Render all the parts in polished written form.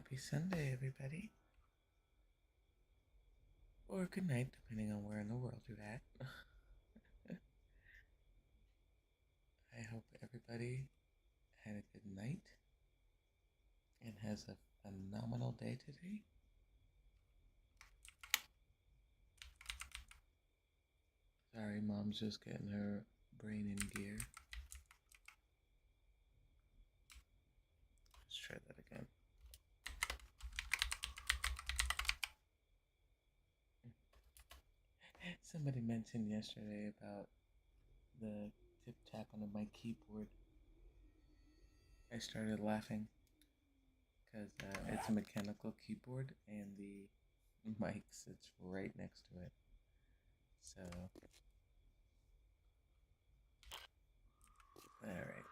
Happy Sunday, everybody. Or good night, depending on where in the world you're at. I hope everybody had a good night and has a phenomenal day today. Sorry, Mom's just getting her brain in gear. Let's try that again. Somebody mentioned yesterday about the tip tap on my keyboard. I started laughing because it's a mechanical keyboard and the mic sits right next to it. So, alright.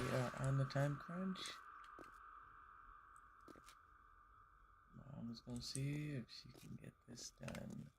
We are on the time crunch. Mom's gonna see if she can get this done.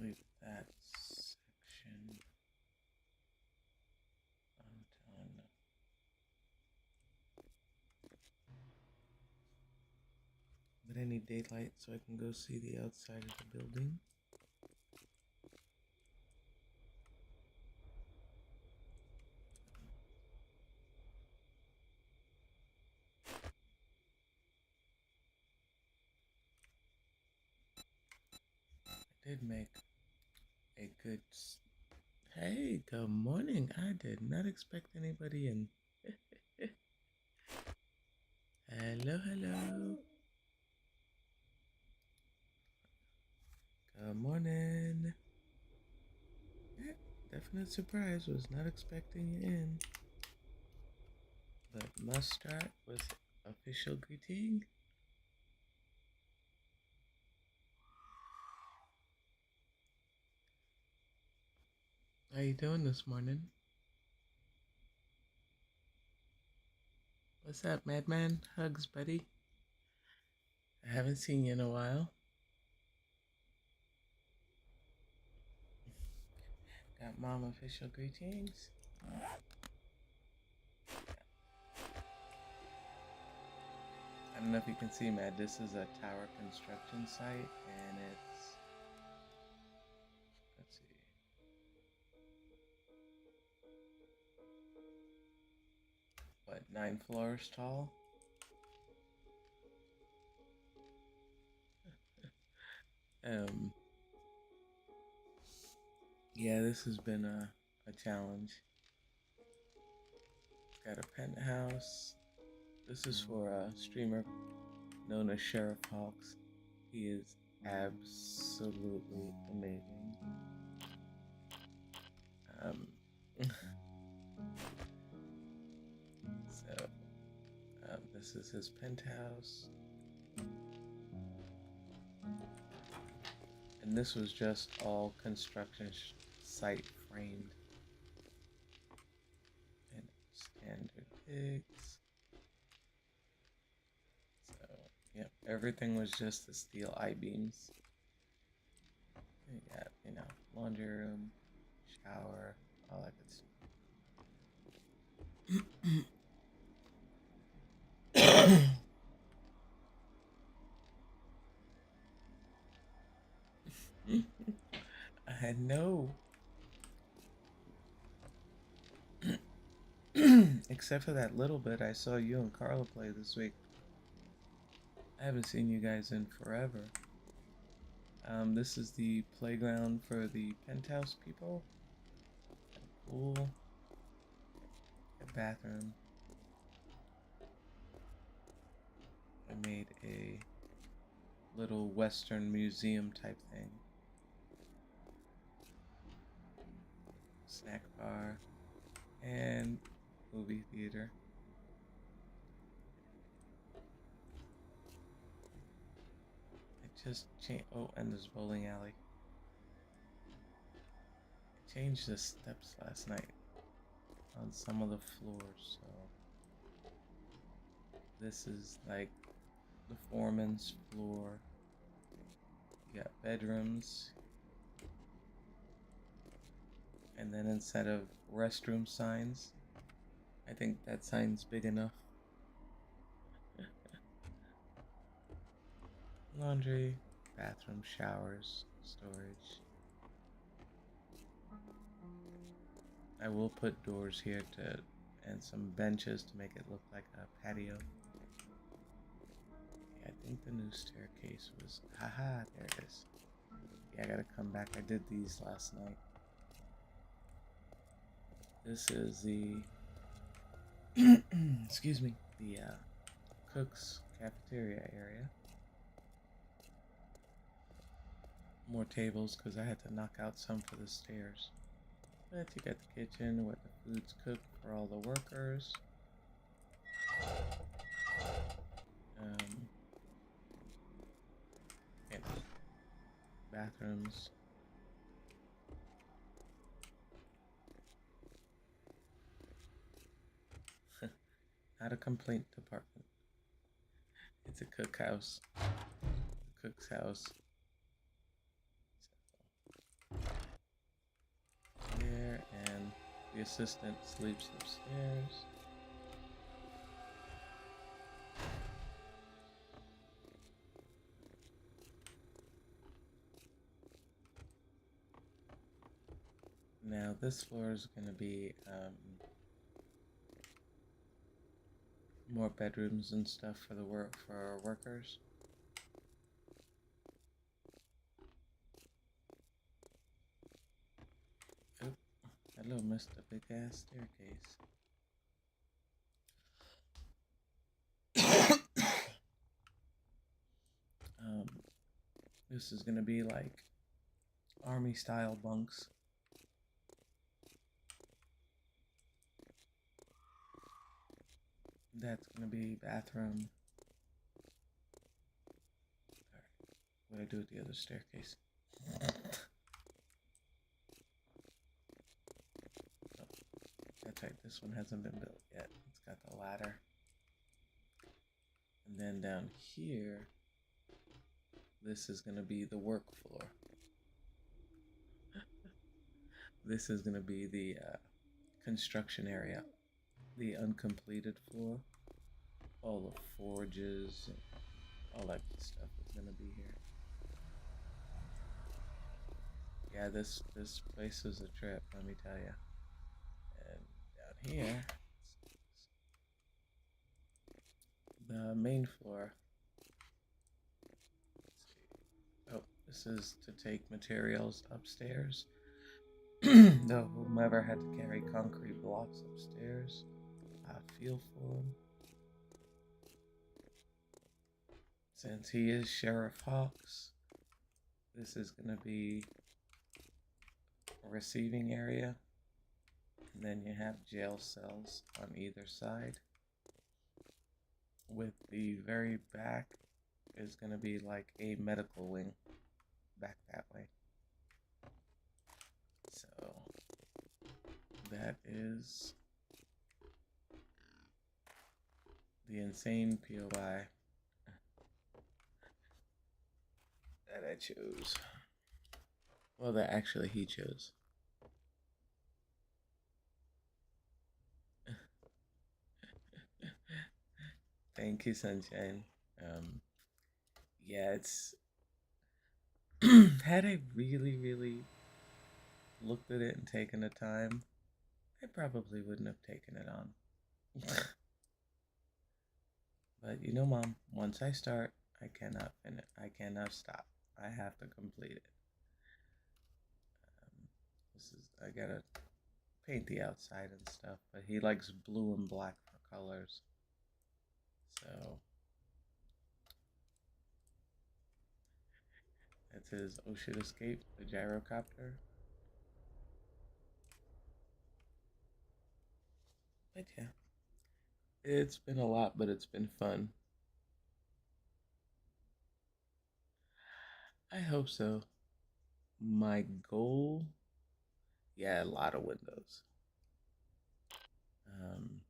Leave that section undone. But I need daylight so I can go see the outside of the building. I did make a good. Hey, good morning. I did not expect anybody in. Hello, hello. Good morning. Yeah, definite surprise. Was not expecting you in. But must start with official greeting. How you doing this morning? What's up, Madman? Hugs, buddy. I haven't seen you in a while. Got mom official greetings. I don't know if you can see, Matt. This is a tower construction site, and it's, let's see, what, 9 floors tall? Um, yeah, this has been a challenge. Got a penthouse. This is for a streamer known as Sheriff Hawks. He is absolutely amazing. Um, so, this is his penthouse. And this was just all construction site framed. And standard pigs. So, yep, everything was just the steel I-beams. You got, laundry room, shower, all that good stuff. I know. Except for that little bit I saw you and Carla play this week. I haven't seen you guys in forever. This is the playground for the penthouse people. A pool. A bathroom. I made a little Western museum type thing. Snack bar. And movie theater. I just changed. Oh, and this bowling alley. changed the steps last night on some of the floors, so this is like the foreman's floor. You got bedrooms, and then instead of restroom signs, I think that sign's big enough. Laundry, bathroom, showers, storage. I will put doors here to and some benches to make it look like a patio. Yeah, I think the new staircase was haha, there it is. Yeah, I gotta come back. I did these last night. This is the excuse me, the cook's cafeteria area. More tables because I had to knock out some for the stairs. But you got the kitchen where the food's cooked for all the workers. And bathrooms. Not a complaint department. It's a cookhouse. The cook's house. There, and the assistant sleeps upstairs. Now this floor is going to be more bedrooms and stuff for our workers. Oh, hello, missed a big ass staircase. This is gonna be like army style bunks. That's gonna be bathroom. Alright, what do I do with the other staircase? Oh, that's right, this one hasn't been built yet. It's got the ladder. And then down here, this is gonna be the work floor. This is gonna be the construction area, the uncompleted floor. All the forges, all that good stuff is gonna be here. Yeah, this place is a trip, let me tell you. And down here, the main floor. Oh, this is to take materials upstairs. No, whomever had to carry concrete blocks upstairs, I feel for him. Since he is Sheriff Hawks, this is going to be a receiving area. And then you have jail cells on either side. With the very back is going to be like a medical wing back that way. So that is the insane POI that I chose. Well, that actually he chose. Thank you, Sunshine. Yeah, it's had I really looked at it and taken the time, I probably wouldn't have taken it on. But you know, Mom, once I start, I cannot finish. I cannot stop. I have to complete it. I gotta paint the outside and stuff, but he likes blue and black for colors. So that's his Ocean Escape, the gyrocopter. But yeah, it's been a lot, but it's been fun. I hope so. My goal, Yeah, a lot of windows. Um,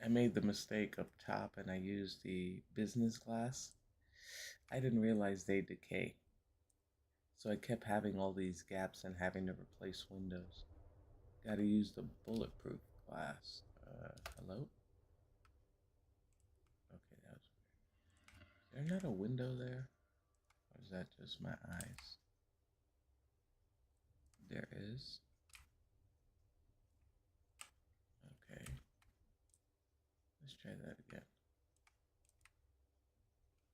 I made the mistake up top and I used the business glass. I didn't realize they decay. So I kept having all these gaps and having to replace windows. Gotta use the bulletproof glass. Hello? Okay, that was weird. Is there not a window there? Or is that just my eyes? There is. Okay. Let's try that again.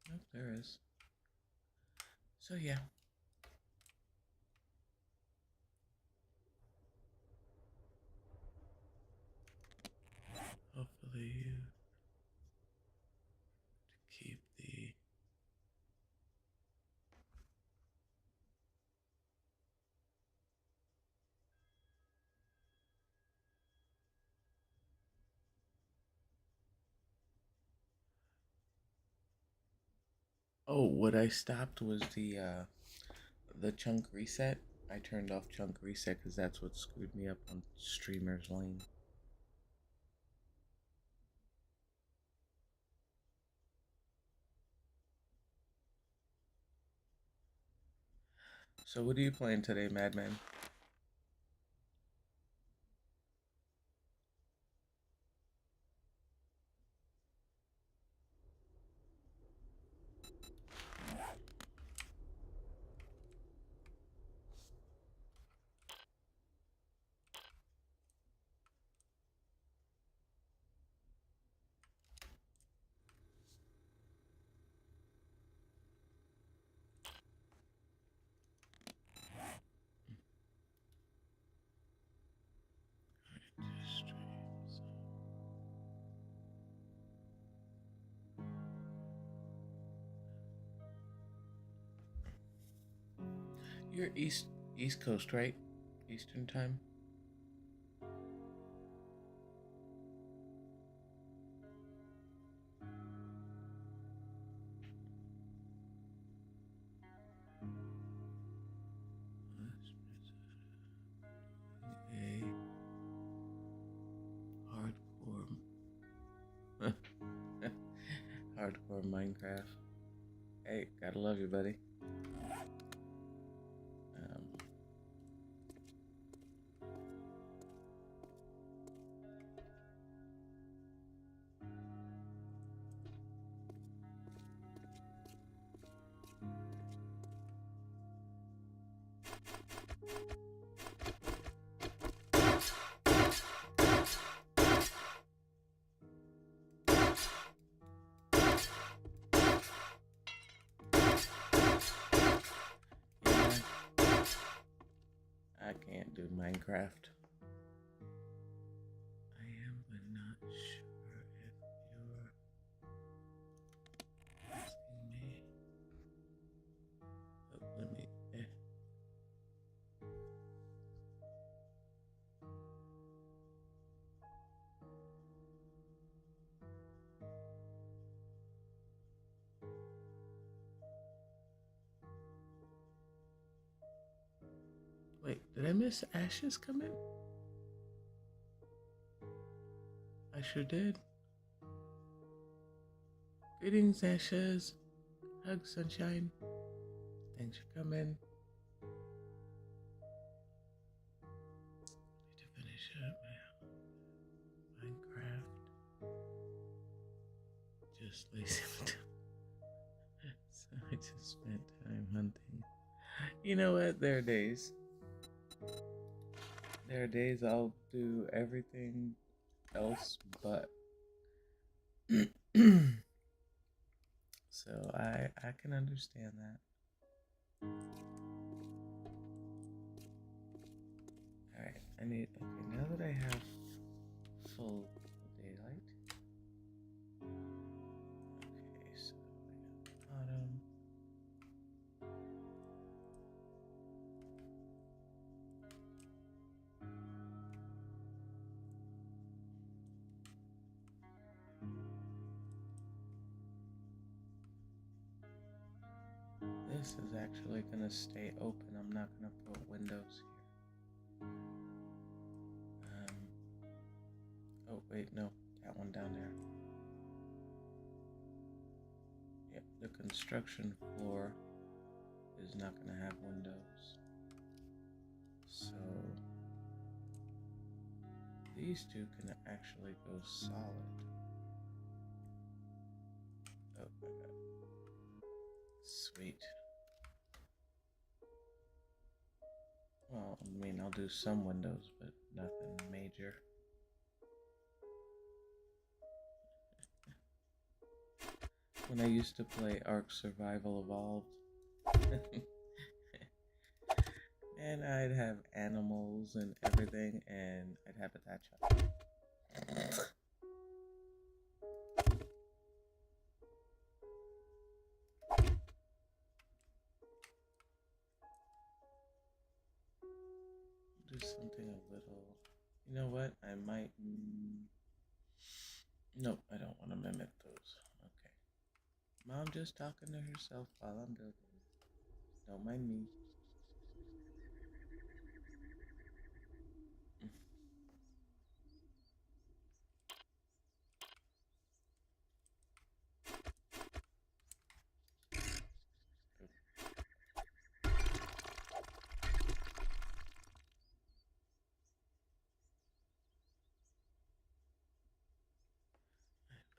Nope, there is. So yeah. Hopefully you keep the Oh, what I stopped was the chunk reset. I turned off chunk reset because that's what screwed me up on Streamer's Lane. So what are you playing today, Madman? Streams. You're East Coast, right? Eastern time. A hardcore, hardcore Minecraft. Hey, gotta love you, buddy. Um, yeah, I can't do Minecraft. I am, but not sure if you're asking me. But let me. Wait, did I miss Ashes come in? I sure did. Greetings, Ashes. Hugs, sunshine. Thanks for coming. Need to finish up Minecraft. Just lazy. So I just spent time hunting. You know what? There are days. There are days I'll do everything else but. So I can understand that. Alright, I need. Okay, now that I have full daylight. Okay, so I got bottom. this is actually gonna stay open. I'm not gonna put windows here. Oh wait, no, that one down there. Yep, the construction floor is not gonna have windows. So these two can actually go solid. Oh my god. Sweet. Well, I mean, I'll do some windows, but nothing major. When I used to play Ark Survival Evolved, and I'd have animals and everything, and I'd have a thatch hut. Do something a little. You know what? I might. Nope, I don't want to mimic those. Okay. Mom just talking to herself while I'm building. Don't mind me.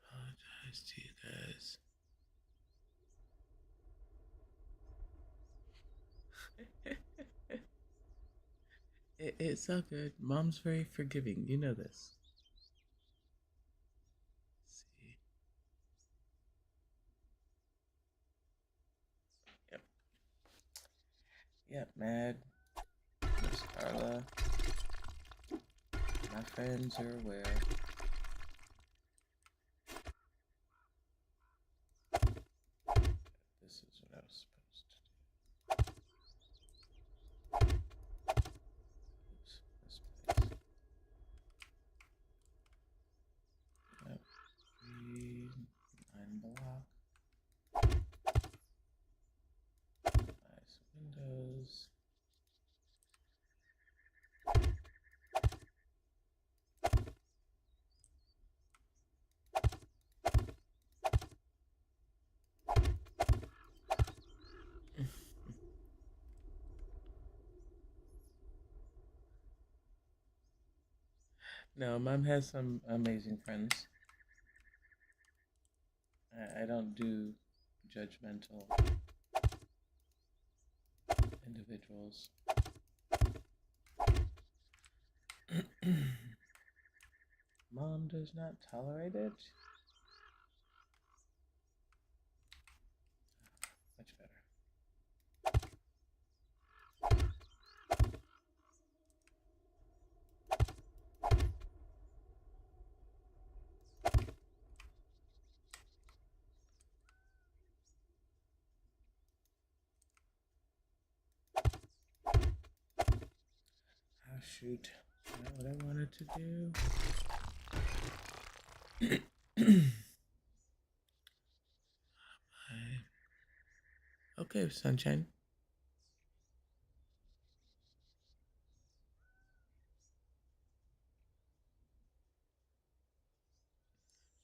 Apologize to you guys. It's all good. Mom's very forgiving. You know this. Let's see. Yep. Yep, Mad. Miss Carla. My friends are aware. This is what I was supposed to do. Oops, this place. Yep. 9 block. Nice windows. No, Mom has some amazing friends. I don't do judgmental individuals. Mom does not tolerate it. Much better. Oh shoot. Is that what I wanted to do? Okay, sunshine.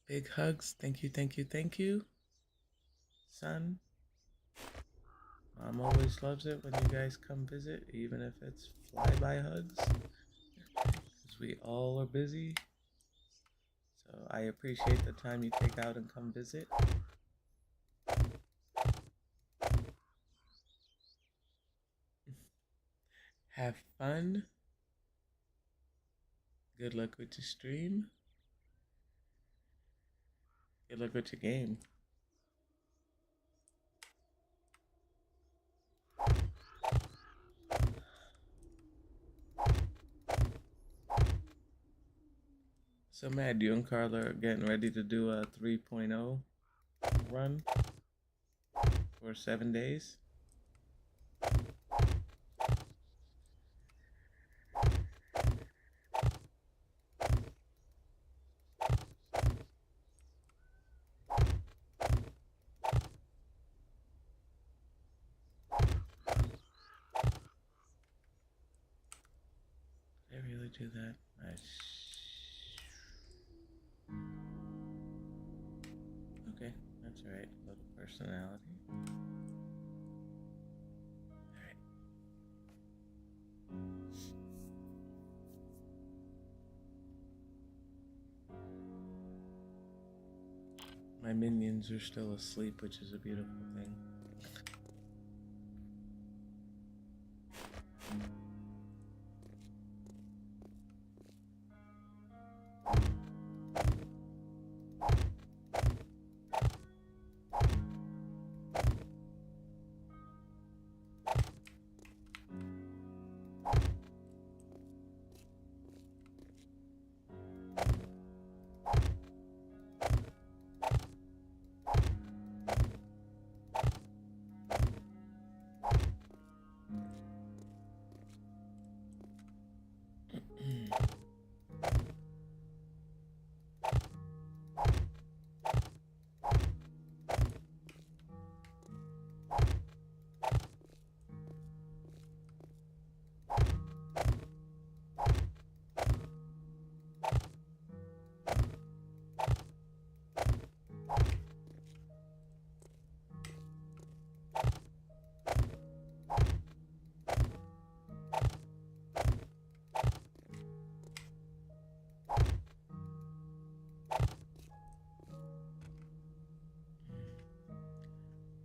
Big hugs. Thank you, thank you, thank you. Son. Mom always loves it when you guys come visit, even if it's flyby hugs. Because we all are busy. So I appreciate the time you take out and come visit. Have fun. Good luck with your stream. Good luck with your game. So Matt, you and Carla are getting ready to do a 3.0 run for 7 days. do that. Okay, that's alright. A little personality. Alright. My minions are still asleep, which is a beautiful thing.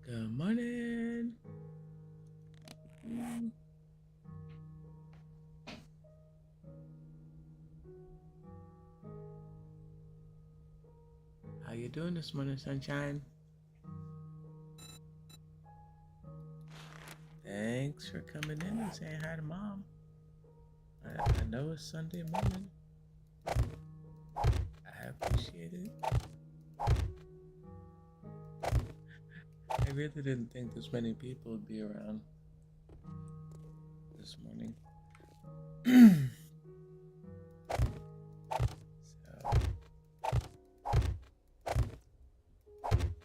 Good morning. How you doing this morning, sunshine? Thanks for coming in and saying hi to mom. I know it's Sunday morning. I appreciate it. I really didn't think this many people would be around this morning. So,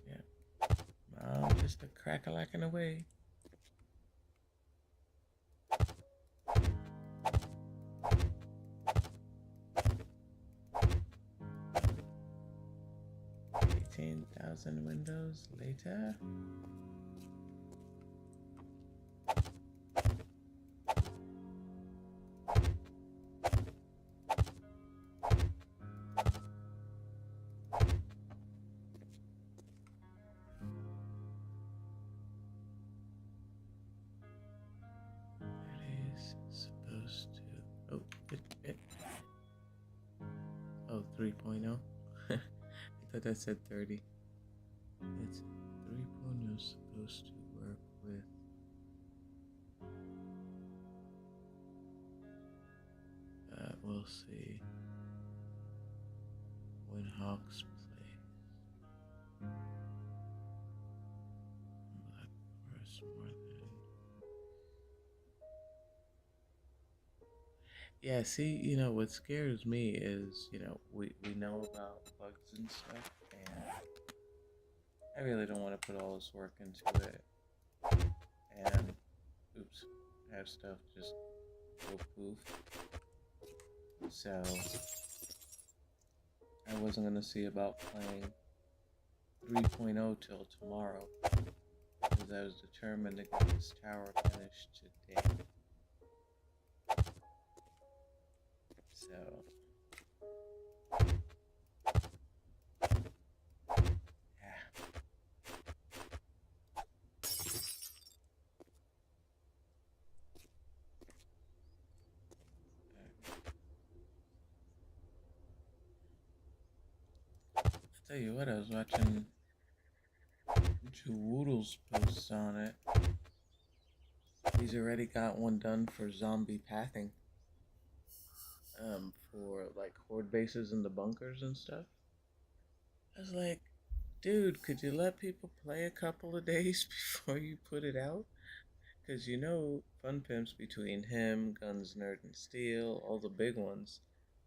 yeah. Mom just a crack-a-lacking away. $18,000 windows later. That is supposed to. Oh, 3.0. I thought that said 30. It's 3.0 supposed to work with. We'll see. When Hawks play. Black Forest more than. Yeah, see, what scares me is, we know about bugs and stuff, and I really don't want to put all this work into it. And, oops, have stuff just go poof. So, I wasn't going to see about playing 3.0 till tomorrow, because I was determined to get this tower finished today. So, yeah. Tell you what, I was watching Jawoodle's posts on it. He's already got one done for zombie pathing. For like horde bases in the bunkers and stuff. I was like, dude, could you let people play a couple of days before you put it out? Because Fun Pimps, between him, Guns, Nerd, and Steel, all the big ones,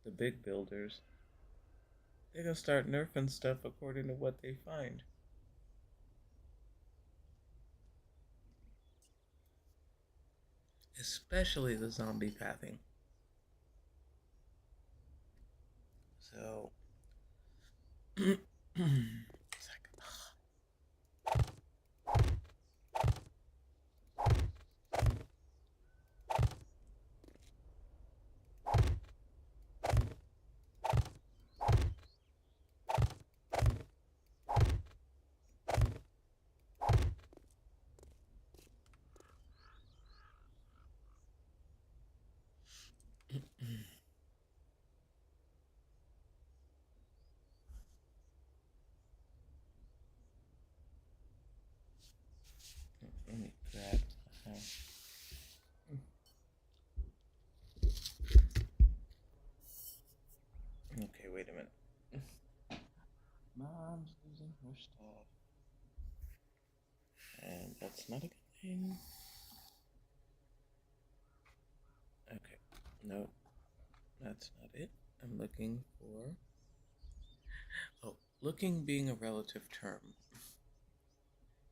the big builders, they're gonna start nerfing stuff according to what they find. Especially the zombie pathing. So it's like, let me grab. Okay, wait a minute. Mom's losing her stuff. And that's not a good thing. Okay, no, that's not it. I'm looking for. Oh, looking being a relative term.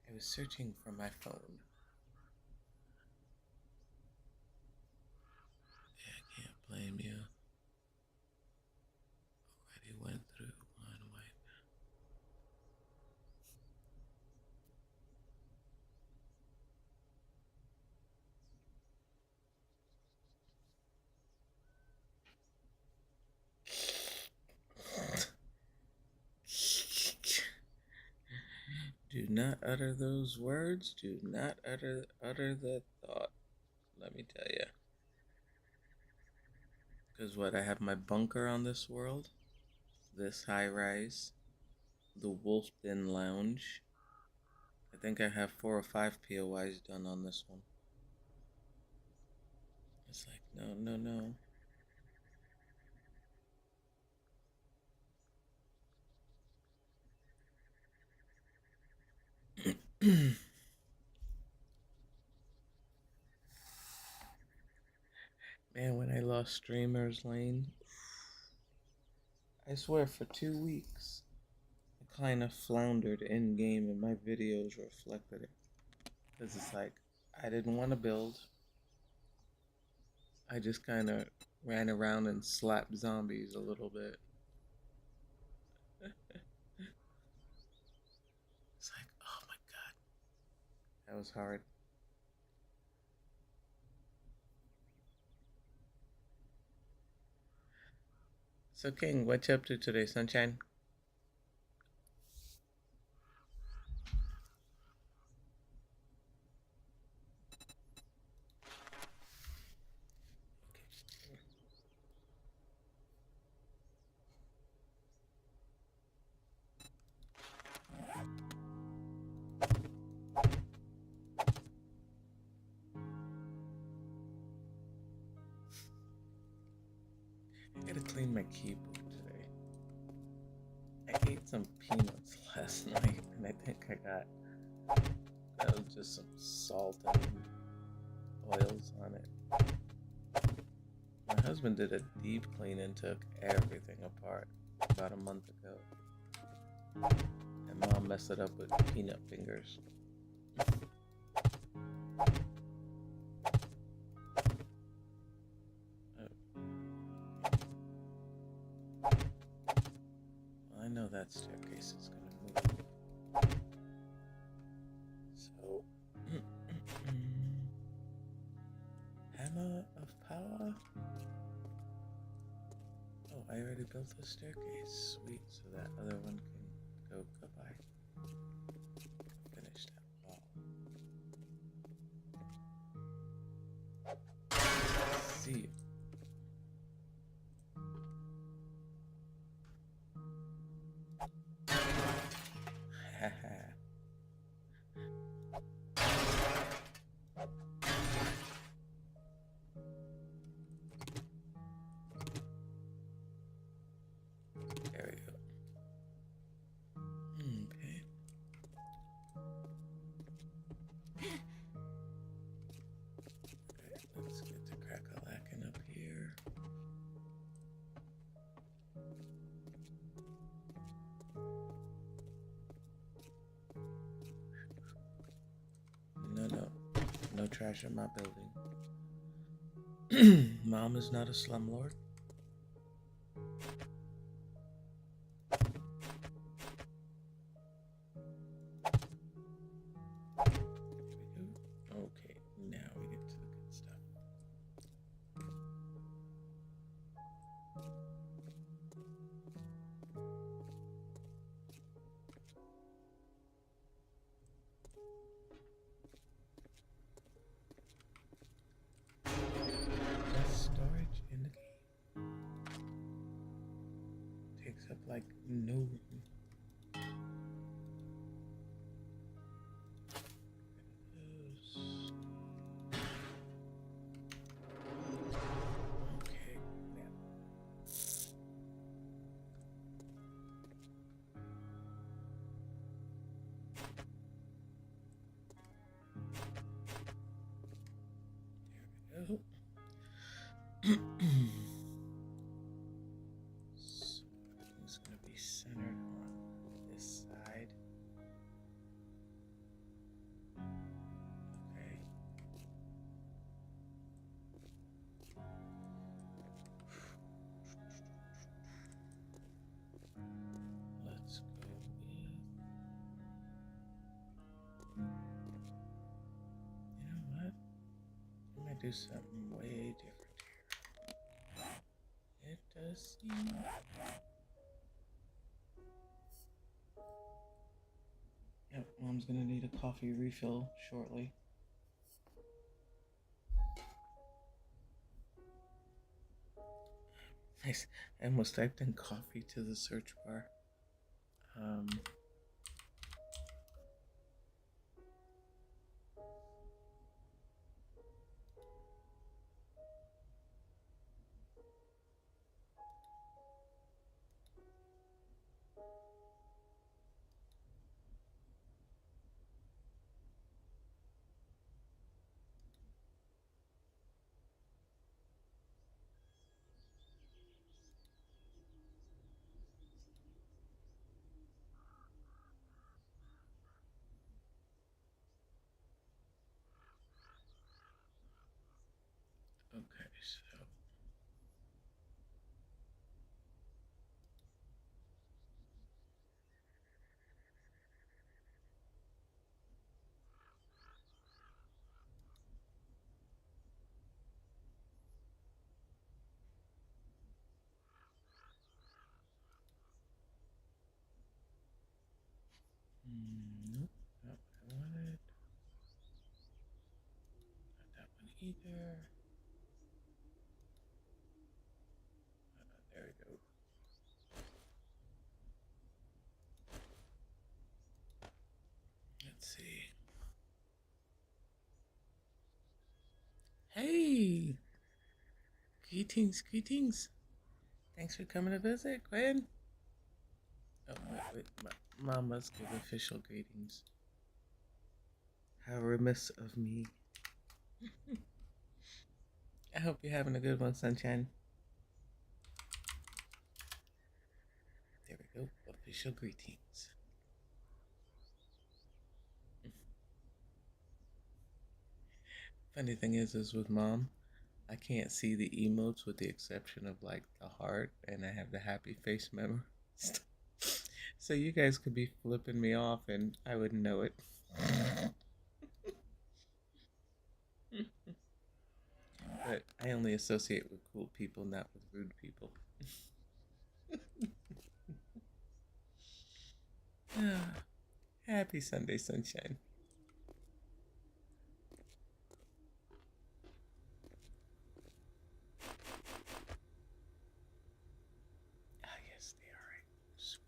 I was searching for my phone. Yeah, I can't blame you. Already went through one wipe. Do not utter those words. Do not utter that thought. Let me tell you. Because what, I have my bunker on this world, this high rise, the Wolf Den Lounge. I think I have 4 or 5 POIs done on this one. It's like, no, no, no. Man, when I lost Streamer's Lane, I swear for 2 weeks, I kind of floundered in game and my videos reflected it. Because it's like, I didn't want to build. I just kind of ran around and slapped zombies a little bit. It's like, oh my god. That was hard. So, King, what you up to today, sunshine? I gotta clean my keyboard today. I ate some peanuts last night, and I think I got just some salt and oils on it. My husband did a deep clean and took everything apart about a month ago. And Mom messed it up with peanut fingers. I know that staircase is gonna move. So, hammer of power. Oh, I already built a staircase. Sweet, so that other one can go goodbye. Finish that wall. See you. There we go. Okay. Alright, let's get the crack-a-lackin' up here. No trash in my building. Mom is not a slumlord. takes up like no room. Okay, now. There we go. So everything's gonna be centered on this side. Okay. Let's go with, you know what? I might do something way different here. It does seem. Yep, Mom's gonna need a coffee refill shortly. Nice. I almost typed in coffee to the search bar. Okay, so. Nope, not what I wanted. Not that one either. There we go. Let's see. Hey! Greetings. Thanks for coming to visit, Gwen. Oh, wait. Mom must give official greetings. How remiss of me. I hope you're having a good one, Sunshine. There we go. Official greetings. Funny thing is with Mom, I can't see the emotes with the exception of like the heart, and I have the happy face memory. So you guys could be flipping me off and I wouldn't know it. But I only associate with cool people, not with rude people. Happy Sunday, Sunshine. Ah, yes, they are right. Sweet.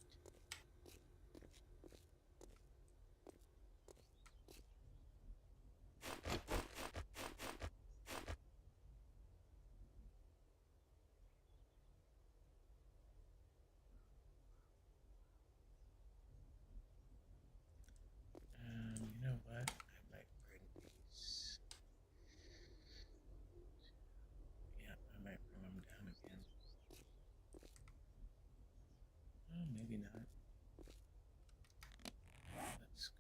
You know what? I might bring these. Yeah, I might bring them down again. Oh, maybe not. Let's go.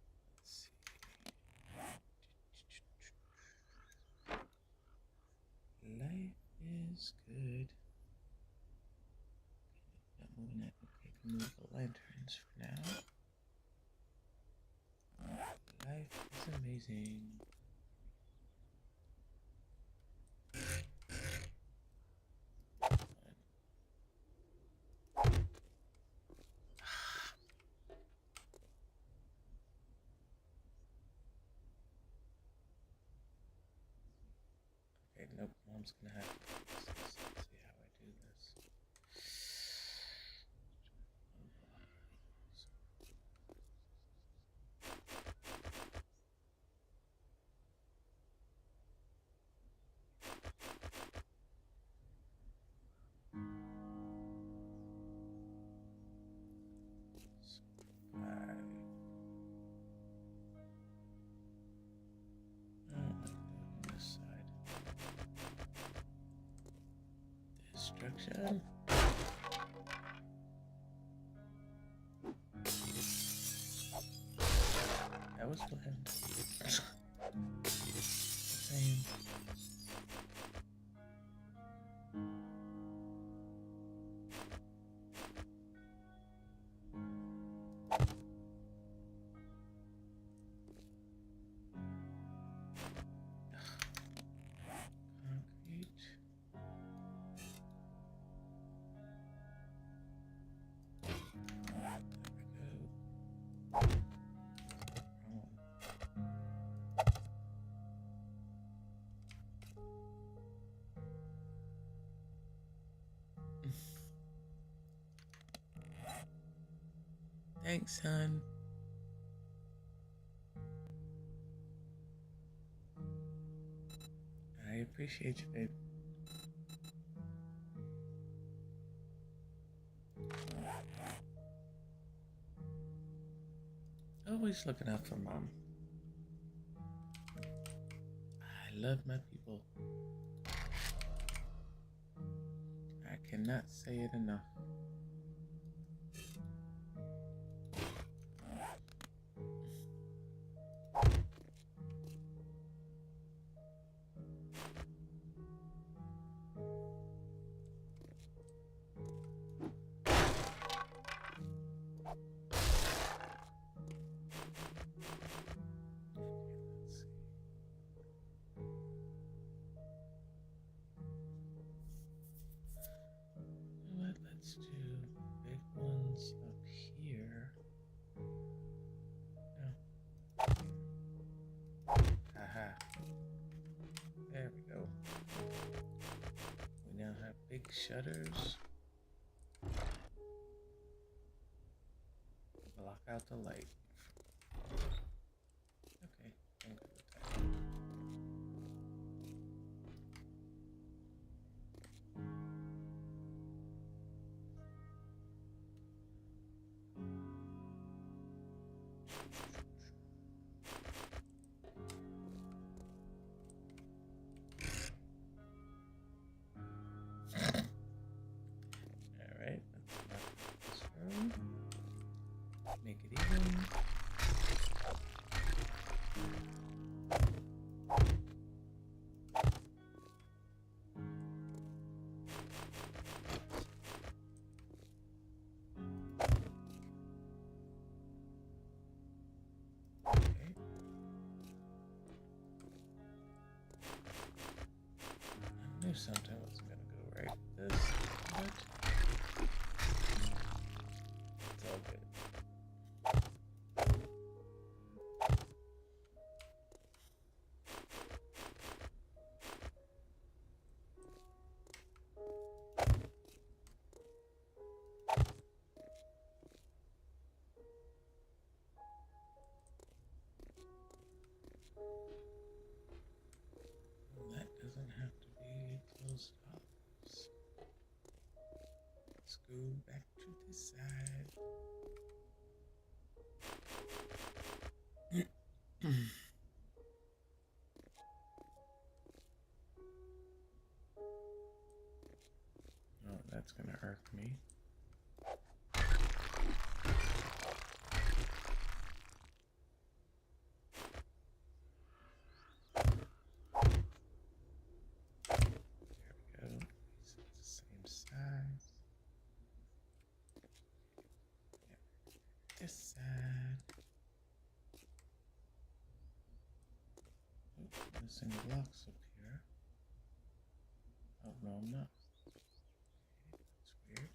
Let's see. Life is good. Not moving it. Okay, can move the lanterns for now. Life is amazing. Mom's gonna have to fix this. Let's see how I do this. This side. Destruction. That was planned. Same. Thanks, son. I appreciate you, babe. Always looking out for Mom. I love my people. I cannot say it enough. Let's do big ones up here. No. Haha. There we go. We now have big shutters. Block out the light. Okay, I'm good with that. Alright, let's knock this room. Make it even. Okay. I knew something was gonna go right with this, but it's all good. That doesn't have to be closed off. Let's go back to this side. Oh, that's gonna irk me. There we go. So it's the same size. Yeah. This side. Oh, missing blocks up here. Oh no, I'm not. That's weird.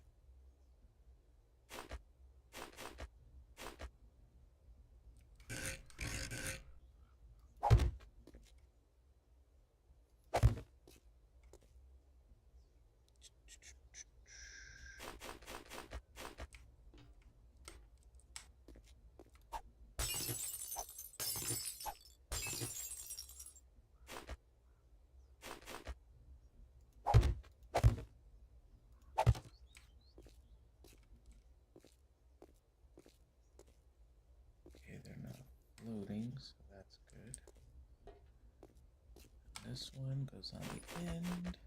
this one goes on the end.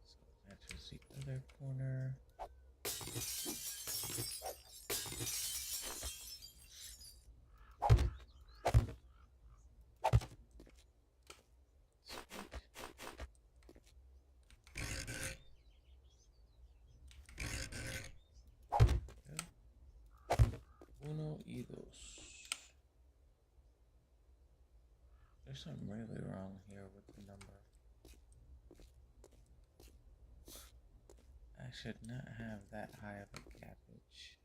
So it matches the other corner. Uno y dos. There's something really wrong here with the number. I should not have that high of a cabbage.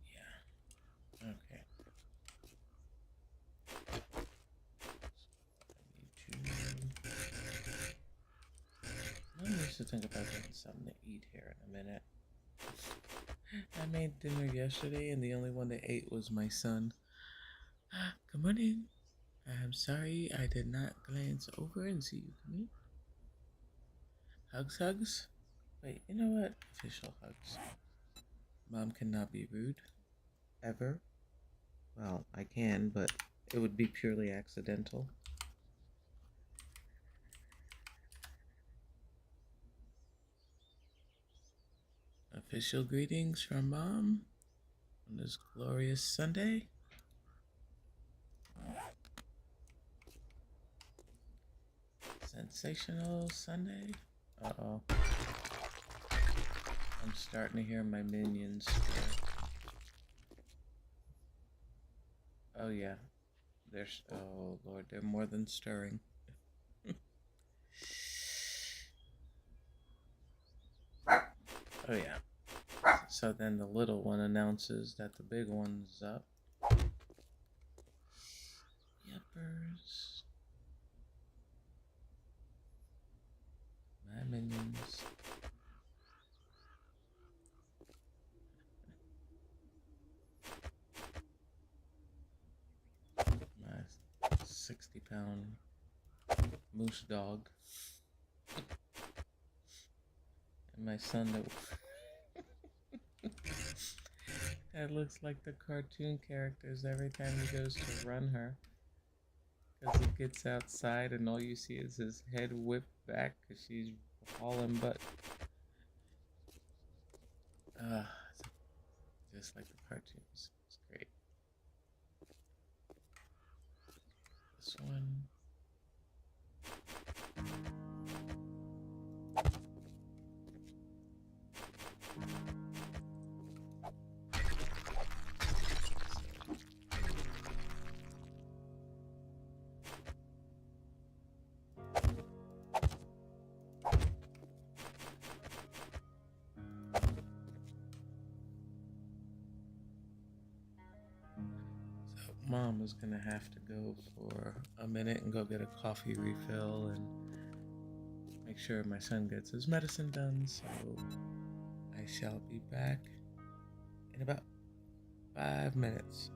Yeah. Okay. So I need to. Mom needs to think about getting something to eat here in a minute. I made dinner yesterday, and the only one that ate was my son. Come on in. I'm sorry I did not glance over and see you come in. Hugs, hugs? Wait, you know what? Official hugs. Mom cannot be rude. Ever. Well, I can, but it would be purely accidental. Official greetings from Mom on this glorious Sunday. Sensational Sunday. Uh-oh. I'm starting to hear my minions stir. Oh yeah. Oh Lord, they're more than stirring. Oh yeah. So then the little one announces that the big one's up. Yuppers. My minions. My 60-pound moose dog. And my son that looks like the cartoon characters every time he goes to run her. Because he gets outside and all you see is his head whip back because she's hauling butt. Just like the cartoons. It's great. This one. Mom is gonna have to go for a minute and go get a coffee refill and make sure my son gets his medicine done, so I shall be back in about 5 minutes.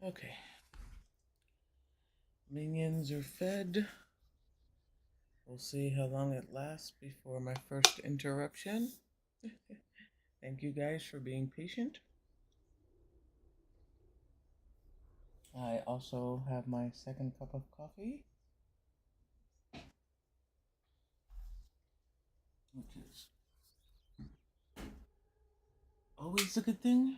Okay. Minions are fed. We'll see how long it lasts before my first interruption. Thank you guys for being patient. I also have my second cup of coffee, which is always a good thing.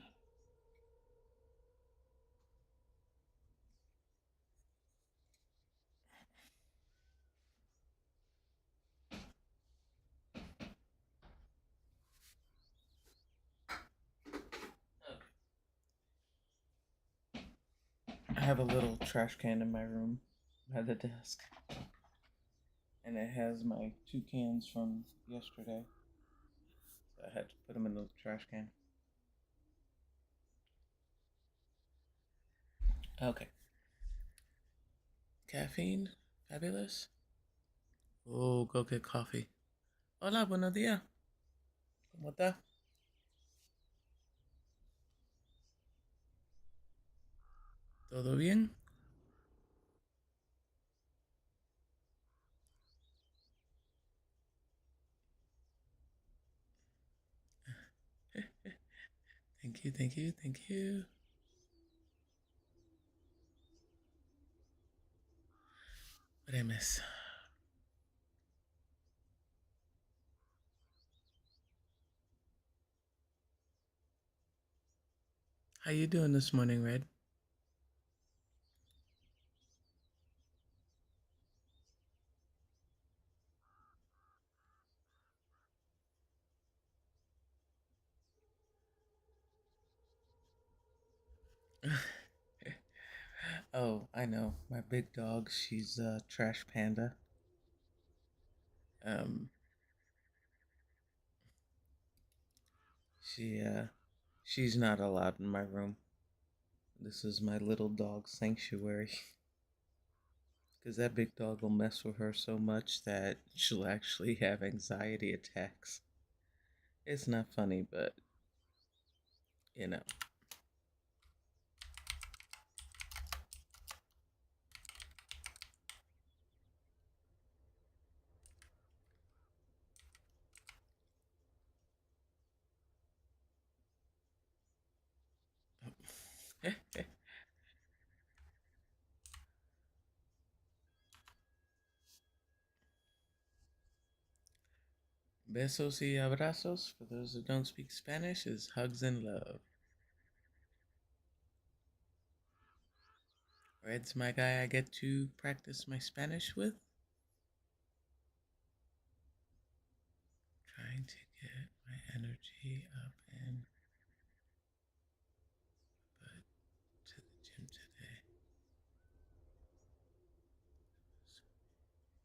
I have a little trash can in my room by the desk, and it has my 2 cans from yesterday. So I had to put them in the trash can. Okay. Caffeine? Fabulous? Oh, go get coffee. Hola, buenos días. ¿Cómo está? ¿Todo bien? Thank you, thank you, thank you. What did I miss? How you doing this morning, Red? Oh, I know. My big dog, she's a trash panda. Um, she's not allowed in my room. This is my little dog sanctuary. Because that big dog will mess with her so much that she'll actually have anxiety attacks. It's not funny, but you know. Besos y abrazos, for those who don't speak Spanish, is hugs and love. Red's my guy I get to practice my Spanish with. Trying to get my energy up and but to the gym today.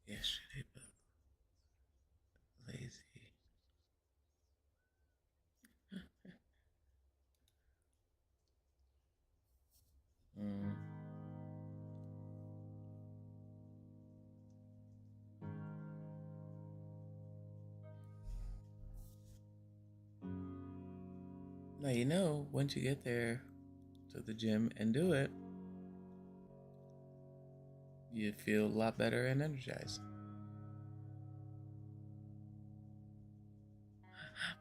Yesterday, but lazy. Mm. Now, you know, once you get there to the gym and do it, you feel a lot better and energized.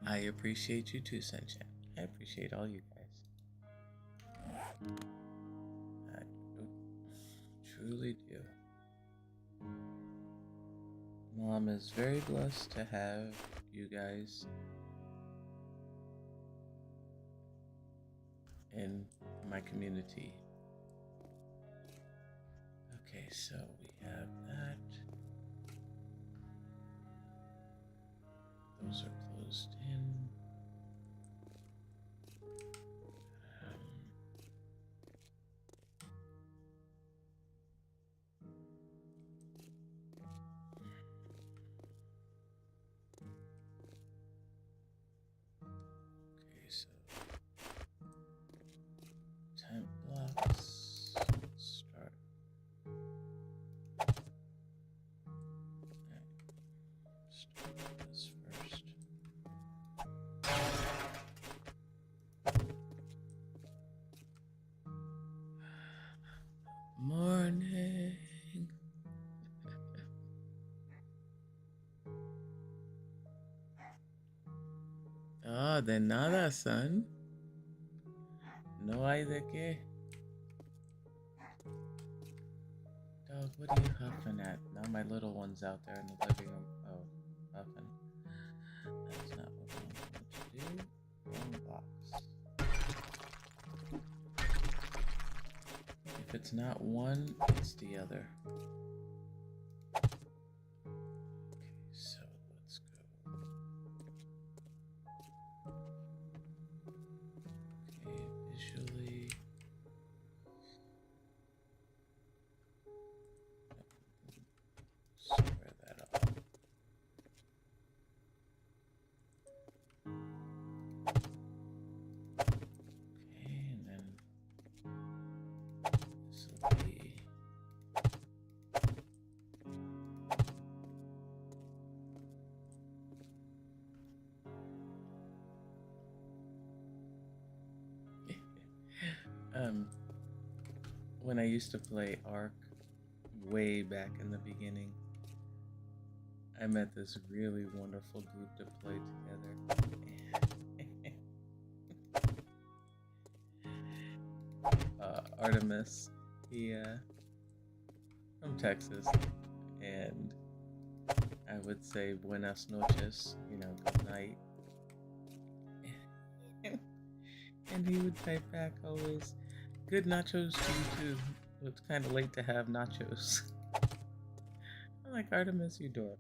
I appreciate you too, Sunshine. I appreciate all you guys. I truly do. Mom is very blessed to have you guys in my community. Okay, so we have that. Those are closed in. Okay, so temp blocks. Let's start. Start with this first. Morning. Ah, de nada, son. No hay de qué. Dog, what are you huffing at? Now my little one's out there in the living room. Oh, huffing. That's not what I want to do. Wrong box. If it's not one, it's the other. Okay, so let's go. Okay, visually. Square that off. Okay, and then this will be when I used to play Ark way back in the beginning, I met this really wonderful group to play together. Artemis, he from Texas, and I would say buenas noches, good night. And he would type back always, good nachos to you too. It's kind of late to have nachos. I'm like, Artemis, you dork.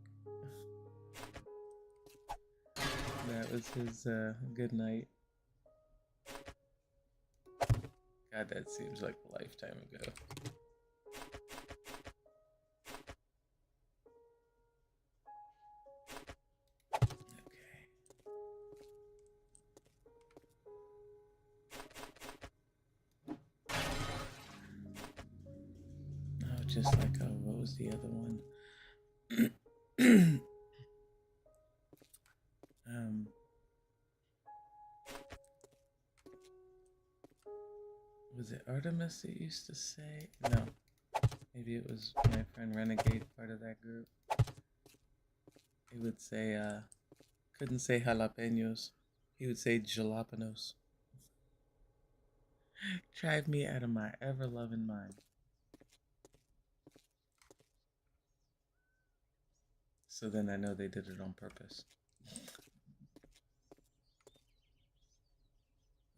That was his good night. God, that seems like a lifetime ago. Okay. Oh, just like, what was the other one? Was it Artemis that used to say? No. Maybe it was my friend Renegade, part of that group. He would say, couldn't say jalapenos. He would say jalapenos. Drive me out of my ever-loving mind. So then I know they did it on purpose.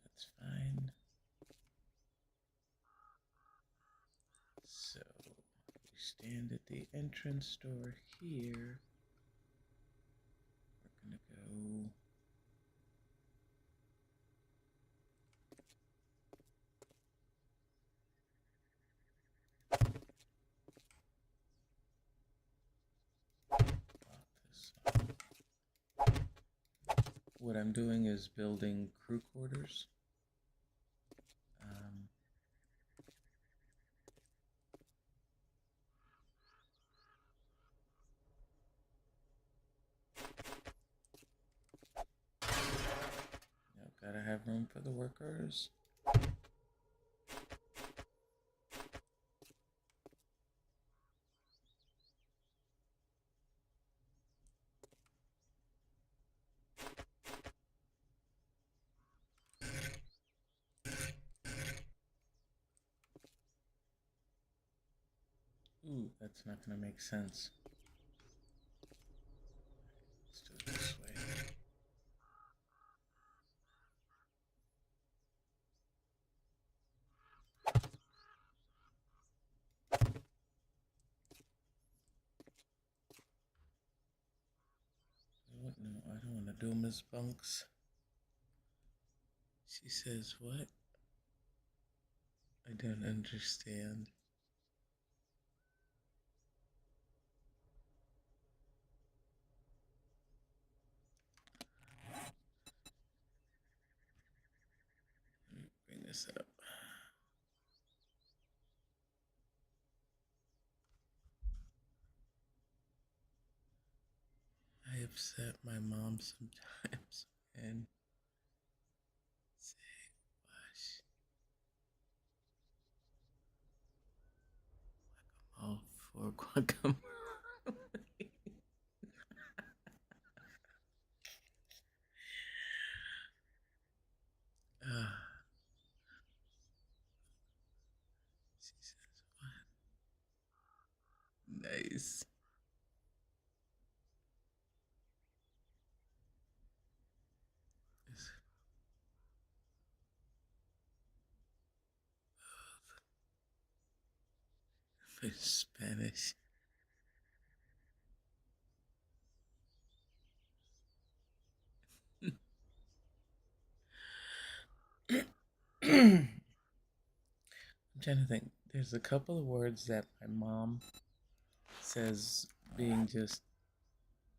That's fine. So we stand at the entrance door here. We're gonna go. What I'm doing is building crew quarters. Gotta have room for the workers. Ooh, that's not gonna make sense. Let's do it this way. What? No, I don't want to do Miss Bunks. She says, what? I don't understand. Let me bring this up. I upset my mom sometimes and say, gosh, I'm all for guacamole. uh, she says, what? Nice. It's Spanish. I'm trying to think. There's a couple of words that my mom says, being just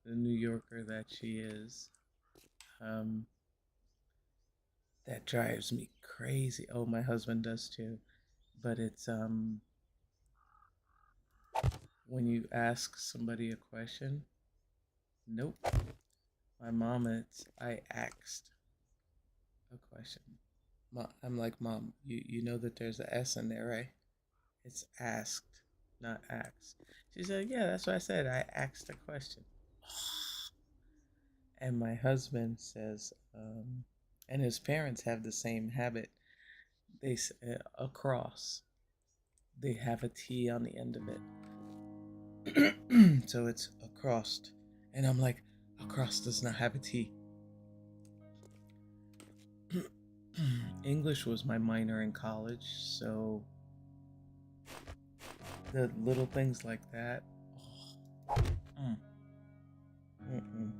the New Yorker that she is, um, that drives me crazy. Oh, my husband does too. But it's when you ask somebody a question. Nope. My mom, it's I asked a question. I'm like, Mom, you know that there's a S in there, right? It's asked, not asked. She said, yeah, that's what I said. I asked a question. And my husband says, and his parents have the same habit. They say across. They have a T on the end of it. So it's across. And I'm like, across does not have a T. English was my minor in college, so the little things like that. Oh, mm.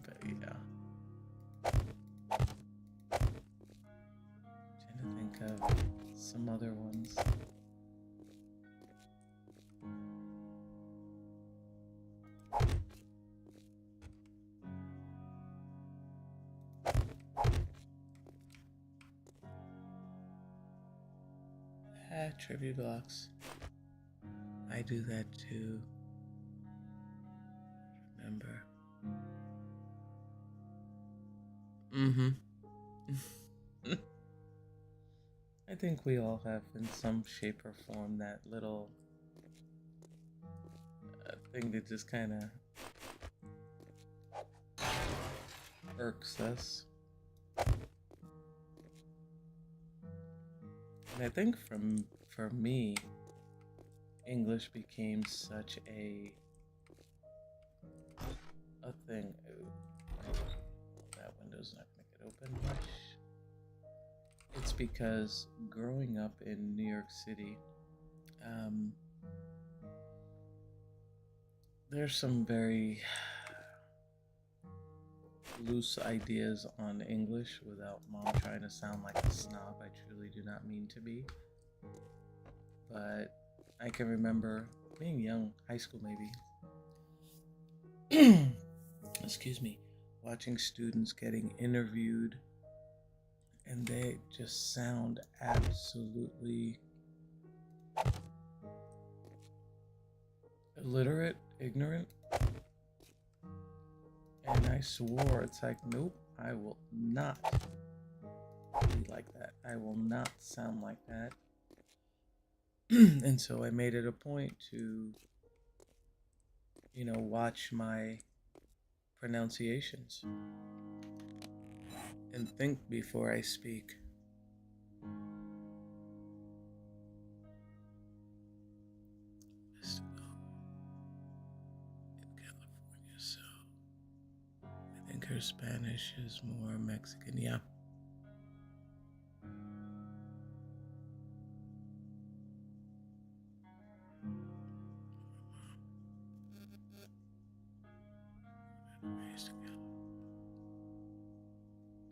But yeah, trying to think of some other ones. Trivia blocks. I do that too. Remember. Mm-hmm. I think we all have, in some shape or form, that little thing that just kind of irks us. And I think for me, English became such a thing. Ooh, that window's not gonna get open. It's because growing up in New York City, um, there's some very loose ideas on English without Mom trying to sound like a snob. I truly do not mean to be. But I can remember being young, high school maybe, excuse me, watching students getting interviewed and they just sound absolutely illiterate, ignorant. And I swore, it's like, nope, I will not be like that. I will not sound like that. And so I made it a point to, watch my pronunciations and think before I speak. her Spanish is more Mexican, yeah.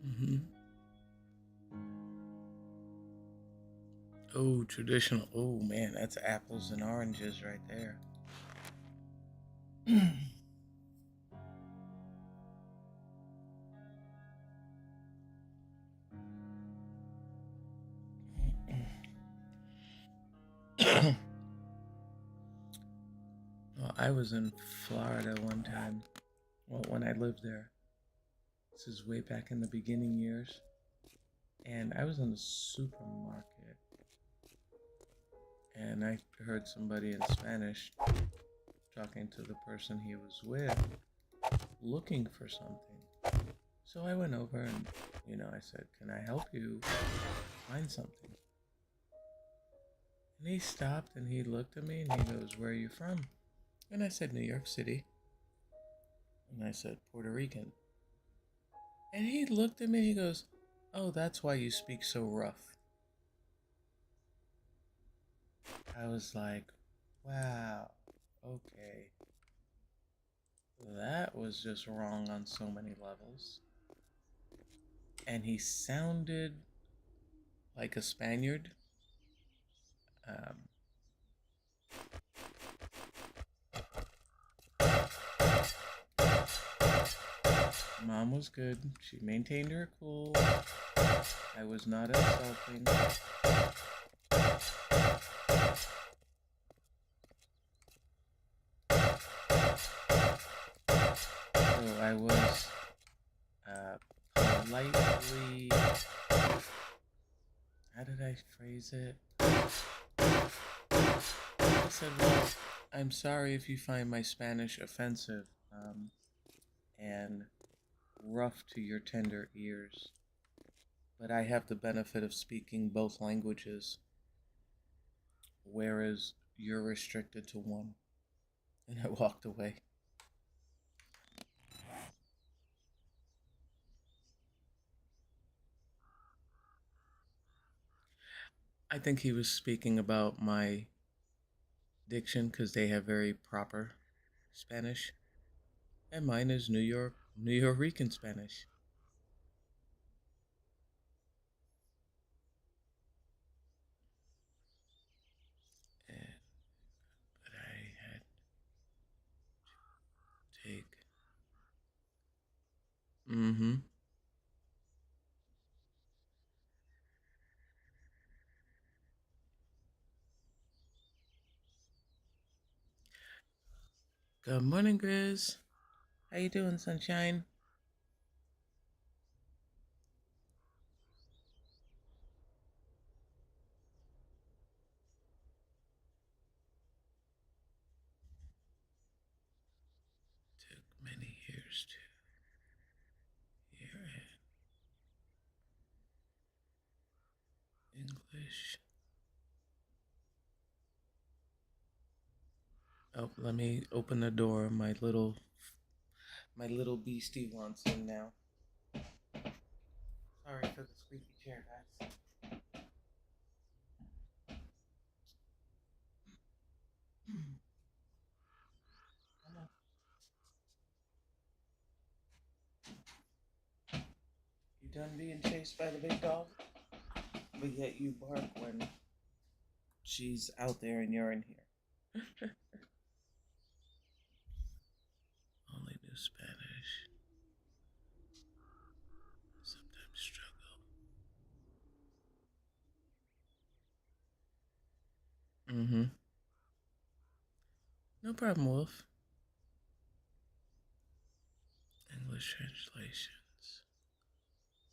Mm-hmm. Oh, traditional. Oh man, that's apples and oranges right there. Well, I was in Florida one time. Well, when I lived there. This is way back in the beginning years. And I was in the supermarket. And I heard somebody in Spanish talking to the person he was with, looking for something. So I went over and, I said, "Can I help you find something?" And he stopped and he looked at me and he goes, "Where are you from?" And I said, "New York City." And I said, "Puerto Rican." And he looked at me and he goes, "Oh, that's why you speak so rough." I was like, wow, okay. That was just wrong on so many levels. And he sounded like a Spaniard. Um, Mom was good. She maintained her cool. I was not insulting. So I was politely. How did I phrase it? I said, "Well, I'm sorry if you find my Spanish offensive and rough to your tender ears, but I have the benefit of speaking both languages, whereas you're restricted to one." And I walked away. I think he was speaking about my diction because they have very proper Spanish, and mine is New Yorican Spanish. And, but I had to take. Mm-hmm. Good morning, Grizz. How you doing, sunshine? Took many years to hear English. Oh, let me open the door. My little beastie wants in now. Sorry for the squeaky chair, guys. You done being chased by the big dog? But yet you bark when she's out there and you're in here. Only knew Spanish. Sometimes struggle. Mm-hmm. No problem, Wolf. English translations.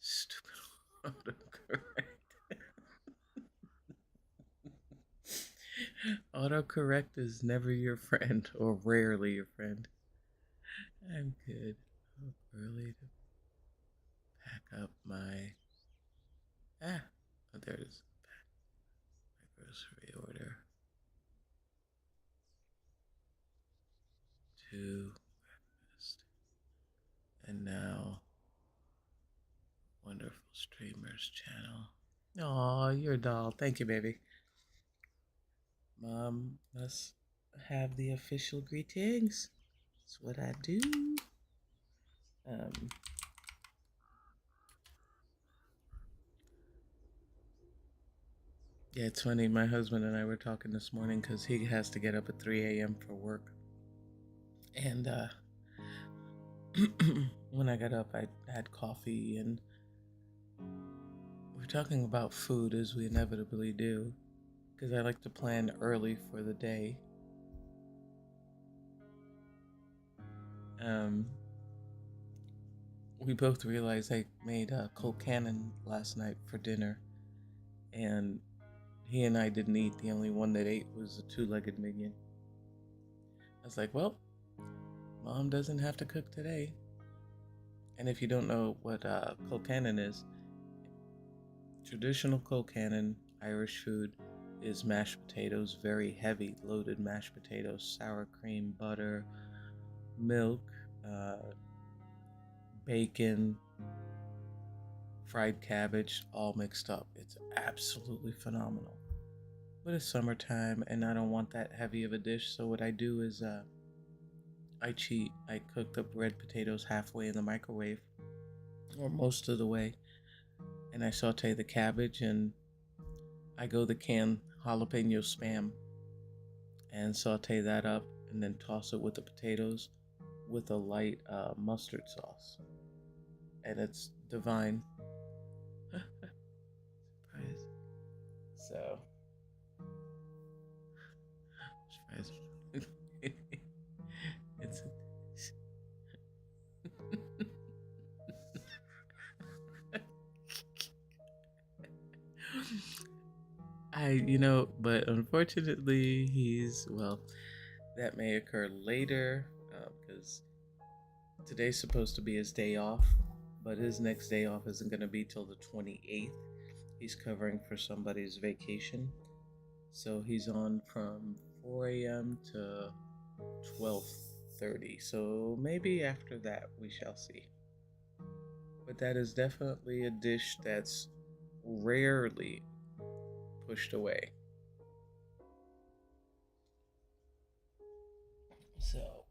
Stupid autocorrect. Autocorrect is never your friend, or rarely your friend. I'm good. Up early to pack up my. Oh, there it is. My grocery order to breakfast. And now Streamers channel. Oh, you're a doll. Thank you, baby. Mom must have the official greetings. That's what I do. Um, yeah, it's funny. My husband and I were talking this morning because he has to get up at 3 a.m. for work. And when I got up, I had coffee, and we're talking about food as we inevitably do, because I like to plan early for the day. We both realized I made cold cannon last night for dinner, and he and I didn't eat. The only one that ate was the two-legged minion. I was like, well, Mom doesn't have to cook today. And if you don't know what colcannon is, traditional colcannon Irish food is mashed potatoes, very heavy, loaded mashed potatoes, sour cream, butter, milk, bacon, fried cabbage, all mixed up. It's absolutely phenomenal. But it's summertime and I don't want that heavy of a dish, so what I do is I cheat. I cook the red potatoes halfway in the microwave, or most of the way, and I saute the cabbage, and I go the canned jalapeno spam and saute that up, and then toss it with the potatoes with a light mustard sauce, and it's divine. Surprise. So, surprise. It's but unfortunately, well, that may occur later because today's supposed to be his day off, but his next day off isn't going to be till the 28th. He's covering for somebody's vacation, so he's on from 4 a.m. to 12:30. So maybe after that we shall see. But that is definitely a dish that's rarely pushed away. So,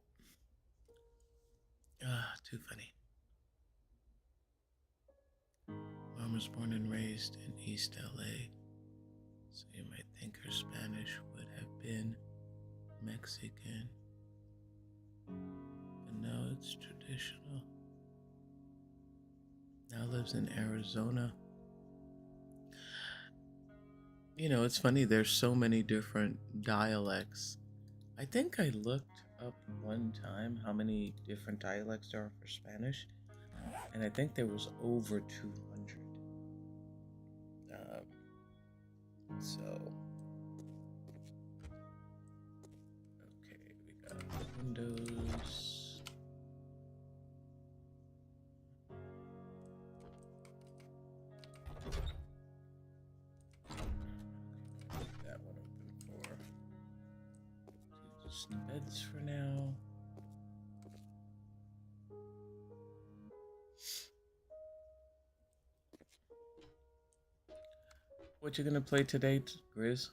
too funny. Mom was born and raised in East LA, so you might think her Spanish would have been Mexican. But no, it's traditional. Now lives in Arizona. It's funny, there's so many different dialects. I think I looked up one time how many different dialects there are for Spanish, and I think there was over 200. So, okay, we got Windows. That one open for just beds for now. What you gonna play today, Grizz?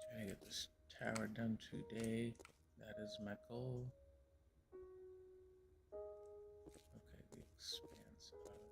Trying to get this tower done today. That is my goal. Okay, the expanse of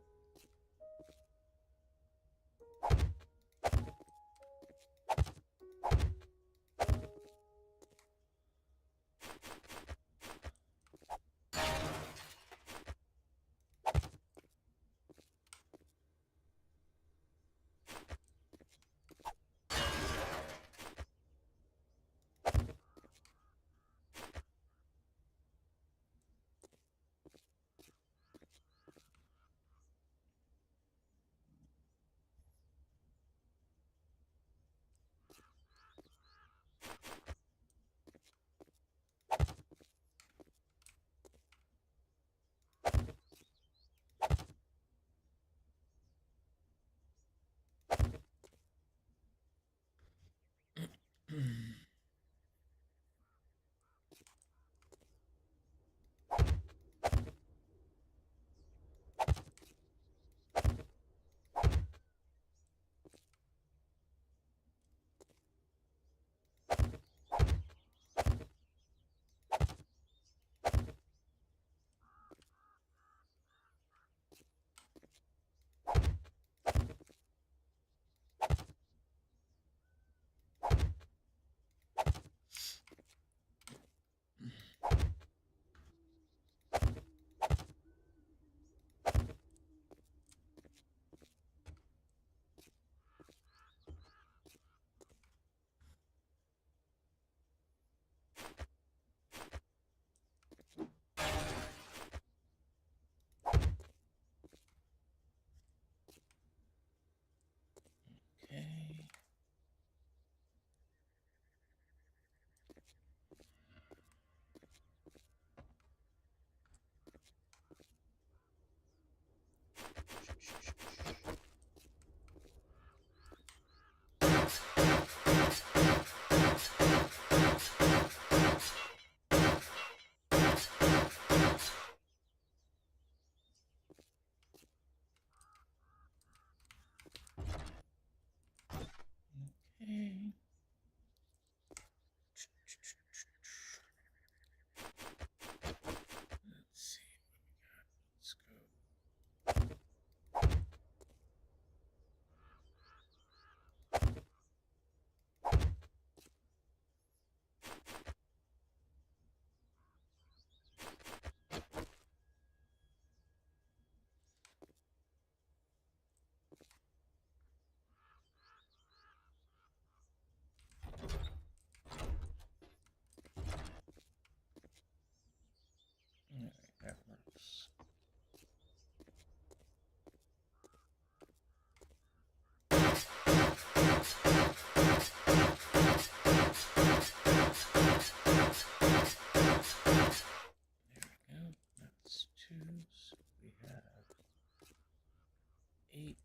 8,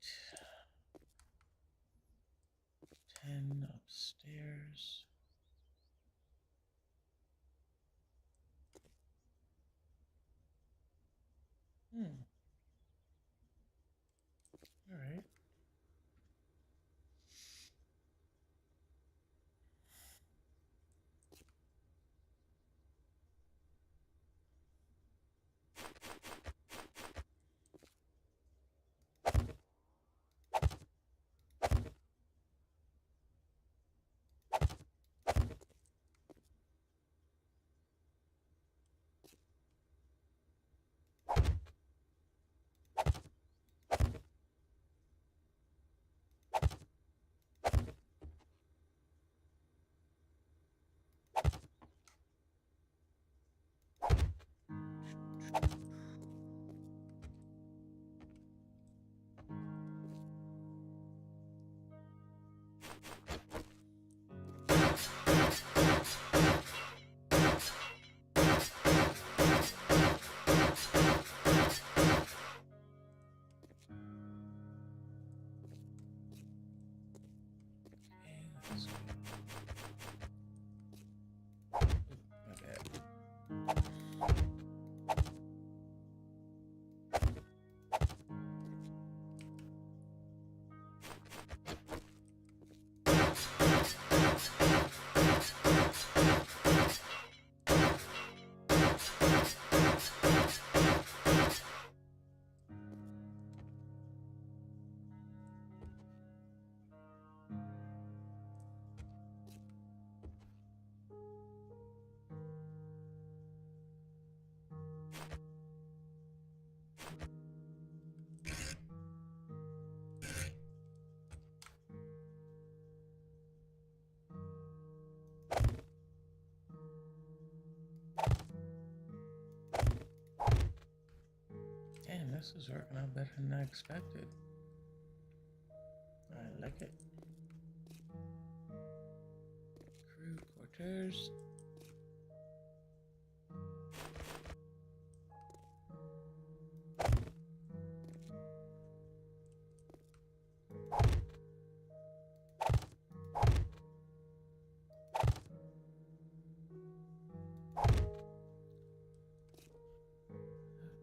10 upstairs. All right. Let's go. My bad. Damn, this is working out better than I expected. I like it. Crew quarters.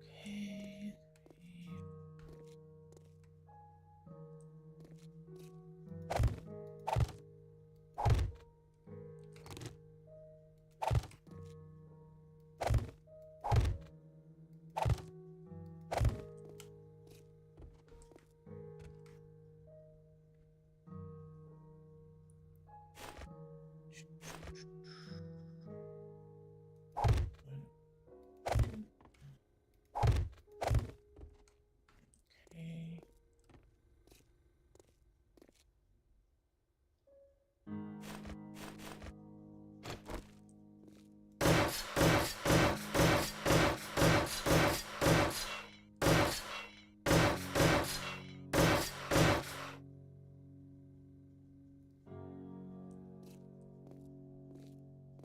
Okay. Okay.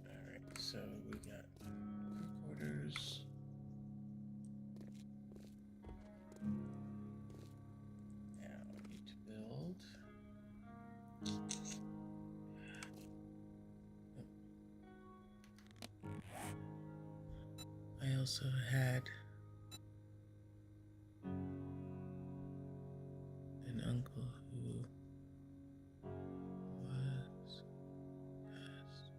Alright, so we got crew quarters. Now we need to build. I also had an uncle who was passed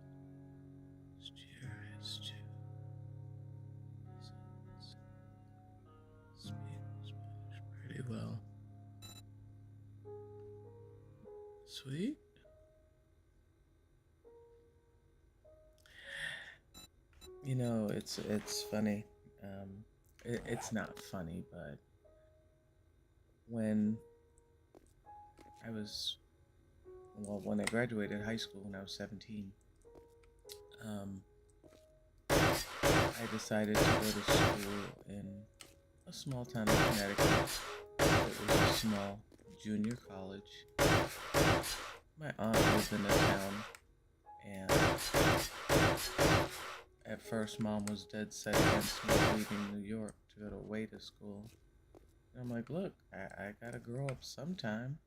last year. His two sons speak Spanish pretty well. Sweet. You know, it's funny. It's not funny, but when I was when I graduated high school when I was 17, um, I decided to go to school in a small town in Connecticut. It was a small junior college. My aunt lived in the town, and at first, Mom was dead set against me leaving New York to go away to school. And I'm like, look, I gotta grow up sometime.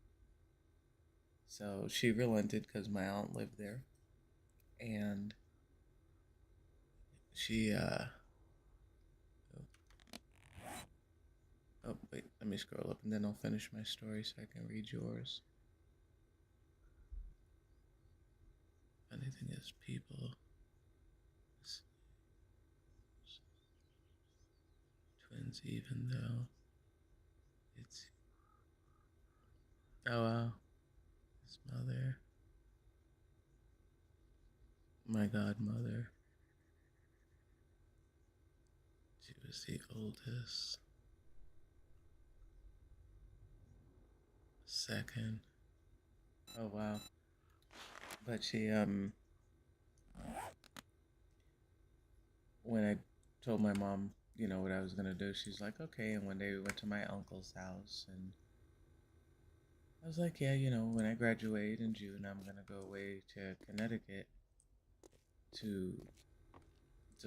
So she relented because my aunt lived there. And she, oh, wait, let me scroll up and then I'll finish my story so I can read yours. Funny thing is, people, twins, even though it's, oh wow, his mother, my godmother, she was the oldest, second. Oh wow. But she, when I told my mom, what I was gonna do, she's like, okay. And one day we went to my uncle's house, and I was like, yeah, when I graduate in June, I'm gonna go away to Connecticut to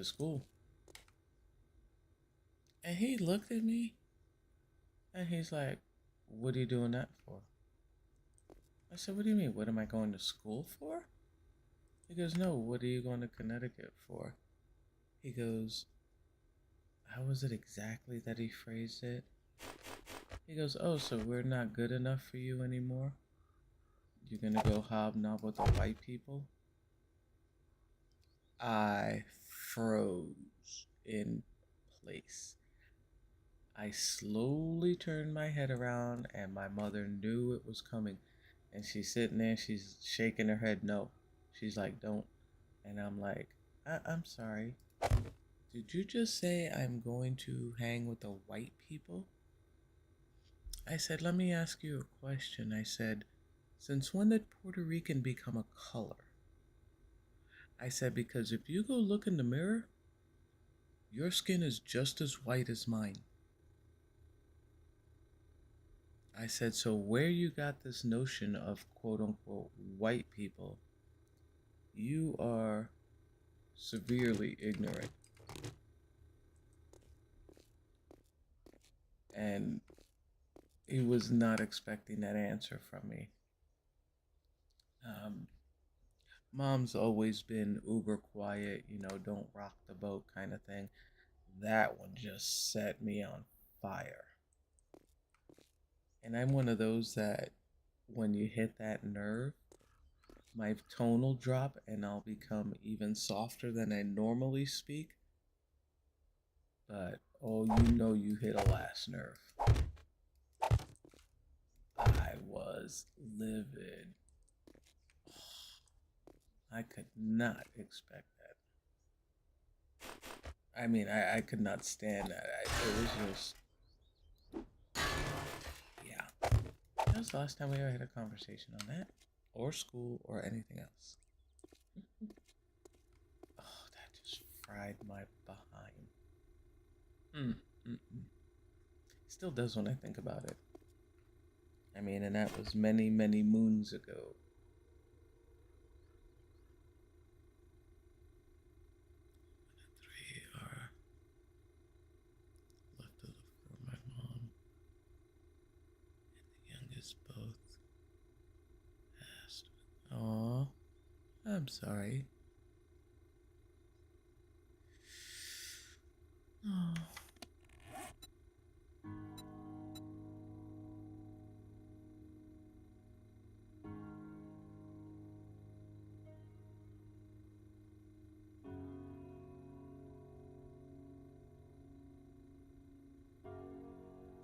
school. And he looked at me, and he's like, what are you doing that for? I said, what do you mean? What am I going to school for? He goes, no, what are you going to Connecticut for? He goes, how was it exactly that he phrased it? He goes, oh, so we're not good enough for you anymore? You're gonna go hobnob with the white people? I froze in place. I slowly turned my head around, and my mother knew it was coming. And she's sitting there, she's shaking her head no. She's like, don't. And I'm like, I'm sorry. Did you just say I'm going to hang with the white people? I said, let me ask you a question. I said, since when did Puerto Rican become a color? I said, because if you go look in the mirror, your skin is just as white as mine. I said, so where you got this notion of quote unquote white people, you are severely ignorant. And he was not expecting that answer from me. Um, Mom's always been uber quiet, don't rock the boat kind of thing. That one just set me on fire. And I'm one of those that when you hit that nerve, my tone will drop and I'll become even softer than I normally speak. But oh, you hit a last nerve. I was livid. I could not expect that. I mean, I could not stand that. It was just, yeah. That was the last time we ever had a conversation on that, or school, or anything else. Oh, that just fried my behind. Mm-mm. Still does when I think about it. I mean, and that was many, many moons ago. Three are left of the four, my mom and the youngest both passed. Aw, I'm sorry. Oh.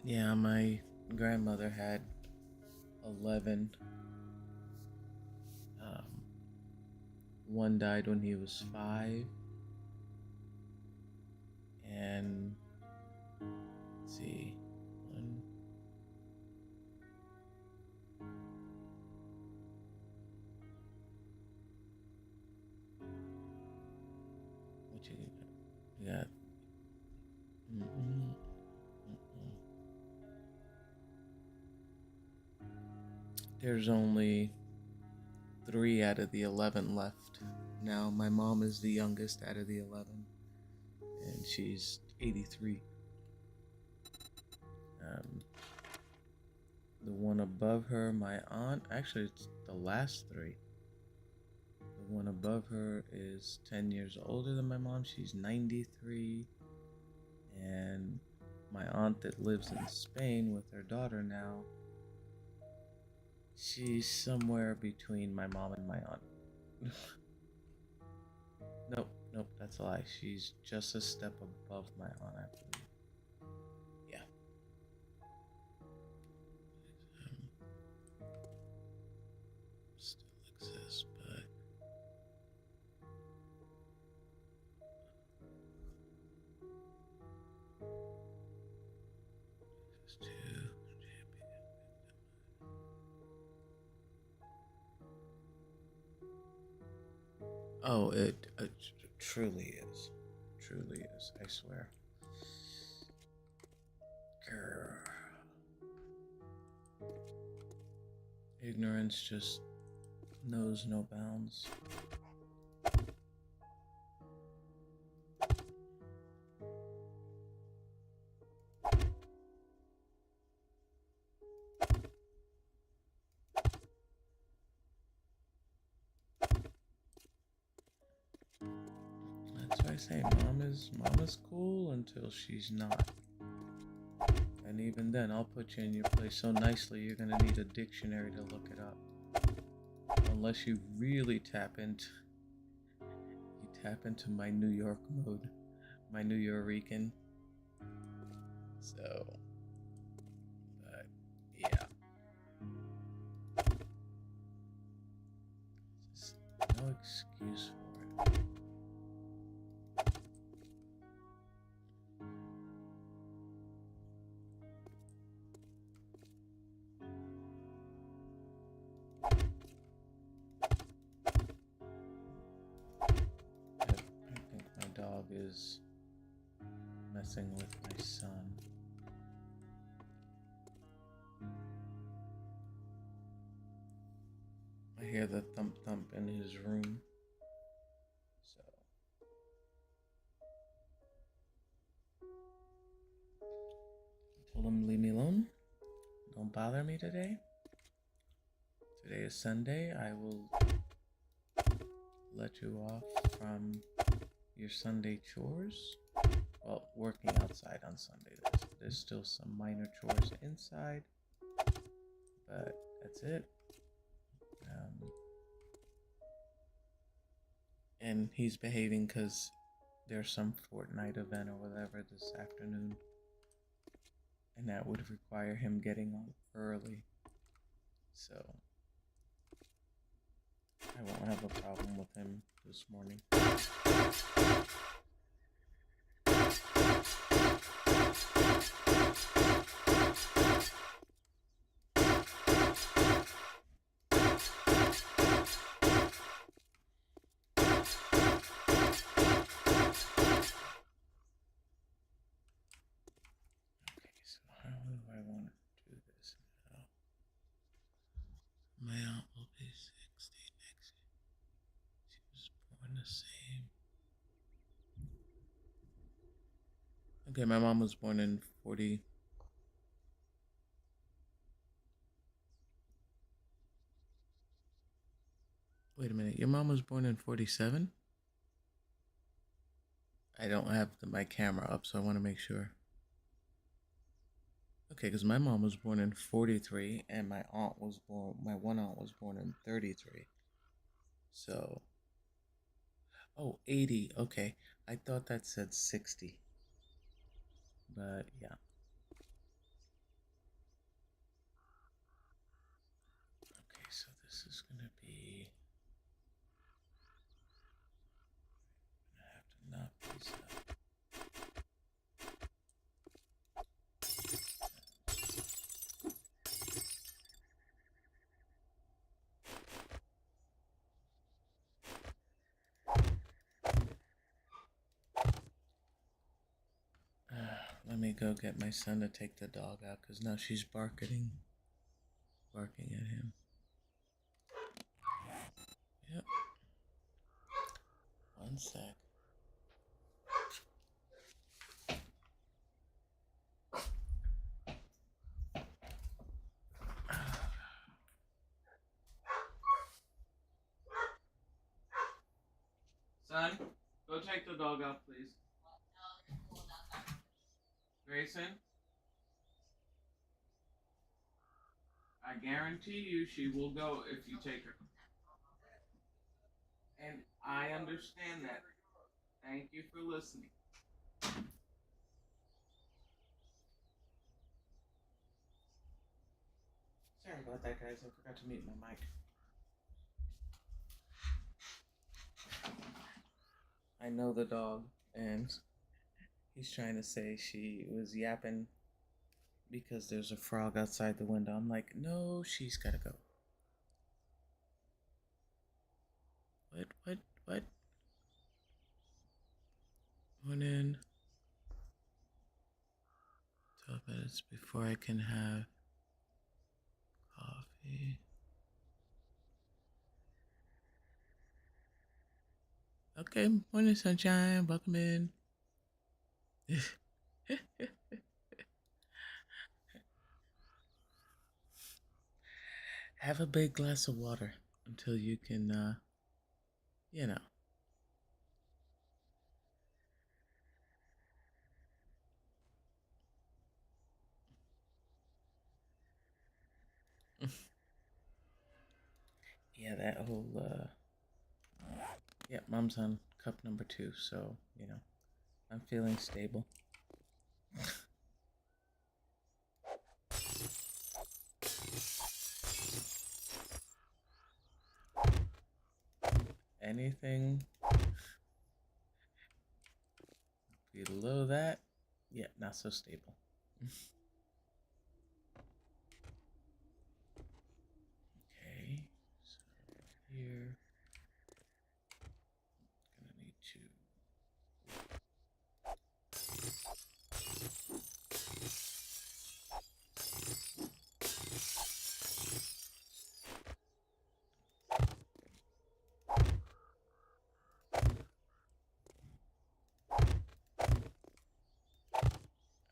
Yeah, my grandmother had 11. Um, one died when he was 5. And let's see, one. What you got? You got. Mm-mm, mm-mm. There's only 3 out of the 11 left. Now, my mom is the youngest out of the 11, and she's 83. Um, the one above her, my aunt. Actually, it's the last three. The one above her is 10 years older than my mom. She's 93. And my aunt that lives in Spain with her daughter now, she's somewhere between my mom and my aunt. Nope, that's a lie. She's just a step above my aunt, I believe. Yeah. Still exists, but it's too. Oh, it truly is. Truly is, I swear. Grr. Ignorance just knows no bounds. That's why I say mama's cool until she's not. And even then, I'll put you in your place so nicely you're gonna need a dictionary to look it up. Unless you really tap into my New York mode, my New Yorican. So, but yeah, just no excuse for it. I think my dog is messing with my son. I hear the thump thump in his room. So I told him leave me alone. Don't bother me today. Today is Sunday. I will let you off from your Sunday chores. Well, working outside on Sunday. There's still some minor chores inside, but that's it. And he's behaving because there's some Fortnite event or whatever this afternoon, and that would require him getting on early. So I won't have a problem with him this morning. Okay, so how do I want to do this now? My aunt will be 60 next year. She was born the same. Okay, my mom was born in 40. Wait a minute, your mom was born in 47? I don't have my camera up, so I want to make sure. Okay, because my mom was born in 43, and my one aunt was born in 33. So, oh, 80. Okay, I thought that said 60. But yeah. Okay, so this is gonna be. I have to knock these out. Let me go get my son to take the dog out because now she's barking at him. Yep. One sec. dog out, please. Grayson, I guarantee you she will go if you take her. And I understand that. Thank you for listening. Sorry about that, guys. I forgot to mute my mic. I know the dog, and he's trying to say she was yapping because there's a frog outside the window. I'm like, no, she's gotta go. What? Went in 12 minutes before I can have coffee. Okay, morning sunshine, welcome in. Have a big glass of water until you can, you know. Yeah, that whole, yeah, mom's on cup number 2, so, you know, I'm feeling stable. Anything below that, yeah, not so stable. Okay, so here, gonna need to.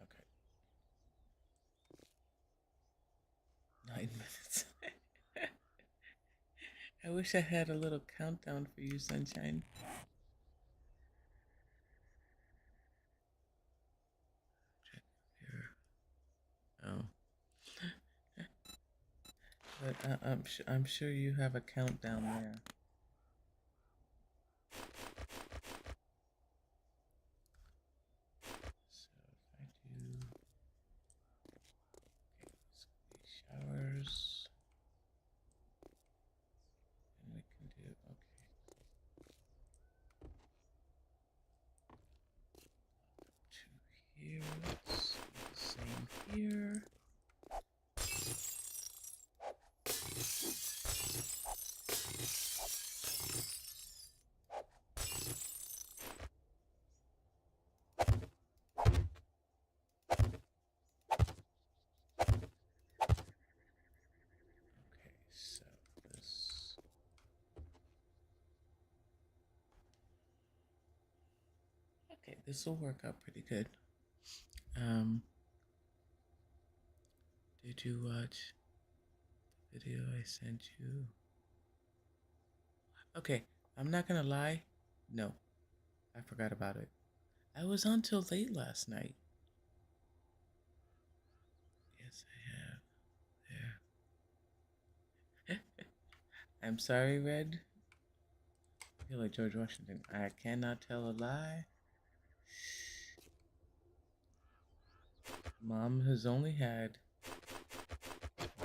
Okay. 9 minutes. I wish I had a little countdown for you, sunshine. Check here. Oh. But I'm sure you have a countdown there. So if I do, okay, showers, and we can do to here. Let's do the same here. Okay, so this. Okay, this will work out pretty good. Did you watch the video I sent you? Okay, I'm not gonna lie. No, I forgot about it. I was on till late last night. Yes, I have. There. I'm sorry, Red. I feel like George Washington. I cannot tell a lie. Mom has only had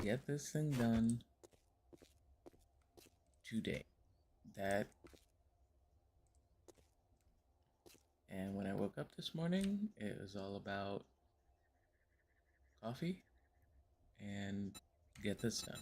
get this thing done today. That. And when I woke up this morning, it was all about coffee and get this done.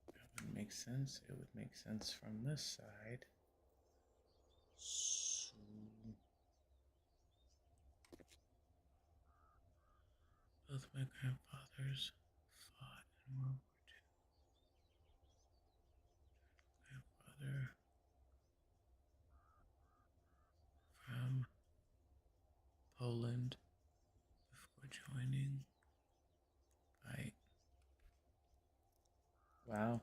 That would make sense. It would make sense from this side. So both my grandfathers in World War II. Grandfather from Poland before joining. Right. Wow.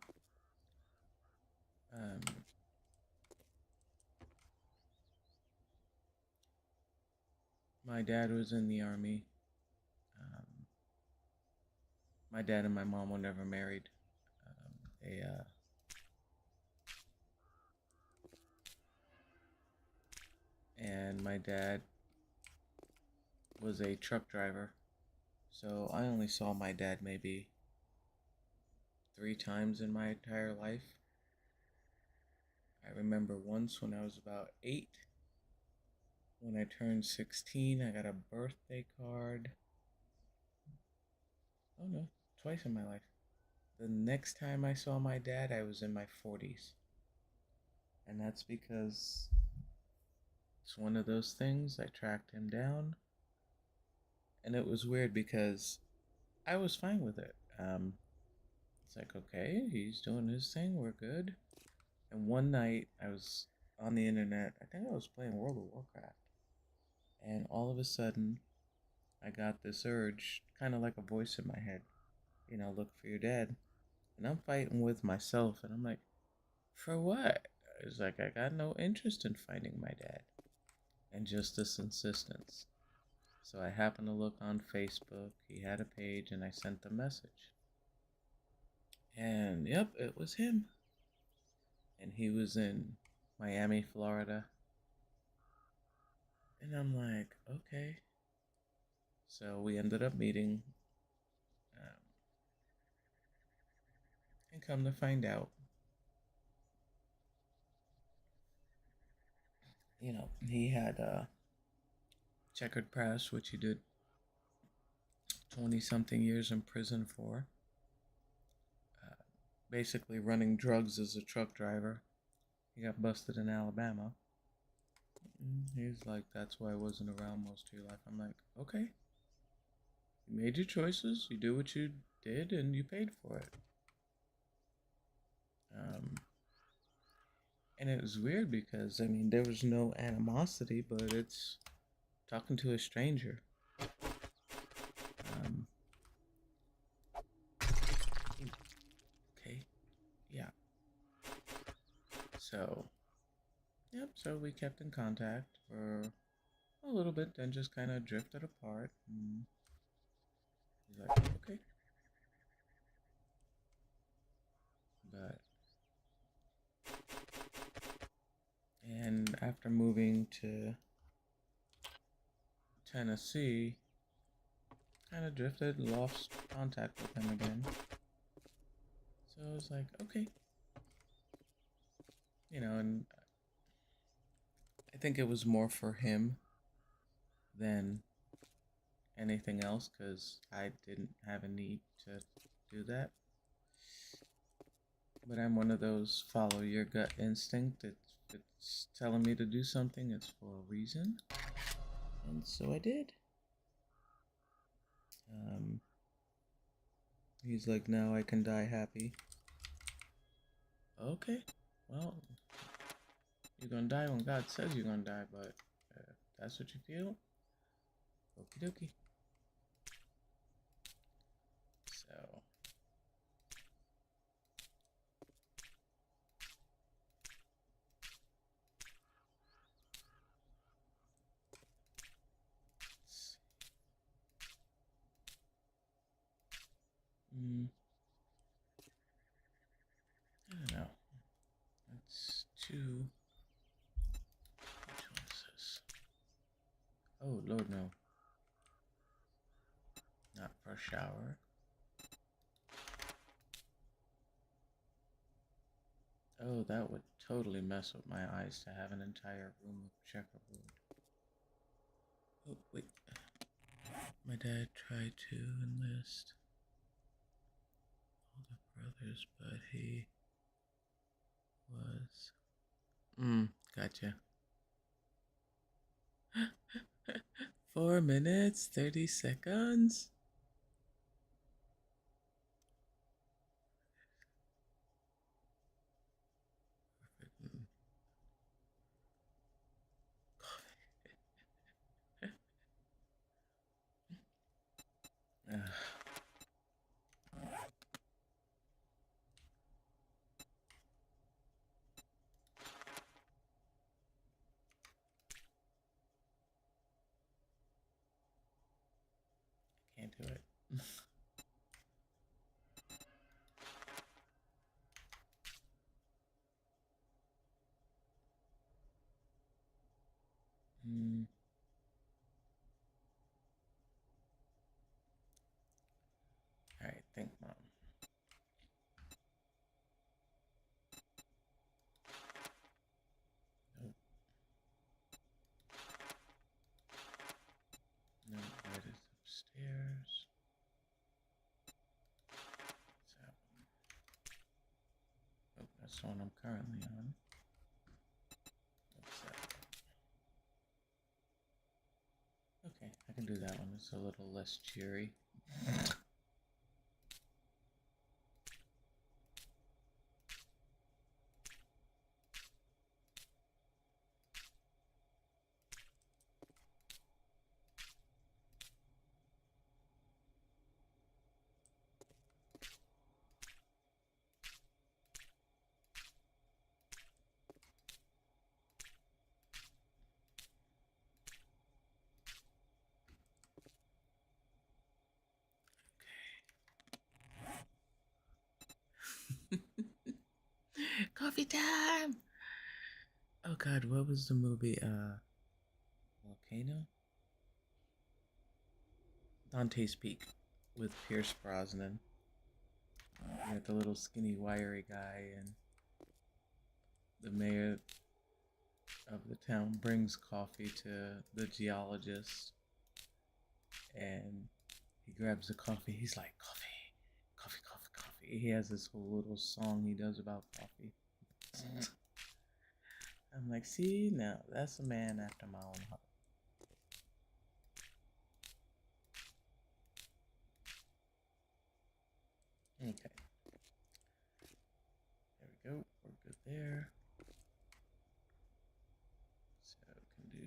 Um, my dad was in the army. Um, my dad and my mom were never married. They and my dad was a truck driver. So I only saw my dad maybe 3 times in my entire life. I remember once when I was about 8. When I turned 16, I got a birthday card. Oh no, twice in my life. The next time I saw my dad, I was in my 40s. And that's because it's one of those things. I tracked him down. And it was weird because I was fine with it. It's like, okay, he's doing his thing, we're good. And one night I was on the internet, I think I was playing World of Warcraft. And all of a sudden, I got this urge, kind of like a voice in my head, look for your dad. And I'm fighting with myself, and I'm like, for what? It's like, I got no interest in finding my dad. And just this insistence. So I happened to look on Facebook, he had a page, and I sent the message. And yep, it was him. And he was in Miami, Florida. And I'm like, okay. So we ended up meeting. Um, and come to find out, he had a checkered past, which he did 20 something years in prison for. Uh, Basically, running drugs as a truck driver. He got busted in Alabama. He's like, that's why I wasn't around most of your life. I'm like, okay. You made your choices, you do what you did, and you paid for it. Um, and it was weird because, there was no animosity, but it's talking to a stranger. Um, okay, yeah. So, yep, so we kept in contact for a little bit, then just kind of drifted apart. And he's like, okay. But, and after moving to Tennessee, kind of drifted, lost contact with him again. So I was like, okay. And I think it was more for him than anything else because I didn't have a need to do that. But I'm one of those follow your gut instinct. If it's telling me to do something, it's for a reason. And so I did. Um, he's like, now I can die happy. Okay, well, you're gonna die when God says you're gonna die, but if that's what you feel, okie dokie. So, I don't know. That's two. Which one is this? Oh, Lord, no. Not for a shower. Oh, that would totally mess with my eyes to have an entire room of checkerboard. Oh, wait. My dad tried to enlist all the brothers, but he was. Gotcha. 4 minutes, 30 seconds? can't do it. Hmm. All right, think, Mom. Nope. No, it is upstairs. What's that one? Oh, that's the one I'm currently on. What's that one? Okay, I can do that one. It's a little less cheery. Coffee time! Oh god, what was the movie? Volcano? Dante's Peak with Pierce Brosnan. You got the little skinny, wiry guy, and the mayor of the town brings coffee to the geologist, and he grabs the coffee. He's like, coffee, coffee, coffee, coffee. He has this whole little song he does about coffee. I'm like, see, now that's a man after my own heart. Okay. There we go. We're good there. So can do.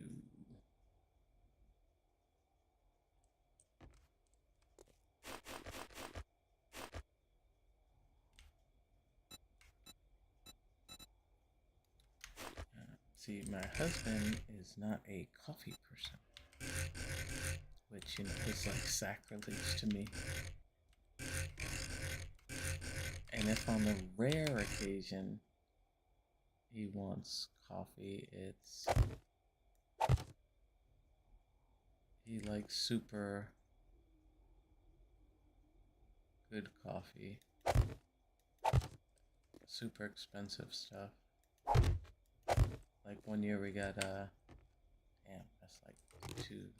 See, my husband is not a coffee person, which, you know, is like sacrilege to me. And if on the rare occasion he wants coffee, he likes super good coffee, super expensive stuff. Like one year we got damn, that's like two.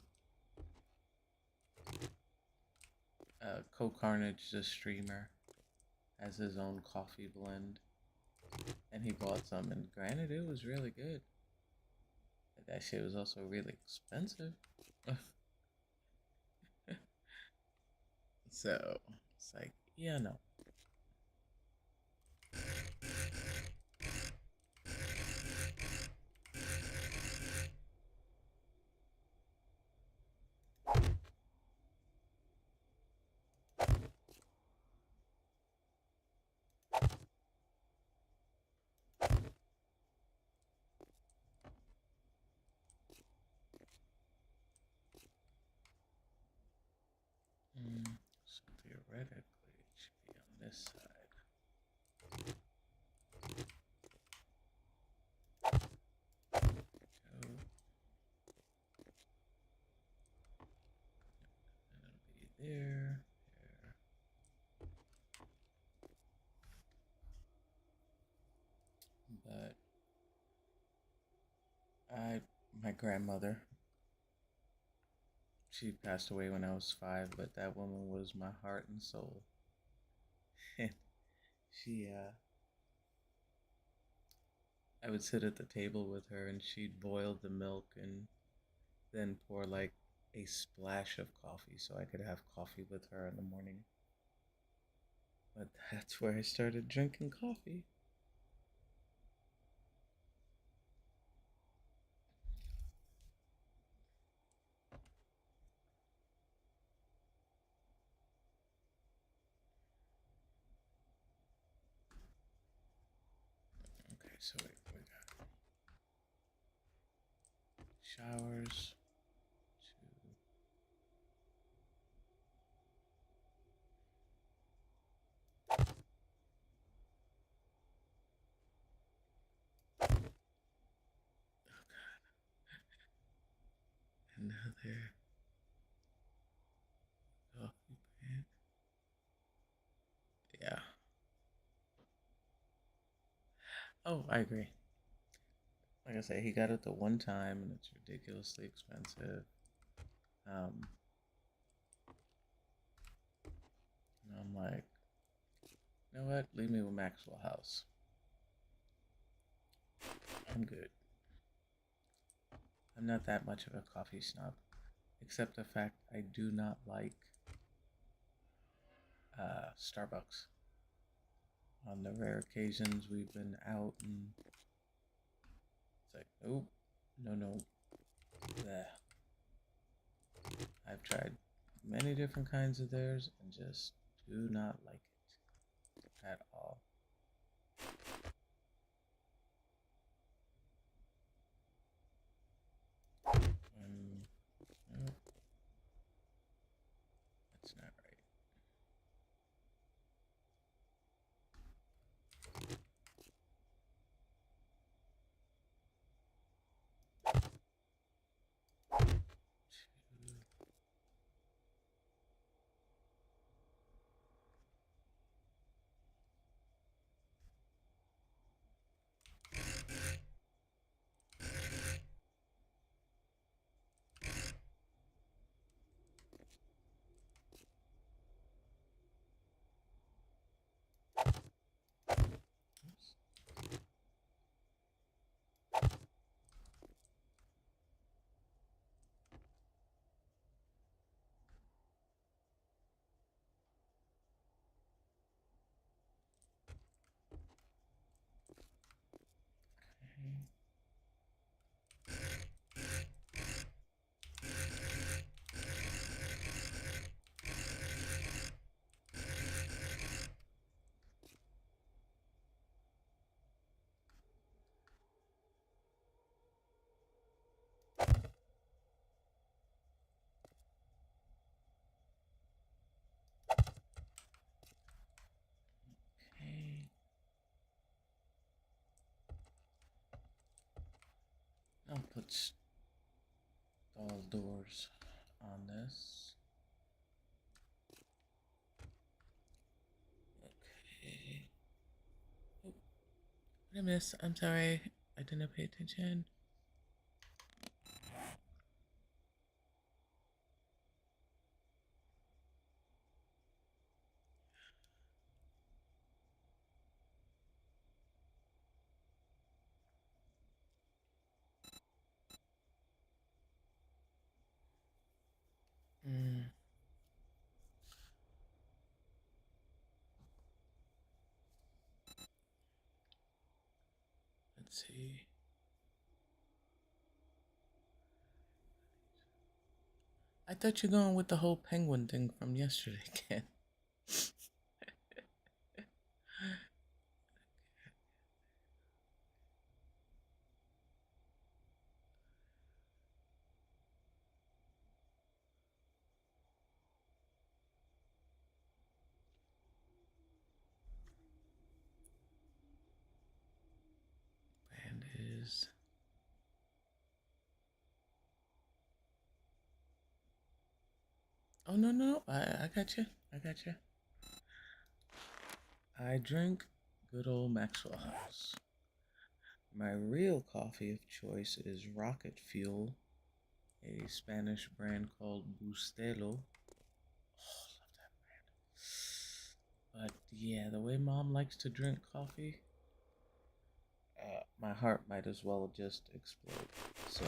Co-Carnage, the streamer, has his own coffee blend, and he bought some. And granted, it was really good. But that shit was also really expensive. So it's like, yeah, no. So theoretically, it should be on this side. Go. And it'll be there. But my grandmother, she passed away when I was 5, but that woman was my heart and soul. And she, I would sit at the table with her and she'd boil the milk and then pour like a splash of coffee so I could have coffee with her in the morning. But that's where I started drinking coffee. Okay, so we got showers, 2, Another coffee brand. Yeah. Oh, I agree. Like I say, he got it the one time, and it's ridiculously expensive. Um, and I'm like, you know what? Leave me with Maxwell House. I'm good. I'm not that much of a coffee snob, except the fact I do not like Starbucks. On the rare occasions we've been out, and it's like, nope, no, no. Bleh. I've tried many different kinds of theirs and just do not like it at all. Nope, that's not right. Oops. Okay. Okay. I'll put stall doors on this. Okay. Oh, what I miss? I'm sorry. I didn't pay attention. Mm, let's see. I thought you're going with the whole penguin thing from yesterday, Ken. Brand is. Oh, no, no. I got you. I got you. I drink good old Maxwell House. My real coffee of choice is Rocket Fuel, a Spanish brand called Bustelo. Oh, love that brand. But yeah, the way mom likes to drink coffee, my heart might as well just explode. So,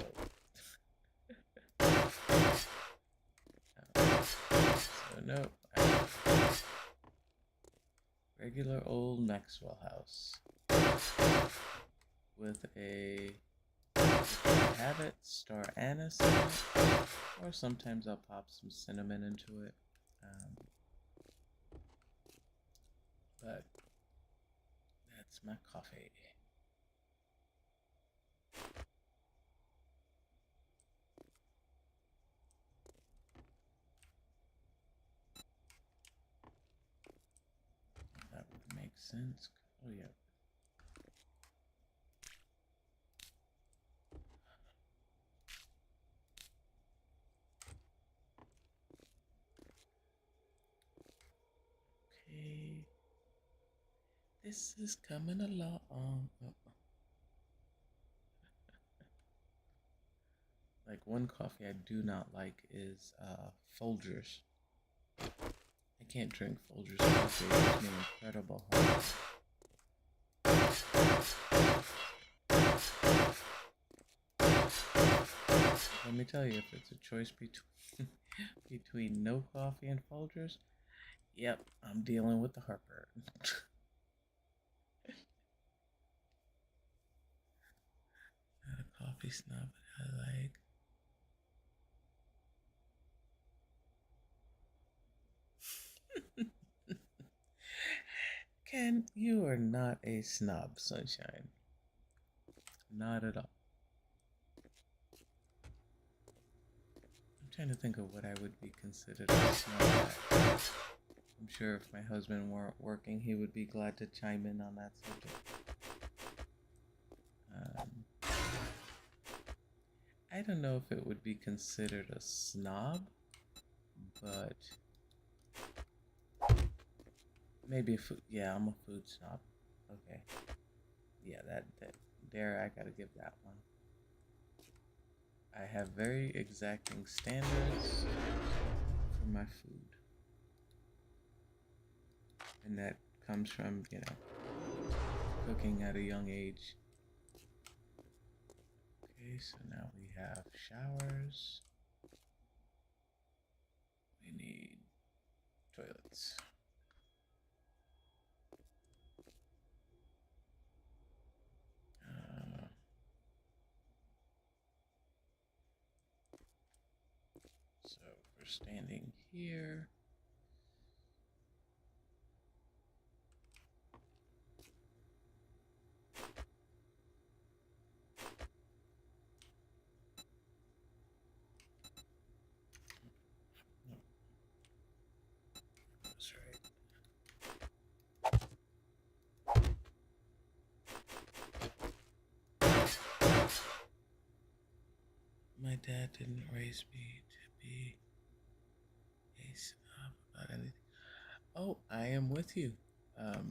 no, regular old Maxwell House with a have it star anise in it, or sometimes I'll pop some cinnamon into it. But that's my coffee. That would make sense. Oh yeah. This is coming along. Like one coffee I do not like is Folgers. I can't drink Folgers coffee. It gives me incredible heart. Let me tell you, if it's a choice between between no coffee and Folgers, yep, I'm dealing with the heartburn. Not a coffee snob, but I like. Ken, you are not a snob, sunshine. Not at all. I'm trying to think of what I would be considered a snob at. I'm sure if my husband weren't working, he would be glad to chime in on that subject. I don't know if it would be considered a snob, but maybe a food. Yeah, I'm a food snob. Okay. Yeah, that there I gotta give that one. I have very exacting standards for my food, and that comes from cooking at a young age. Okay, so now we have showers. We need toilets. So we're standing here. No, that's right. My dad didn't raise me to be a snob about anything. Oh, I am with you. Um,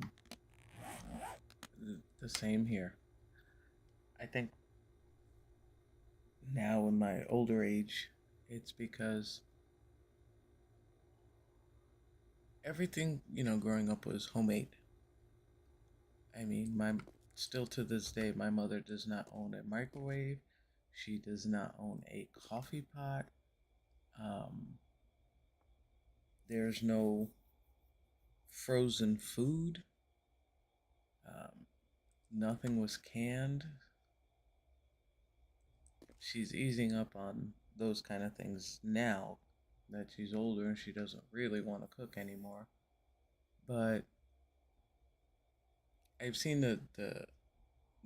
the same here. I think now in my older age, it's because everything, growing up was homemade. I mean, my still to this day, my mother does not own a microwave. She does not own a coffee pot. Um, there's no frozen food. Um, Nothing was canned. She's easing up on those kind of things now that she's older and she doesn't really want to cook anymore. But I've seen the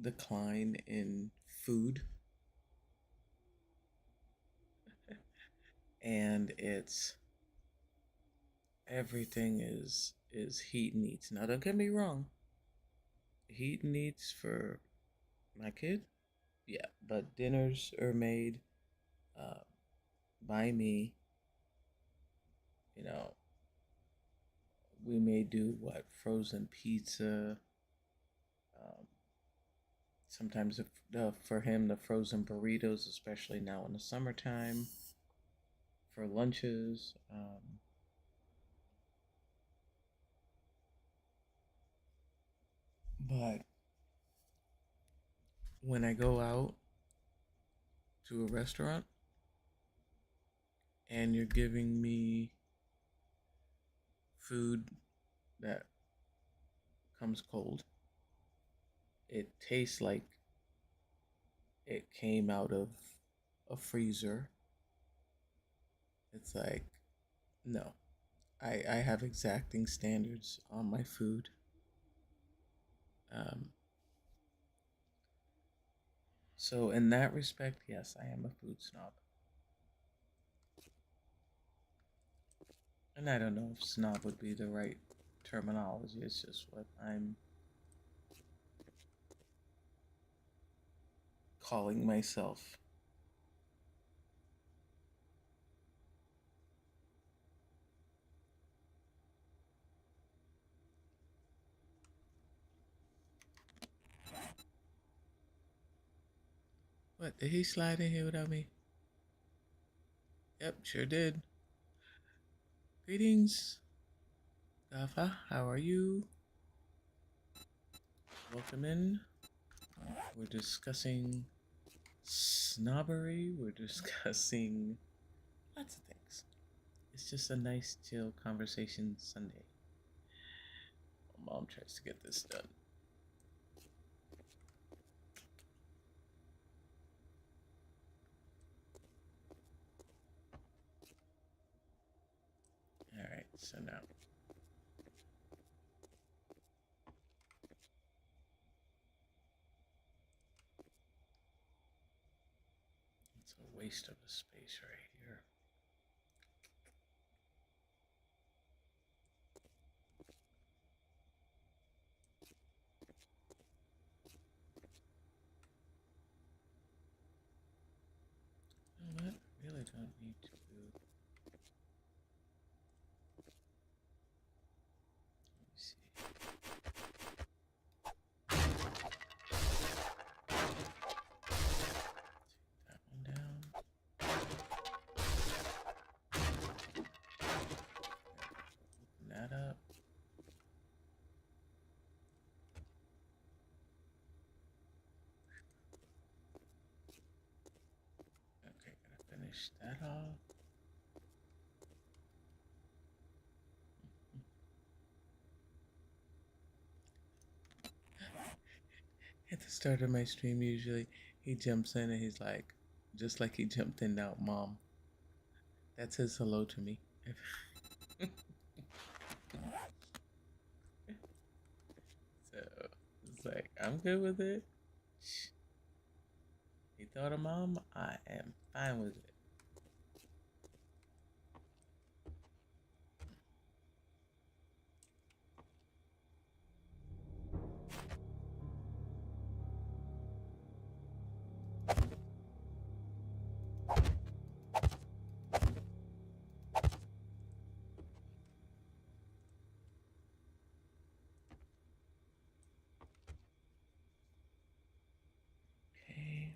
decline in food, and it's everything is heat and eats. Now don't get me wrong, heat and eats for my kid, yeah, but dinners are made uh, by me. You know, we may do what frozen pizza. Um, Sometimes for him the frozen burritos, especially now in the summertime, for lunches. But when I go out to a restaurant and you're giving me food that comes cold, it tastes like it came out of a freezer. It's like, no, I have exacting standards on my food. Um, so, in that respect, yes, I am a food snob. And I don't know if snob would be the right terminology, it's just what I'm calling myself. What? Did he slide in here without me? Yep, sure did. Greetings, Gafa. How are you? Welcome in. We're discussing snobbery. We're discussing lots of things. It's just a nice, chill conversation Sunday. My mom tries to get this done. Alright, so now. It's a waste of a space right here. You know what? I really don't need to. Let me see. Take that one down. Open that up. Okay, gotta finish that off. At the start of my stream, usually he jumps in and he's like, just like he jumped in now, Mom. That's his hello to me. So it's like, I'm good with it. He thought of Mom, I am fine with it. Okay.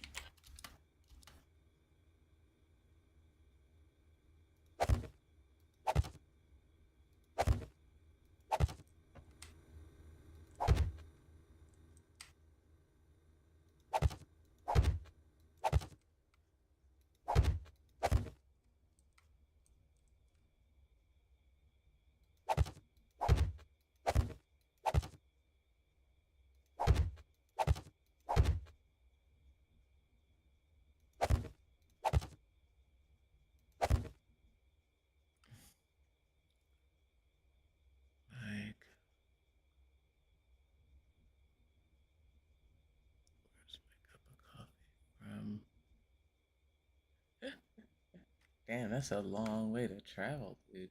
Like, where's my cup of coffee from? Damn, that's a long way to travel, dude.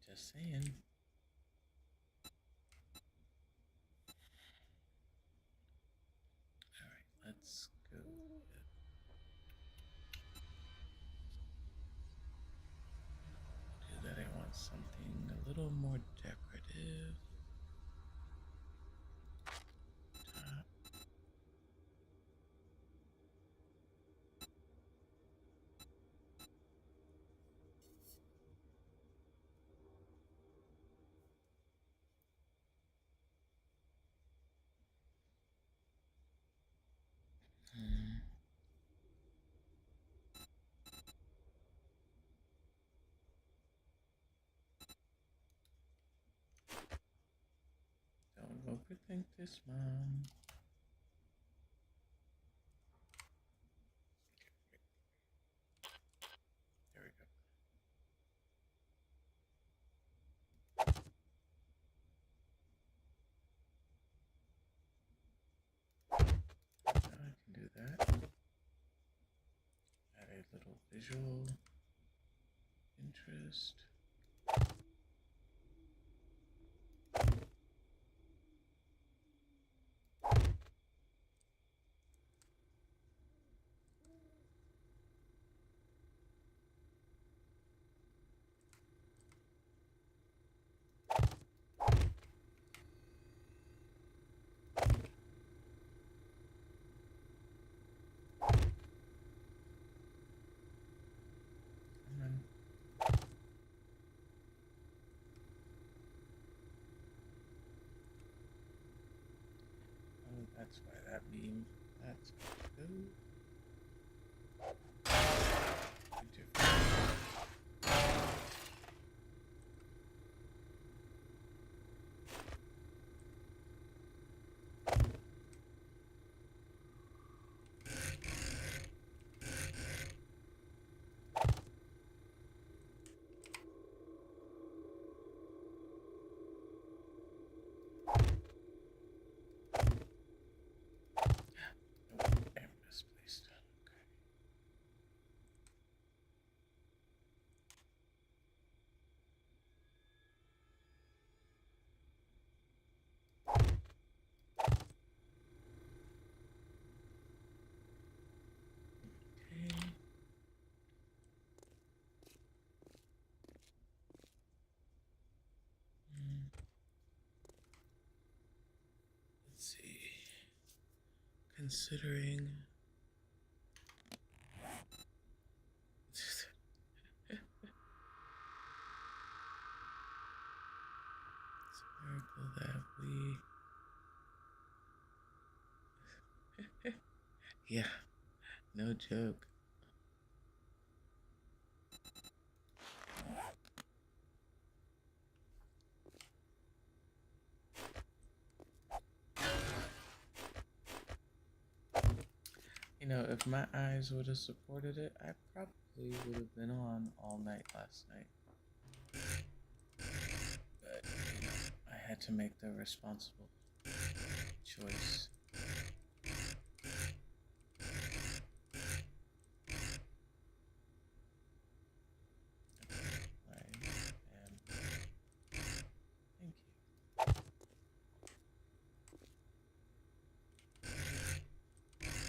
Just saying. Alright, let's go. Do that. I want something a little more decorative. Top. Don't overthink this, Mom. There we go. Now I can do that. Add a little visual interest. that beam. That's good. Misplaced. Okay. Let's see. Considering it's a miracle that we yeah, no joke. You know, if my eyes would have supported it, I probably would have been on all night last night. But, you know, I had to make the responsible choice. I am. Thank you.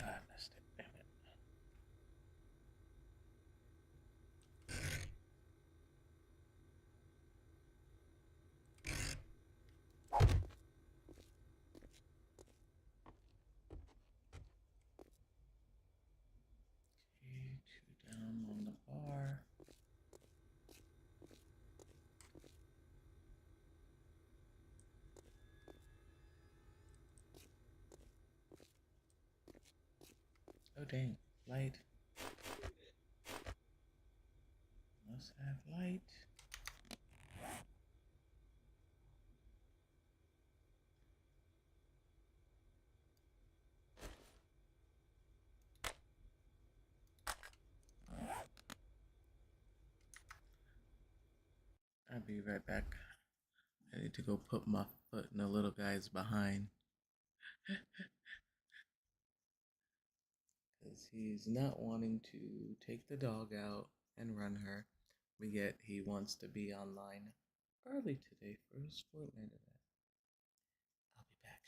Ah, I missed it. Damn it. Okay, two down on the bar. Oh dang, light. Must have light. I'll be right back. I need to go put my foot in the little guy's behind. Because he's not wanting to take the dog out and run her. But yet he wants to be online early today for his Fortnite event. I'll be back.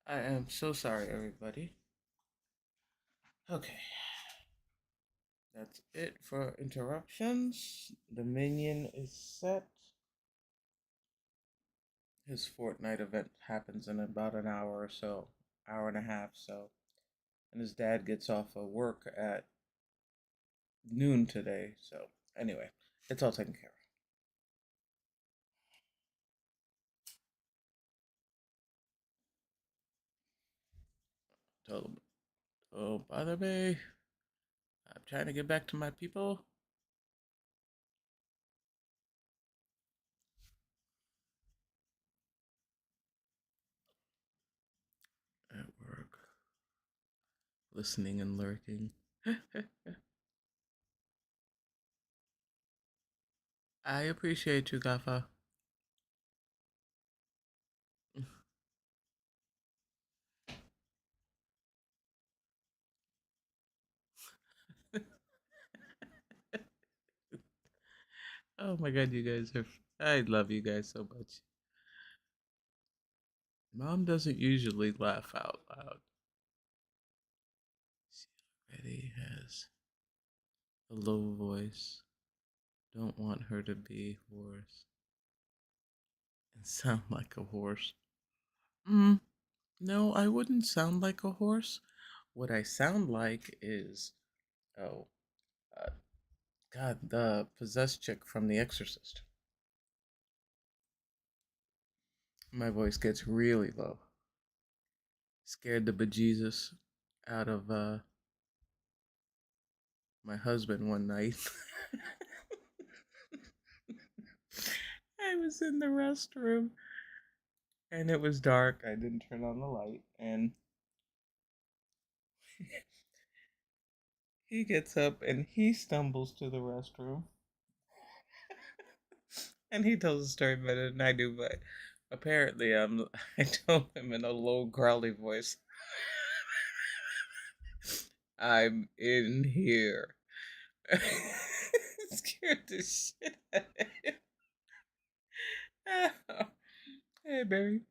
I am so sorry, everybody. Okay, that's it for interruptions. The minion is set. His Fortnite event happens in about an hour or so, hour and a half, so. And his dad gets off of work at noon today, so anyway, it's all taken care of. Don't bother me. I'm trying to get back to my people at work, listening and lurking. I appreciate you, Gaffa. Oh my god, you guys are. I love you guys so much. Mom doesn't usually laugh out loud. She already has a low voice. Don't want her to be hoarse and sound like a horse. Mm, no, I wouldn't sound like a horse. What I sound like is, oh, uh, God, the possessed chick from The Exorcist. My voice gets really low. Scared the bejesus out of my husband one night. I was in the restroom and it was dark. I didn't turn on the light, and he gets up and he stumbles to the restroom. And he tells the story better than I do, but apparently I told him in a low growly voice, I'm in here. Scared the shit out of him. Hey, Barry.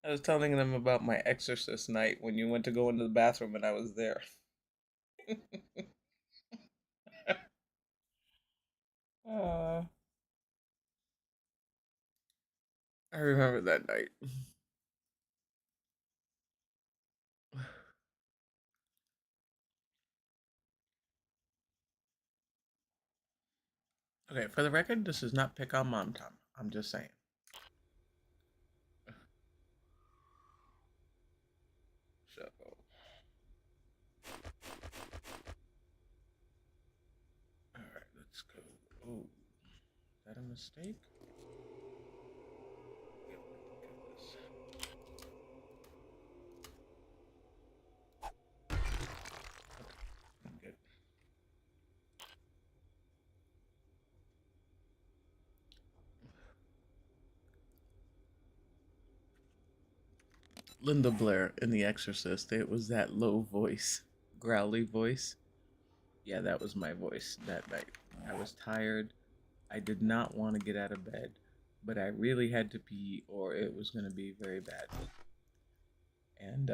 I was telling them about my exorcist night when you went to go into the bathroom and I was there. uh, I remember that night. Okay, for the record, this is not pick on mom time. I'm just saying. So, alright, let's go. Oh, is that a mistake? Yep, I think it is. Okay, good. Linda Blair in The Exorcist. It was that low voice, growly voice. Yeah, that was my voice that night. I was tired. I did not want to get out of bed, but I really had to pee or it was going to be very bad. And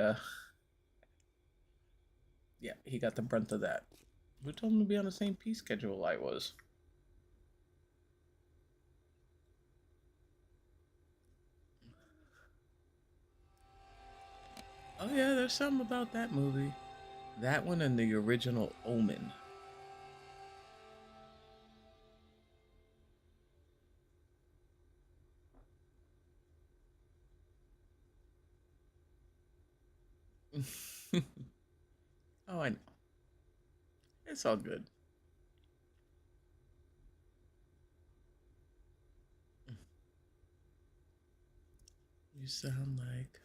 yeah, he got the brunt of that. Who told him to be on the same pee schedule I was? Oh yeah, there's something about that movie. That one and the original Omen. Oh, I know. It's all good. You sound like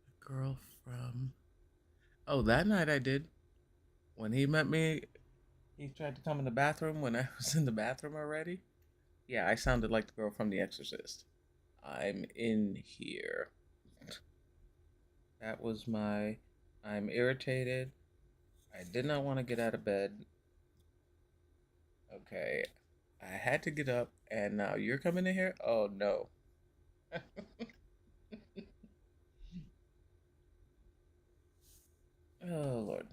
a girl from. Oh, that night I did. When he met me, he tried to come in the bathroom when I was in the bathroom already. Yeah, I sounded like the girl from The Exorcist. I'm in here. That was my. I'm irritated. I did not want to get out of bed. Okay. I had to get up, and now you're coming in here? Oh no. Oh Lord.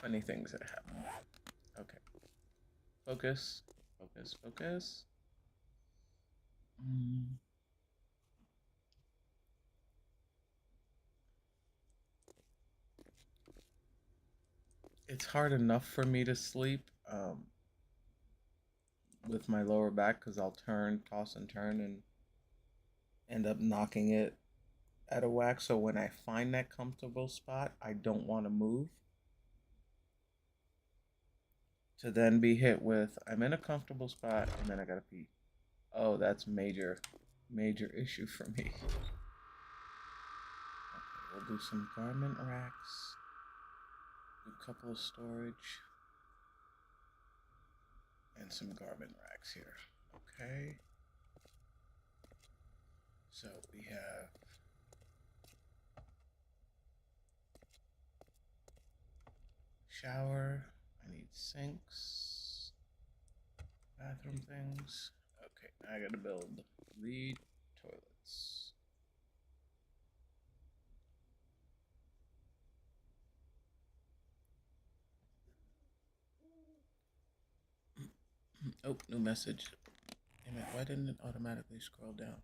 Funny things that happen. Okay. Focus. Focus. Focus. Mm. It's hard enough for me to sleep with my lower back because I'll turn, toss, and turn and end up knocking it at a whack. So when I find that comfortable spot, I don't want to move. To then be hit with, I'm in a comfortable spot and then I gotta pee. Oh, that's major issue for me. Okay, we'll do some garment racks. Do a couple of storage. And some garment racks here. Okay. So we have shower. I need sinks. Bathroom things. Okay, now I gotta build the toilets. Oh, new message. Damn it, why didn't it automatically scroll down?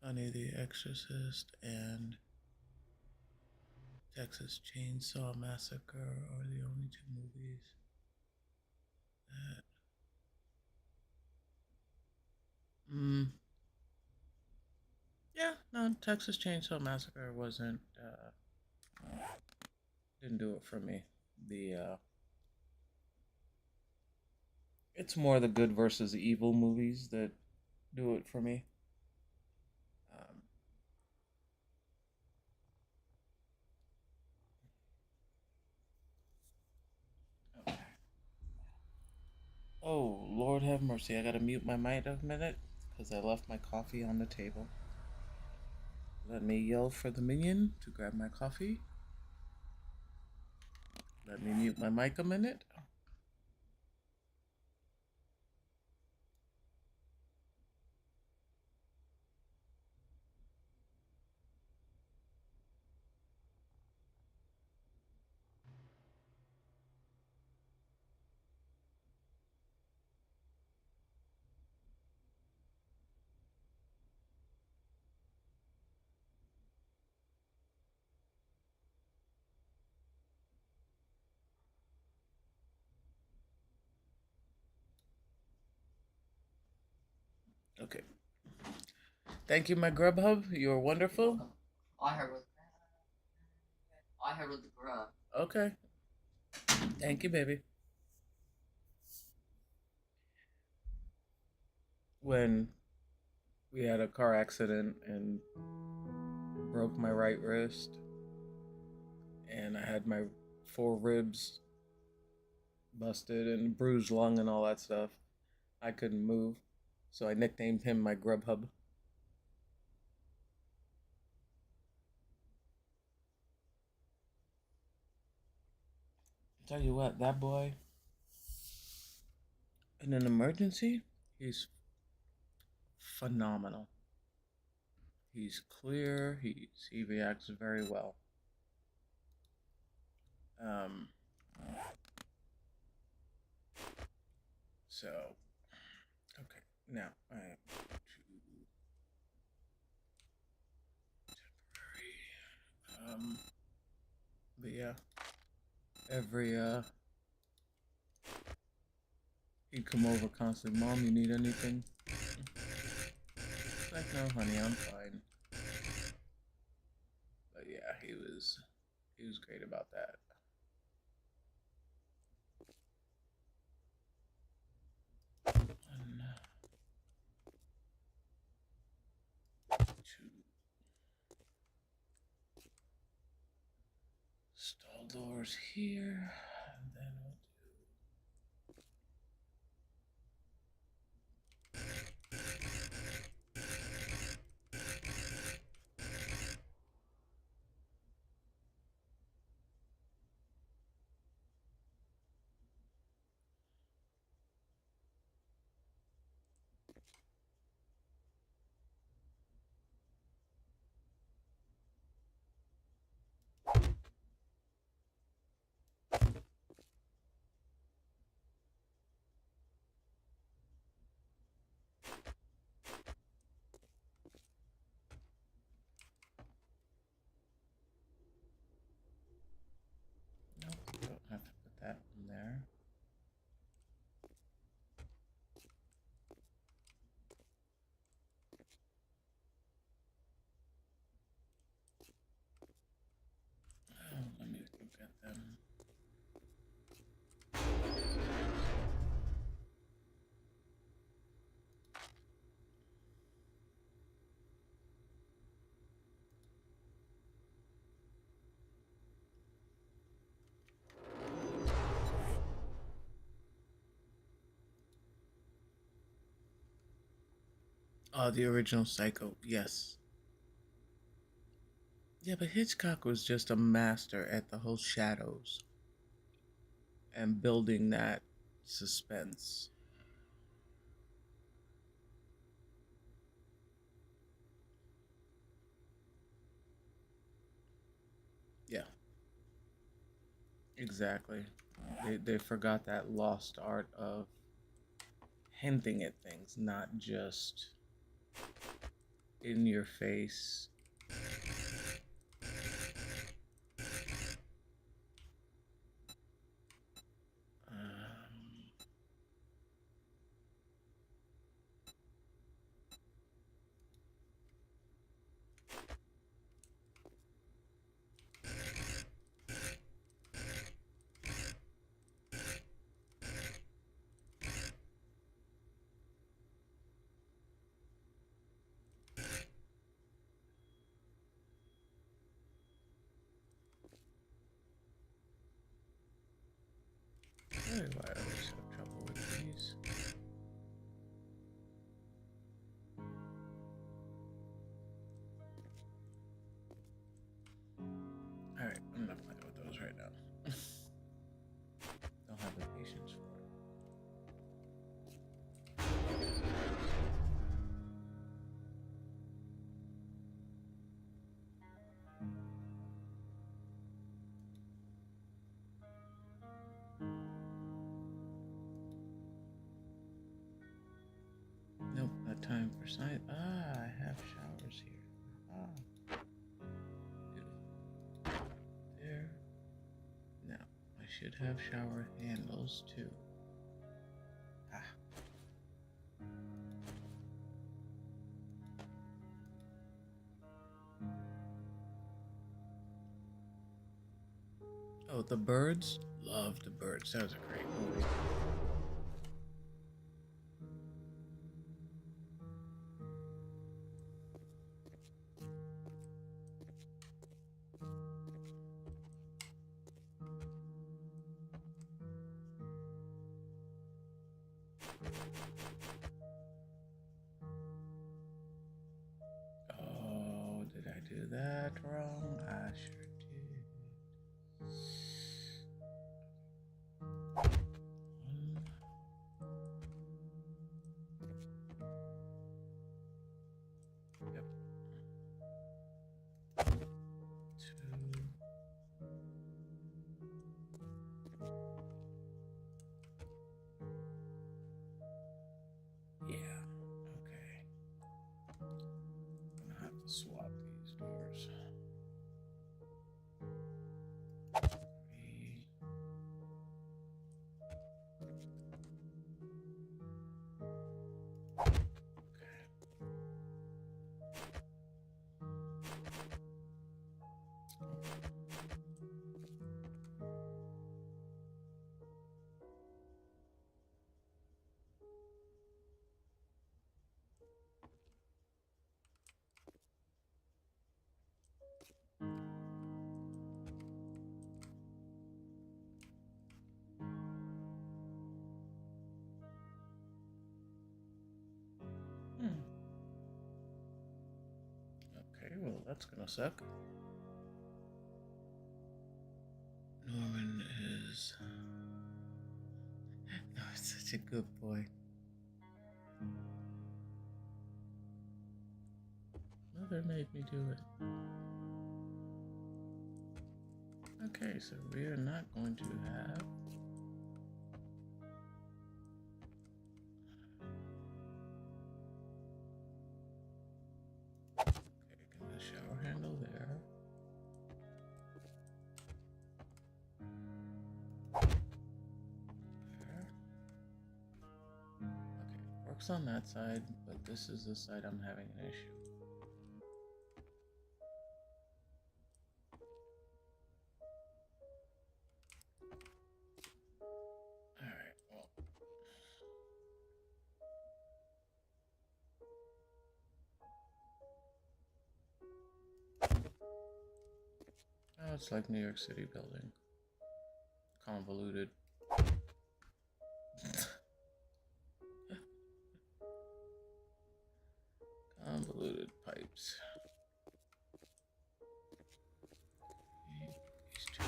Funny the Exorcist and Texas Chainsaw Massacre are the only two movies that. Yeah, no, Texas Chainsaw Massacre wasn't. Didn't do it for me. The It's more the good versus evil movies that do it for me. Um, okay. Oh, Lord have mercy. I gotta mute my mic a minute because I left my coffee on the table. Let me yell for the minion to grab my coffee. Let me mute my mic a minute. Okay. Thank you, my Grubhub. You're wonderful. I heard with the grub. Okay. Thank you, baby. When we had a car accident and broke my right wrist, and I had my 4 ribs busted and bruised lung and all that stuff. I couldn't move, so I nicknamed him my Grubhub. Tell you what, that boy, in an emergency, he's phenomenal. He's clear. He reacts very well. Um, so okay, now I am temporary. But yeah, every he'd come over constantly. Mom, you need anything? Like, no, honey, I'm fine. But yeah, he was great about that. One, two, stall doors here, and then we'll Oh, the original Psycho, yes. Yeah, but Hitchcock was just a master at the whole shadows and building that suspense. Yeah, exactly. They forgot that lost art of hinting at things, not just in your face. Um, Why do I always have trouble with these? Alright, I'm not playing with those right now. Don't have the patience for it. Nope, not time for science. Ah, I have showers here. Ah, beautiful. There. Now, I should have shower handles too. Ah. Oh, The Birds? Love The Birds. That was a great movie. Oh, did I do that wrong? I sure did. One, yep, two. Yeah, okay. I'm gonna have to swap these doors. Three. Hmm. Okay, well, that's gonna suck. Norman is. No, he's such a good boy. Mother made me do it. Okay, so we are not going to have. Okay, get the shower handle there. There. Okay, works on that side, but this is the side I'm having an issue. Alright, well. Oh, it's like New York City building. Convoluted. convoluted pipes. These two.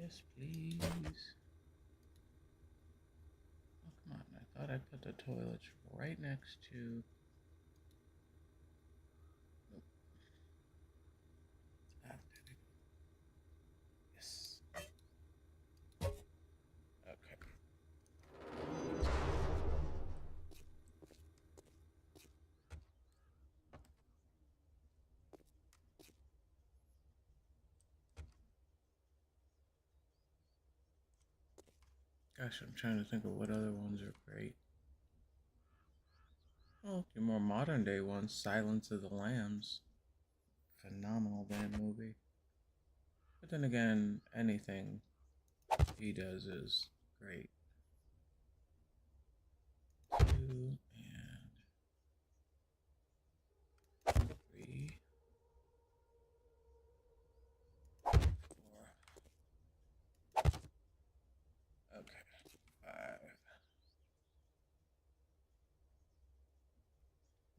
Yes, please. Oh, come on. I thought I put the toilets right next to... Nope. Ah, there we go. Yes. Okay. Gosh, I'm trying to think of what other ones are great. Well, your more modern day ones, Silence of the Lambs. Phenomenal damn movie. But then again, anything he does is great. 2 and 3, 4. Okay, 5.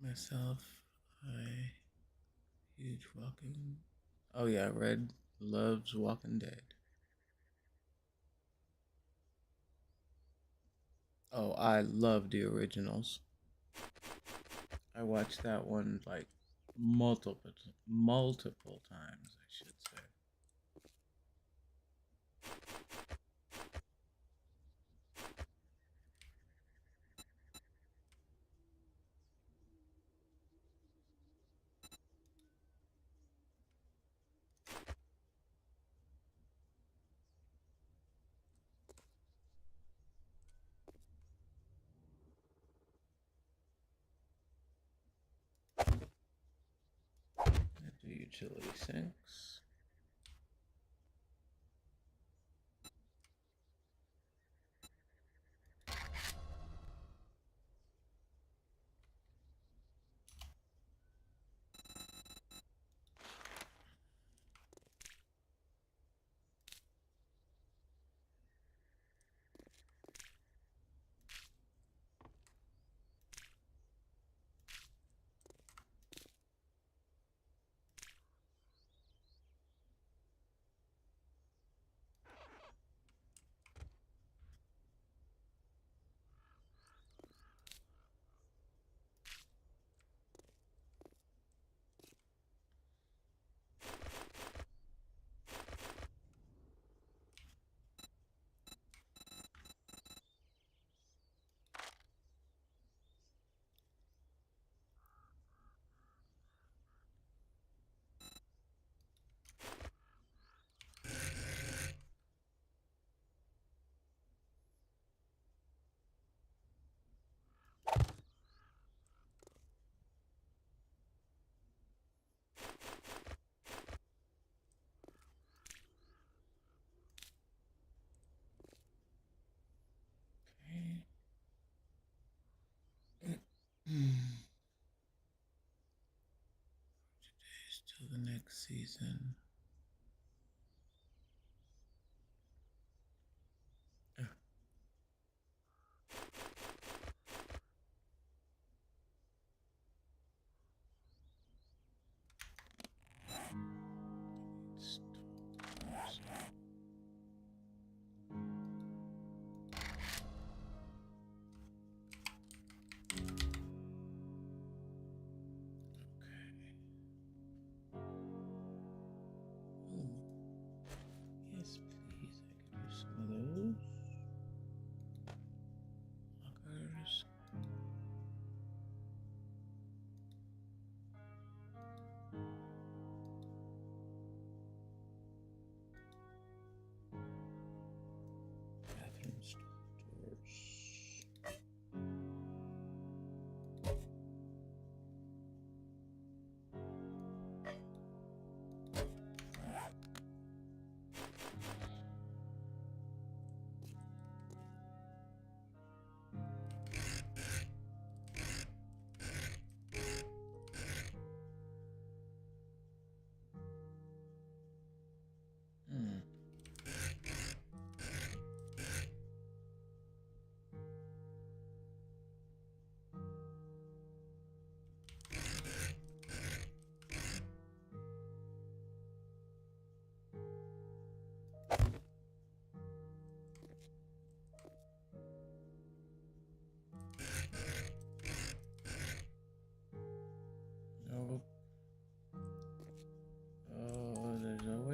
Myself, huge walking. Oh yeah, Red loves Walking Dead. Oh, I love the originals. I watched that one like multiple times, I should say. Do utility sinks. Today's till the next season. Yes, please. I can do some of those. Lockers. Bathroom doors.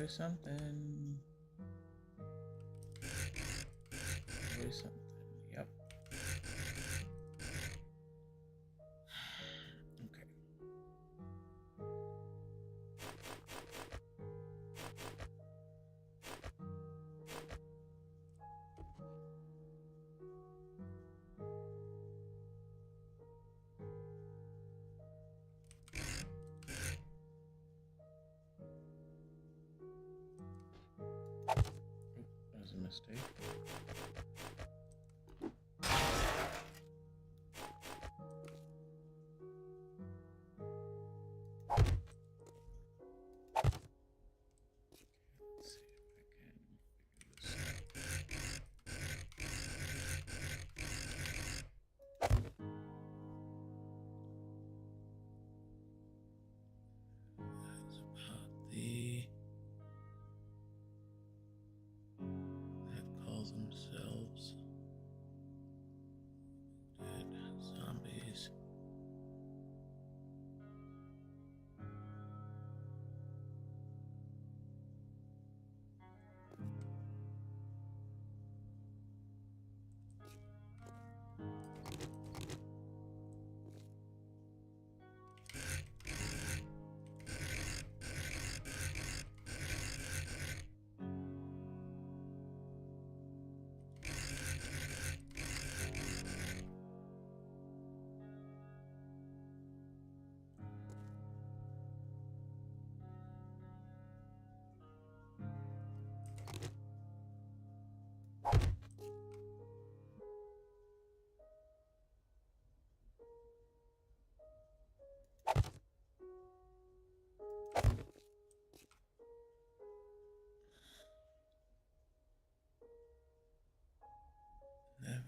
Always something. Always something. Yep. Okay. That was a mistake. Let's see if I can figure this out. That's about the that calls themselves dead zombies.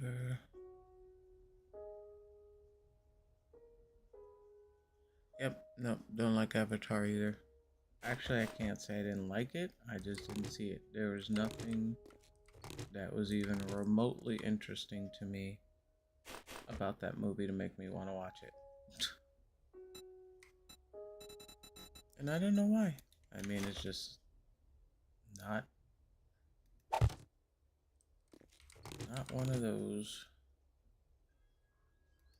Never. Yep, nope, don't like Avatar either. Actually, I can't say I didn't like it, I just didn't see it. There was nothing that was even remotely interesting to me about that movie to make me want to watch it. And I don't know why. I mean, it's just not one of those.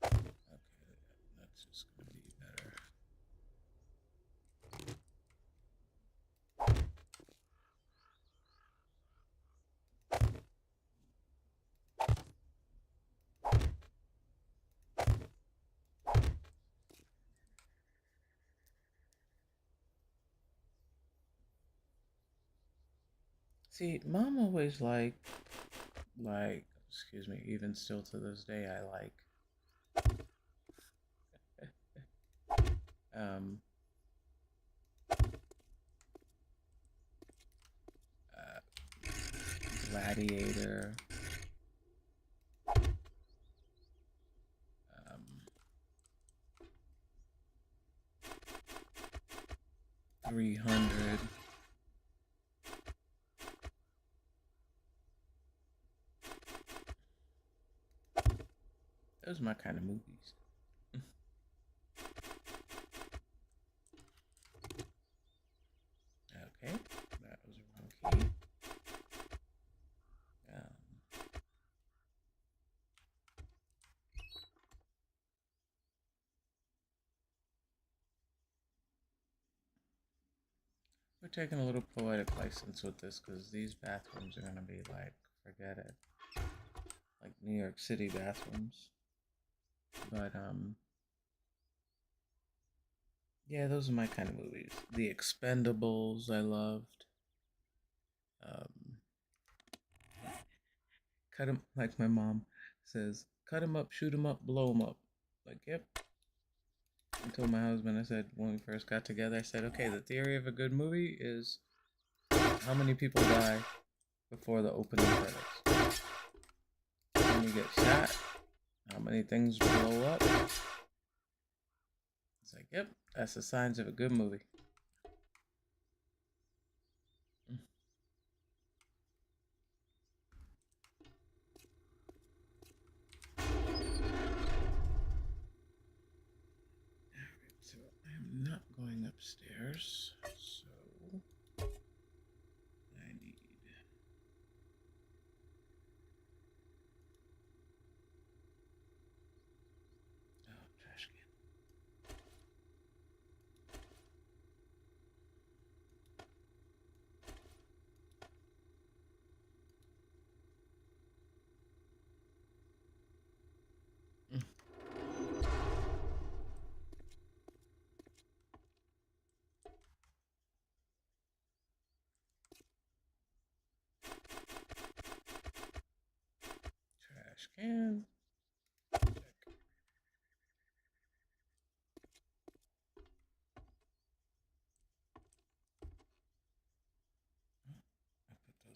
Okay, that's just gonna be better. See, Mom always excuse me, even still to this day, I like um uh, Gladiator, um 300. Those are my kind of movies. Okay, that was a wrong key. We're taking a little poetic license with this because these bathrooms are gonna be like, forget it, like New York City bathrooms. But yeah, those are my kind of movies. The Expendables, I loved. Um, cut them like my mom says, cut them up, shoot them up, blow them up. Like, yep. I told my husband, I said when we first got together, I said, okay, the theory of a good movie is how many people die before the opening credits. When you get shot, how many things blow up. It's like, yep, that's the signs of a good movie. Alright, so I'm not going upstairs, so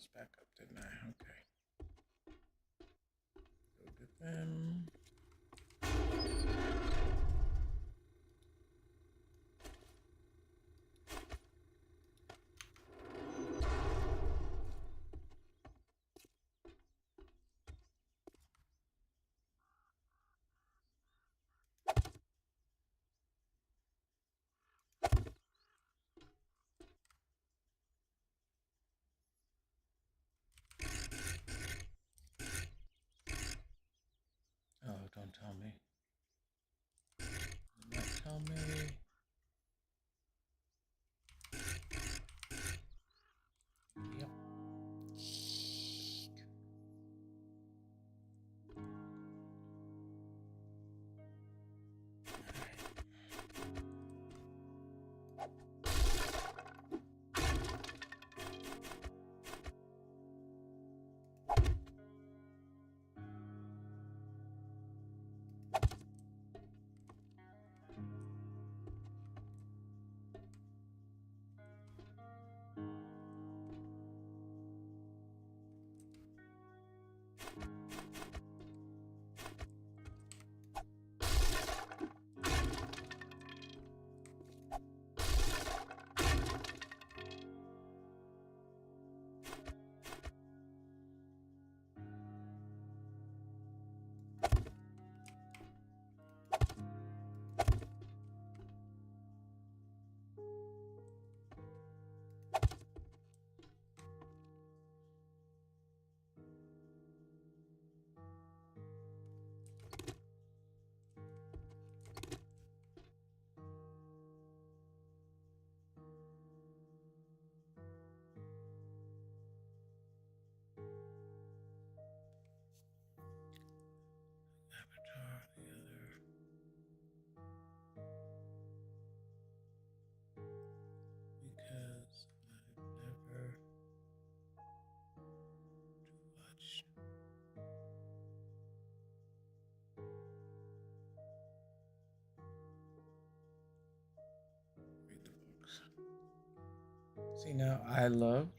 those back up, didn't I? Okay. Go get them. Oh, don't tell me. Don't tell me. Yep. Avatar, the other. Because I've never watched. Read the books. See, now I loved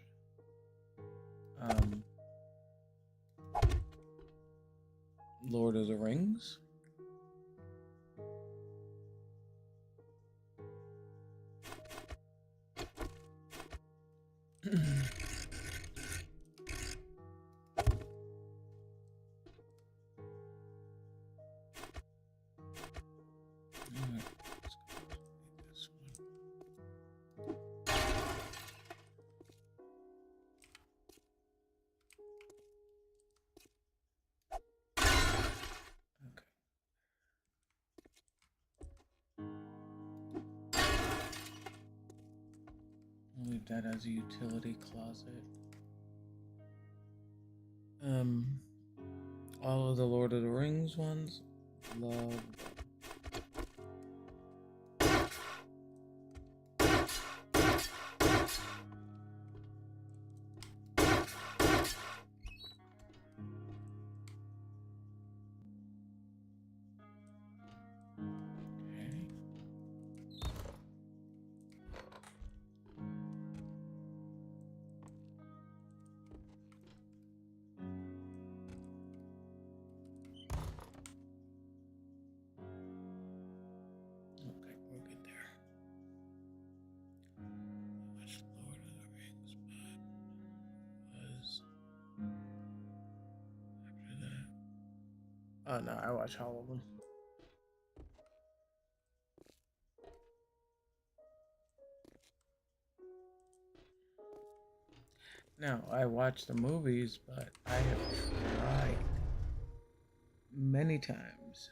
Lord of the Rings. Leave that as a utility closet. All of the Lord of the Rings ones, love. Oh no, I watch all of them. Now, I watch the movies, but I have tried many times.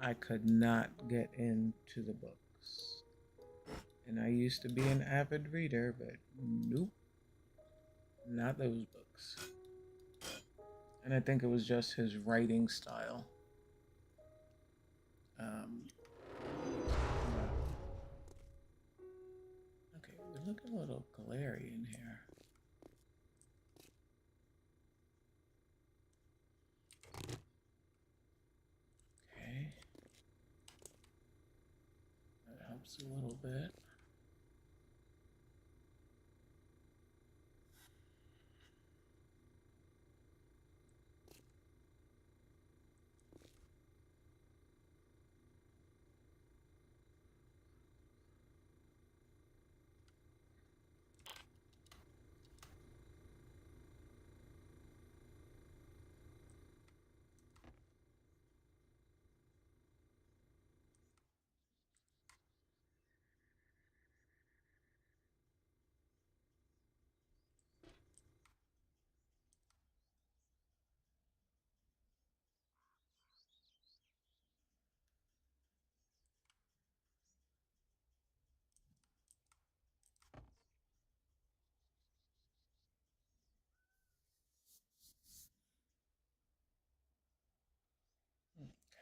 I could not get into the books. And I used to be an avid reader, but nope, not those books. And I think it was just his writing style. Okay, we look a little glary in here. Okay. That helps a little bit.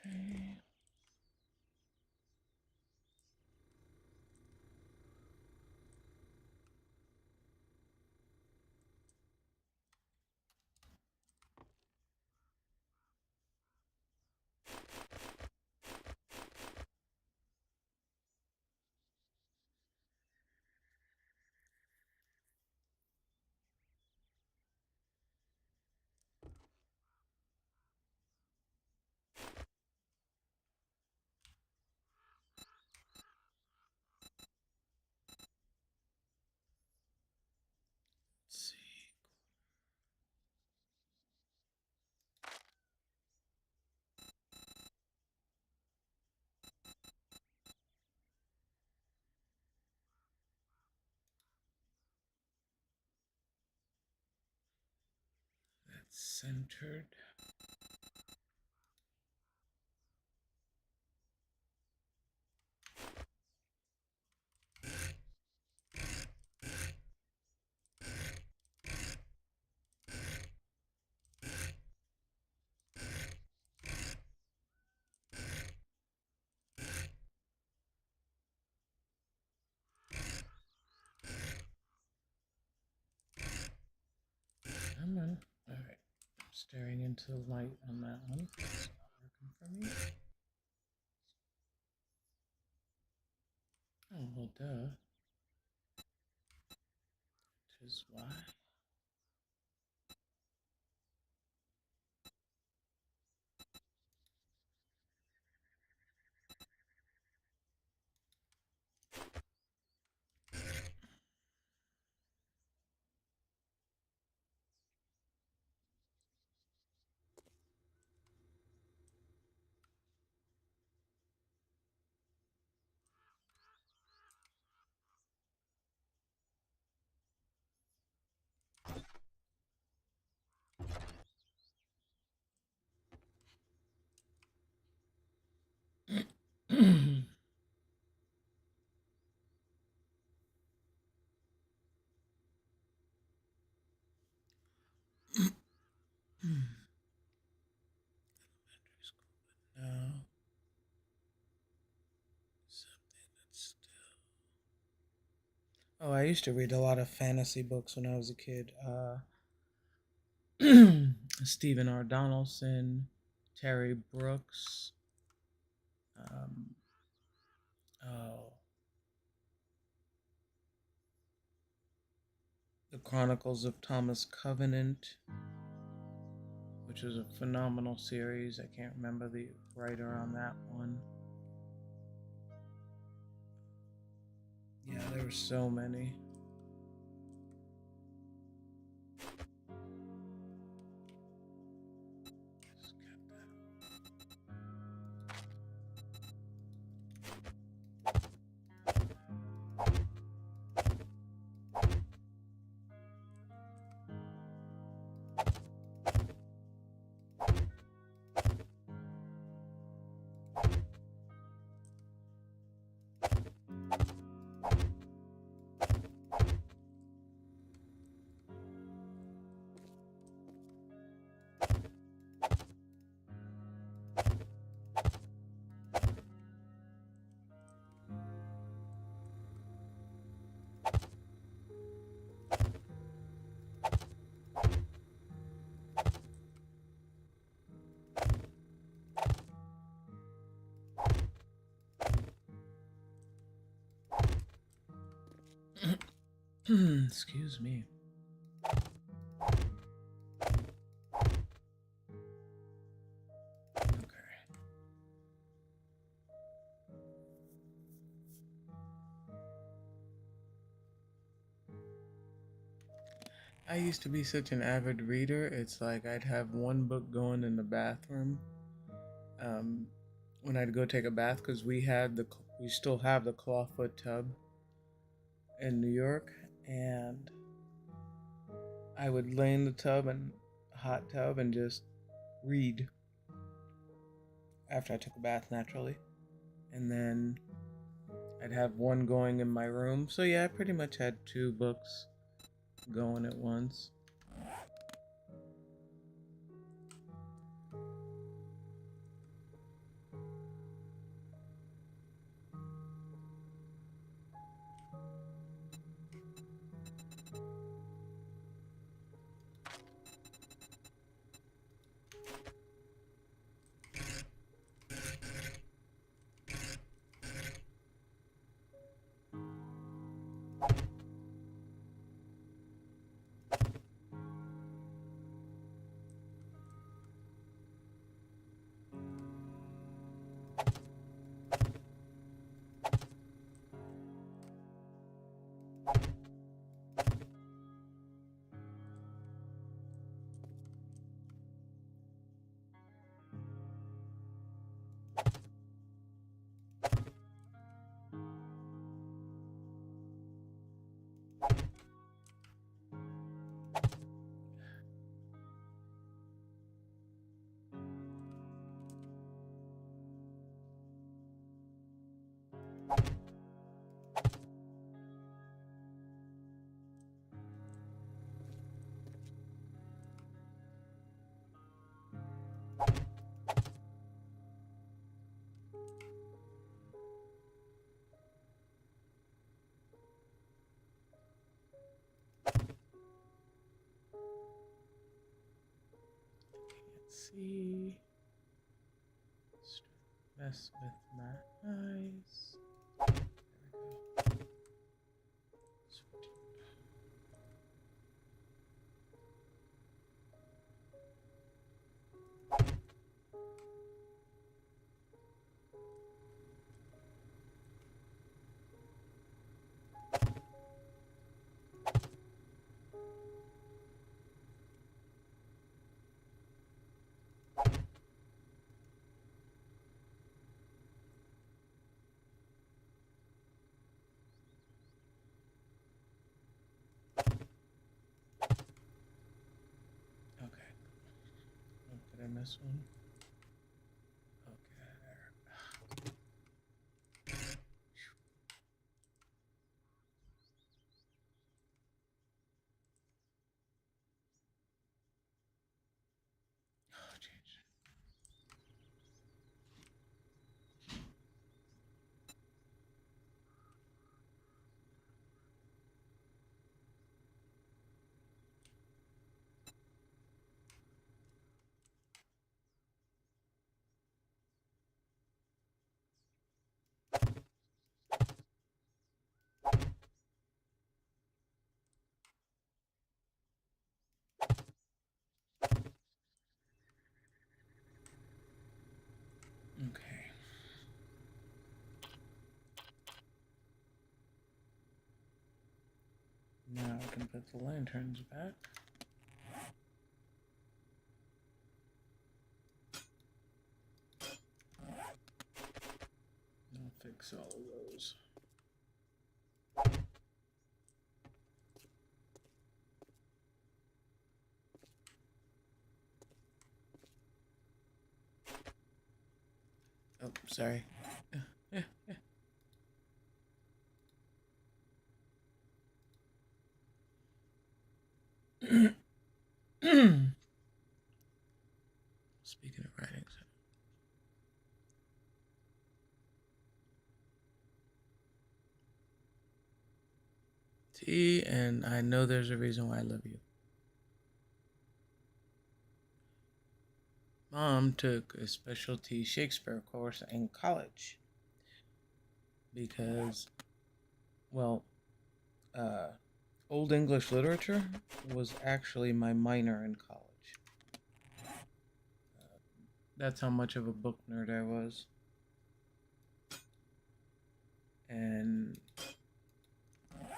Okay. Let's see. That's centered. Come on. All right. I'm staring into the light on that one. It's not working for me. Oh, well, duh. Tis why. No. Something that's still. Oh, I used to read a lot of fantasy books when I was a kid. Stephen R. Donaldson, Terry Brooks. Um, oh, The Chronicles of Thomas Covenant, which was a phenomenal series. I can't remember the writer on that one. Yeah, there were so many. Excuse me. Okay. I used to be such an avid reader. It's like I'd have one book going in the bathroom um, when I'd go take a bath because we still have the clawfoot tub in New York, and I would lay in the tub and hot tub and just read after I took a bath naturally, and then I'd have one going in my room. So yeah, I pretty much had two books going at once. see. Mess with my eyes. There we go. Sweet. Okay. Oh, did I miss one? Okay, there. Oh, jeez. Okay. Now I can put the lanterns back. I'll fix all of those. Oh, sorry. Speaking of writing, T, and I know there's a reason why I love you. Mom took a specialty Shakespeare course in college because, well, Old English literature was actually my minor in college. That's how much of a book nerd I was. And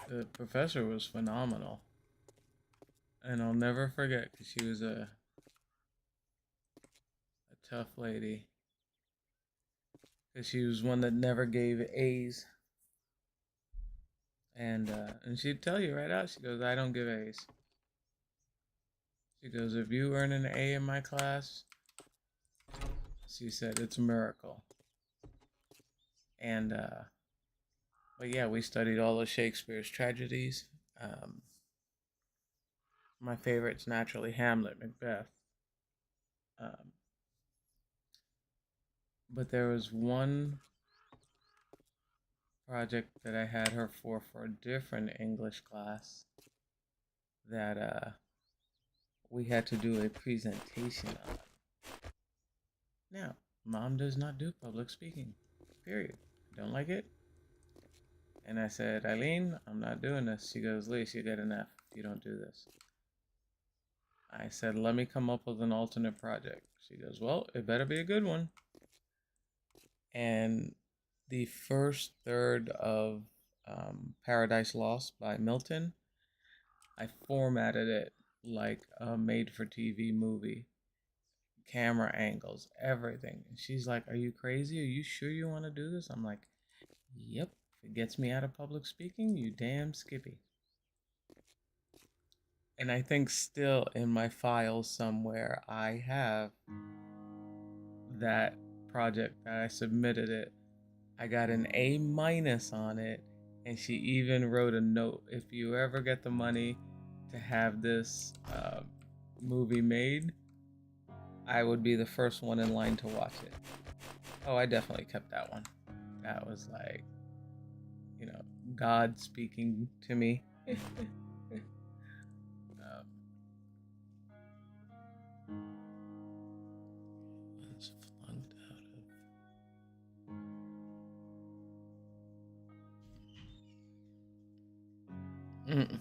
the professor was phenomenal. And I'll never forget because she was a tough lady. Because she was one that never gave A's. And she'd tell you right out, she goes, I don't give A's. She goes, if you earn an A in my class, she said, it's a miracle. And, but yeah, we studied all of Shakespeare's tragedies. My favorite's naturally Hamlet, Macbeth. But there was one project that I had her for a different English class that we had to do a presentation on. Now, Mom does not do public speaking, period. Don't like it. And I said, Eileen, I'm not doing this. She goes, Lise, you get an F if you don't do this. I said, let me come up with an alternate project. She goes, well, it better be a good one. And the first third of Paradise Lost by Milton, I formatted it like a made-for-TV movie. Camera angles, everything. And she's like, are you crazy? Are you sure you want to do this? I'm like, yep. If it gets me out of public speaking, you damn skippy. And I think still in my files somewhere, I have that project that I submitted it. I got an A minus on it, and she even wrote a note. If you ever get the money to have this movie made, I would be the first one in line to watch it. Oh, I definitely kept that one. That was like, God speaking to me. was flunked out of.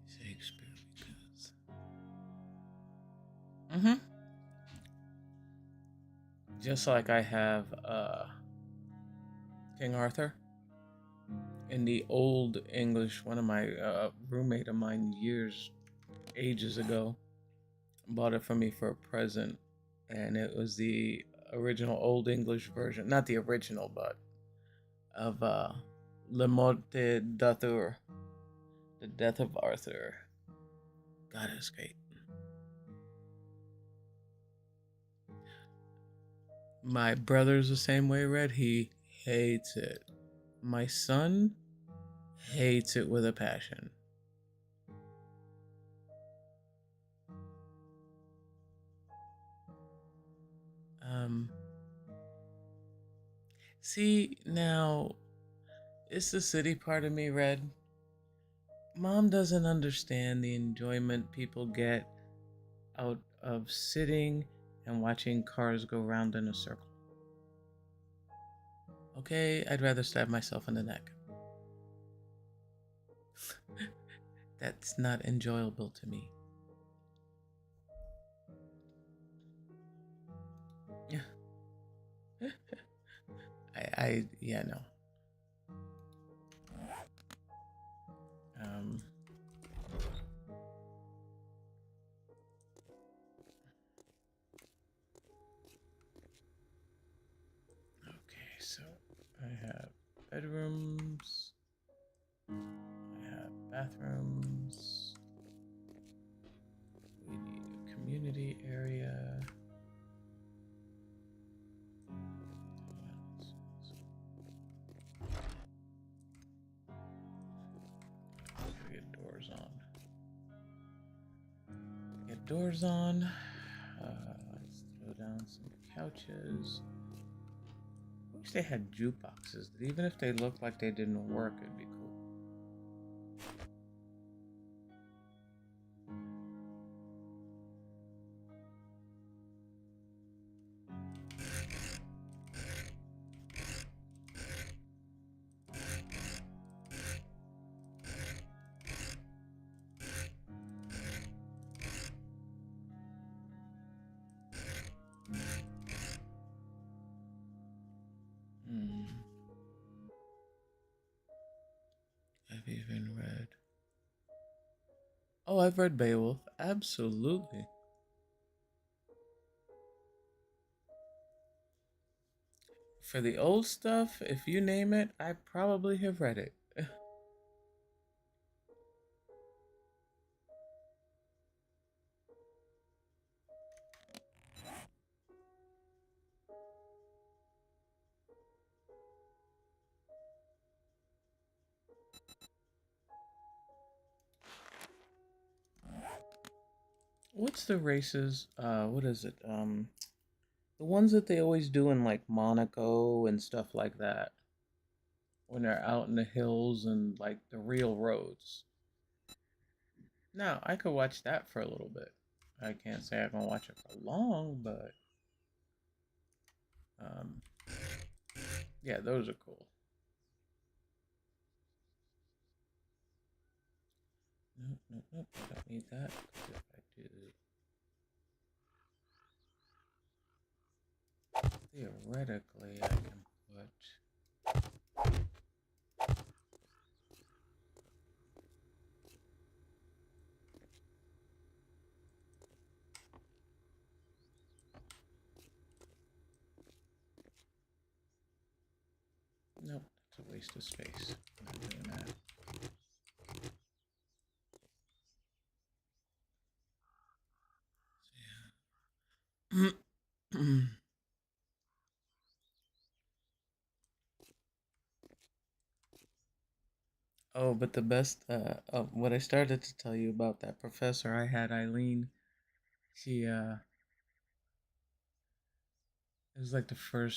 Shakespeare because. Just like I have King Arthur in the old English, one of my roommate of mine ages ago, bought it for me for a present, and it was the original Old English version, not the original, but of Le Morte d'Arthur, The Death of Arthur. God, it's great. My brother's the same way, Red. He hates it. My son hates it with a passion. See, now, it's the city part of me, Red. Mom doesn't understand the enjoyment people get out of sitting and watching cars go round in a circle. Okay, I'd rather stab myself in the neck. That's not enjoyable to me. Yeah, no. Okay, so I have bedrooms, I have bathrooms, we need a community area. Doors on. Let's throw down some couches. I wish they had jukeboxes. Even if they looked like they didn't work, it'd be cool. I've even read. Oh, I've read Beowulf. Absolutely. For the old stuff, if you name it, I probably have read it. What's the races? What is it? The ones that they always do in like Monaco and stuff like that. When they're out in the hills and like the real roads. Now, I could watch that for a little bit. I can't say I'm gonna watch it for long, but yeah, those are cool. Nope, I don't need that. If I do, theoretically, I can put. Nope, that's a waste of space. I'm not doing that. So, yeah. Oh, but the best, what I started to tell you about that professor I had, Eileen, she, it was like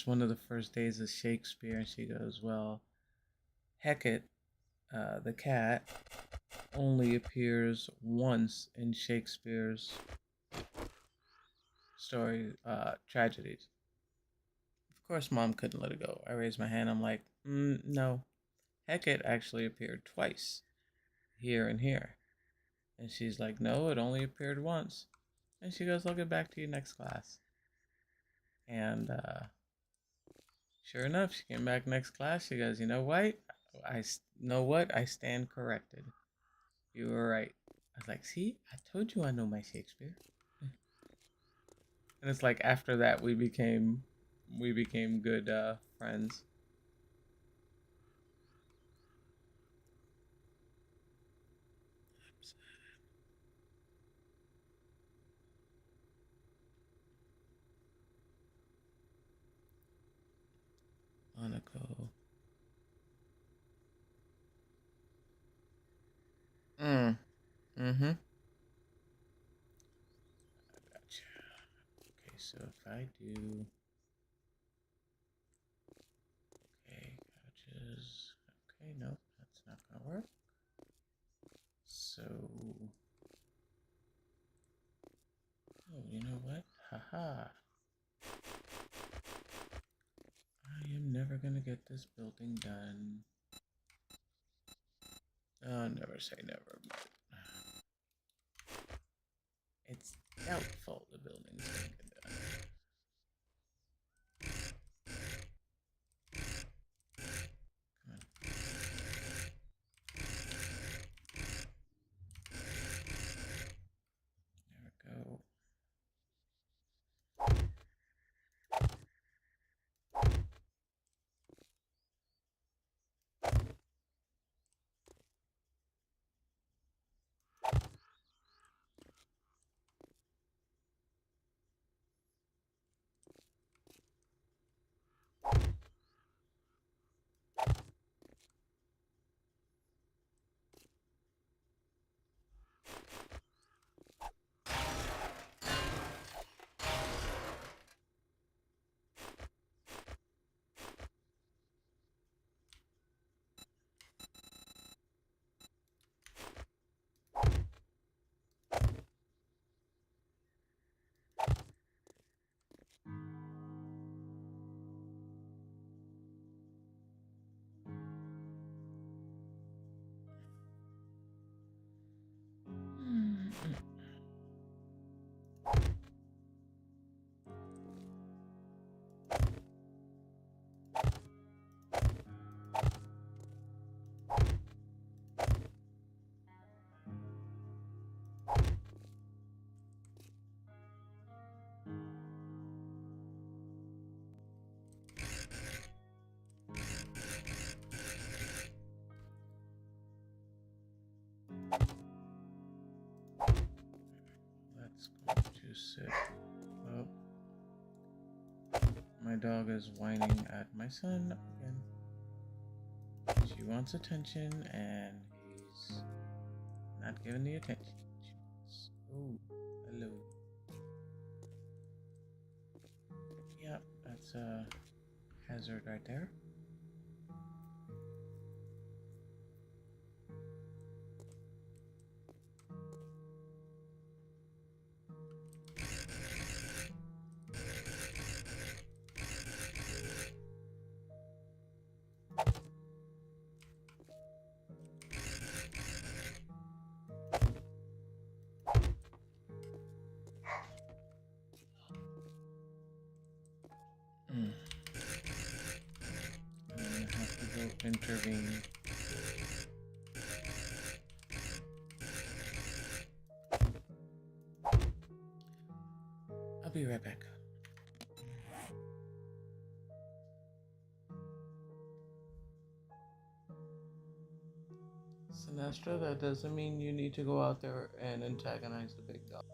one of the first days of Shakespeare, and she goes, well, Hecate, the cat, only appears once in Shakespeare's tragedies. Of course, Mom couldn't let it go. I raised my hand. I'm like, no. Hecate actually appeared twice, here and here. And she's like, no, it only appeared once. And she goes, I'll get back to you next class. And sure enough, she came back next class. She goes, you know what? I stand corrected. You were right. I was like, see, I told you I know my Shakespeare. And it's like after that we became good friends. Monaco. Mm. Mm-hmm. Gotcha. Okay, so if I do couches. Okay, nope, that's not gonna work. So oh, you know what? Haha. I am never gonna get this building done. Oh, never say never, but it's doubtful the building's gonna get done. Come on. There we go. Let's go to sit. Oh, my dog is whining at my son again. She wants attention and he's not giving the attention. Oh, hello. Yep, that's a hazard right there. I'm gonna have to go intervene. I'll be right back. Sinestro, that doesn't mean you need to go out there and antagonize the big dog.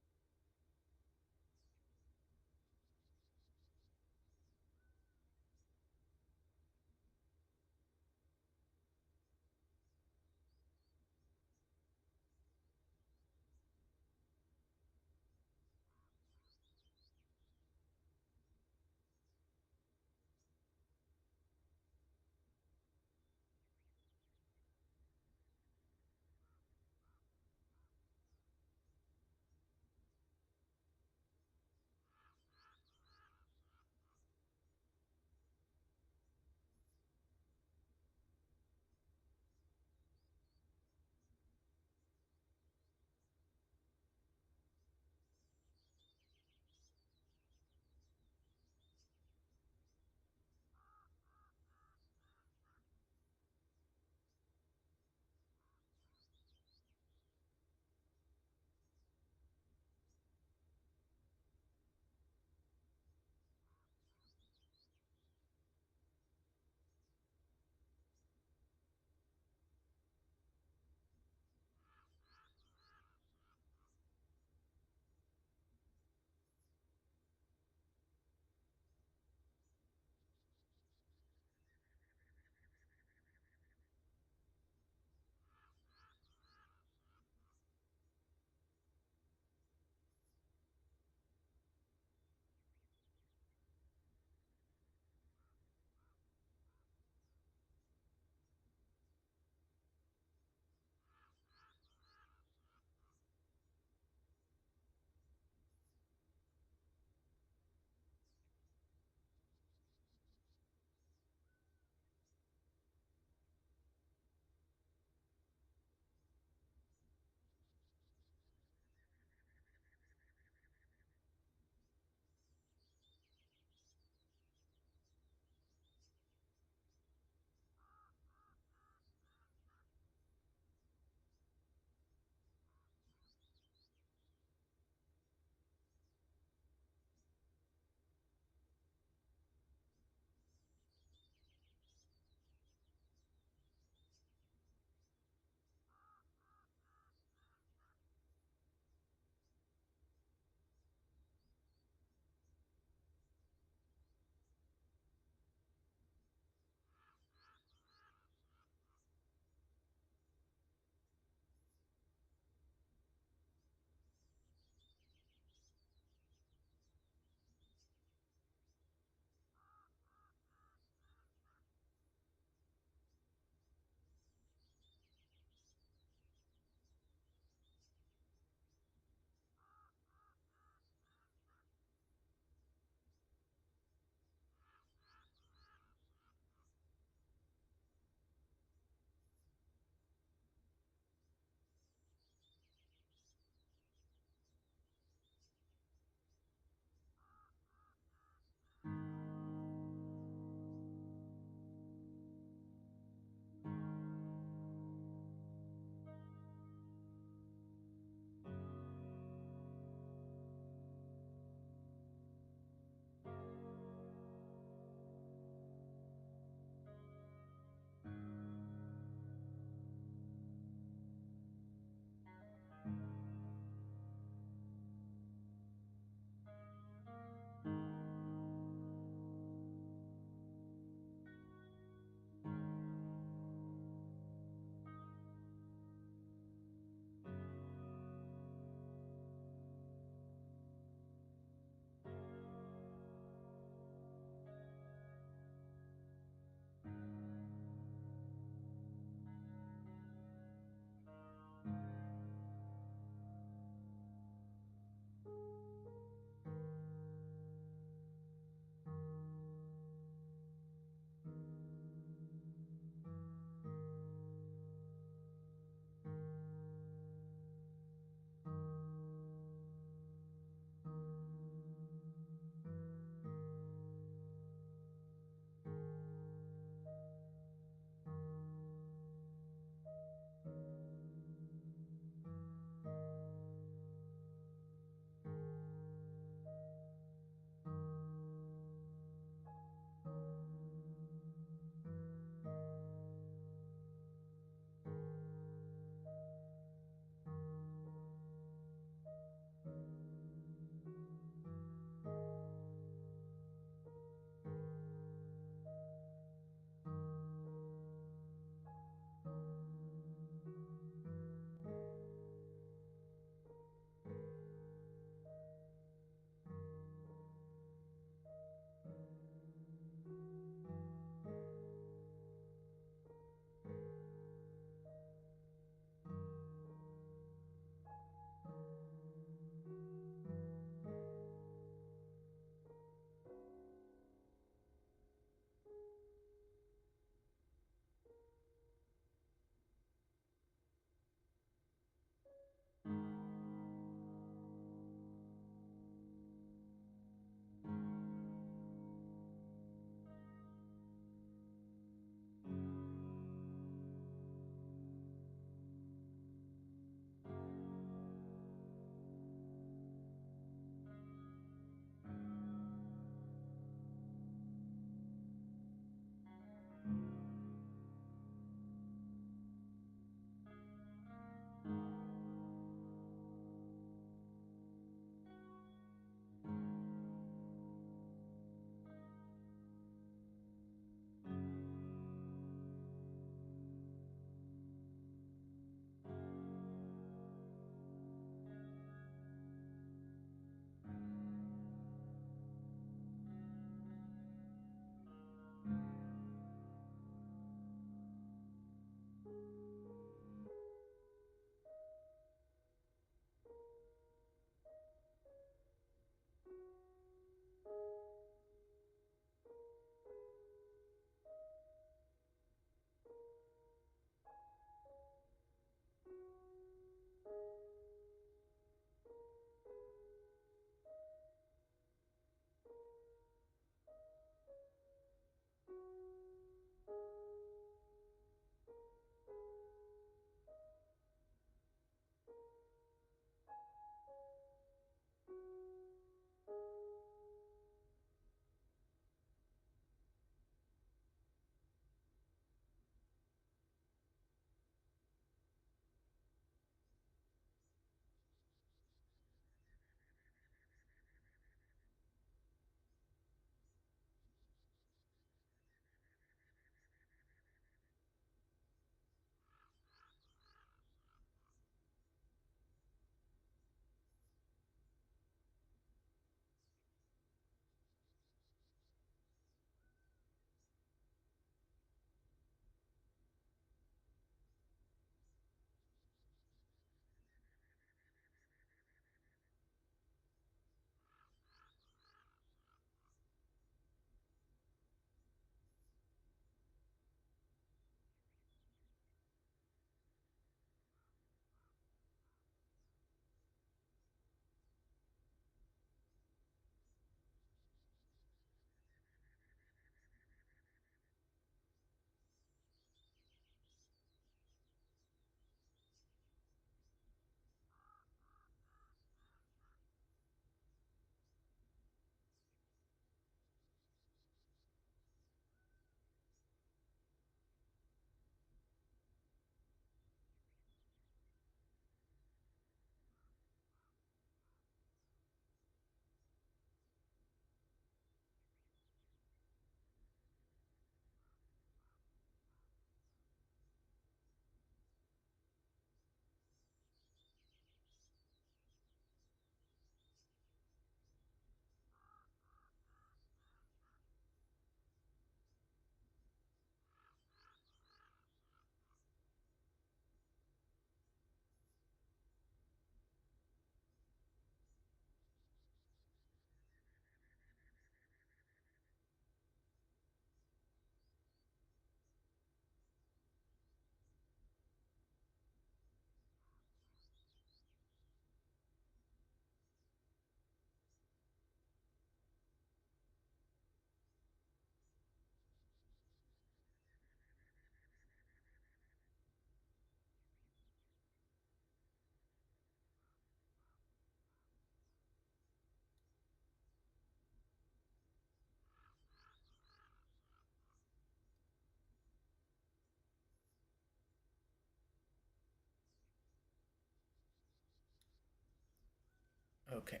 Okay.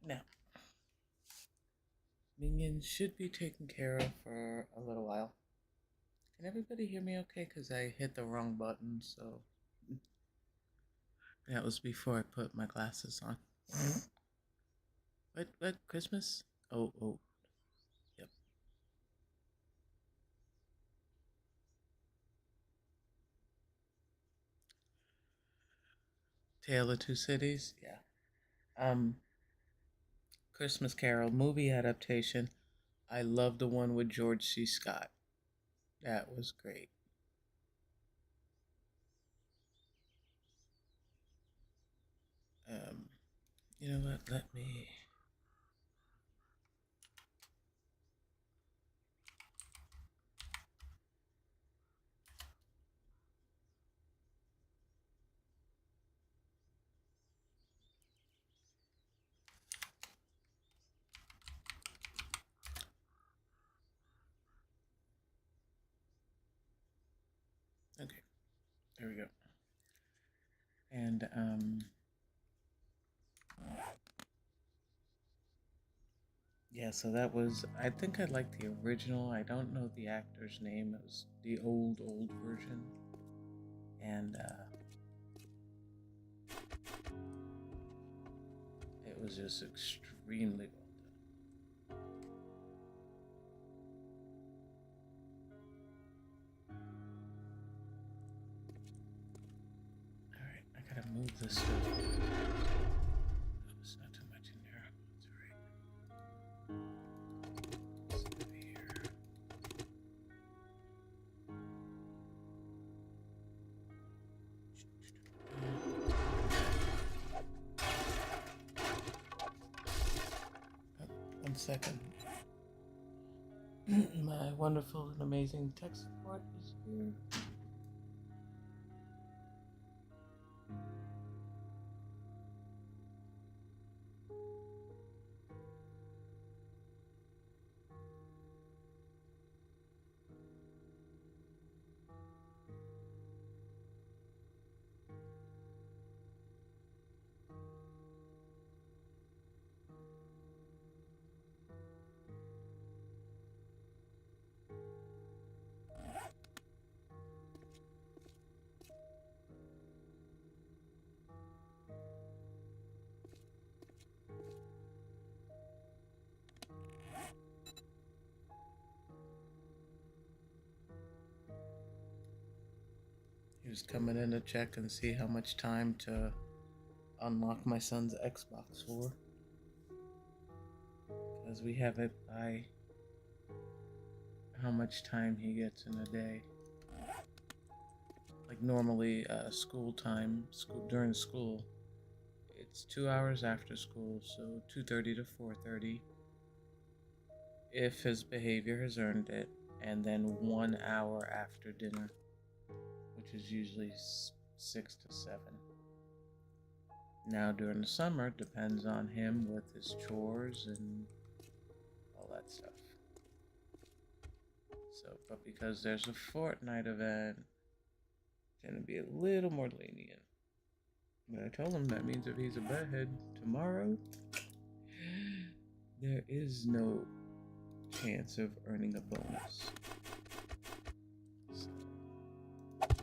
Now, minions should be taken care of for a little while. Can everybody hear me okay? Because I hit the wrong button, so... That was before I put my glasses on. What? Christmas? Oh. Yep. Tale of Two Cities? Yeah. Christmas Carol movie adaptation. I love the one with George C. Scott. That was great. Um, you know what? Let me... Okay, there we go. And, yeah, so that was, I think I liked the original. I don't know the actor's name. It was the old version. And, it was just extremely well done. Alright, I gotta move this stuff. There's not too much in there. That's alright. It's over here. Oh, 1 second. My wonderful and amazing tech support is here. He was coming in to check and see how much time to unlock my son's Xbox for. Because we have it by how much time he gets in a day. Like normally, school during school, it's 2 hours after school, so 2:30 to 4:30. If his behavior has earned it, and then 1 hour after dinner, which is usually 6 to 7. Now during the summer, depends on him with his chores and all that stuff. So, but because there's a Fortnite event, it's gonna be a little more lenient. But I told him that means if he's a bedhead tomorrow, there is no chance of earning a bonus. So. But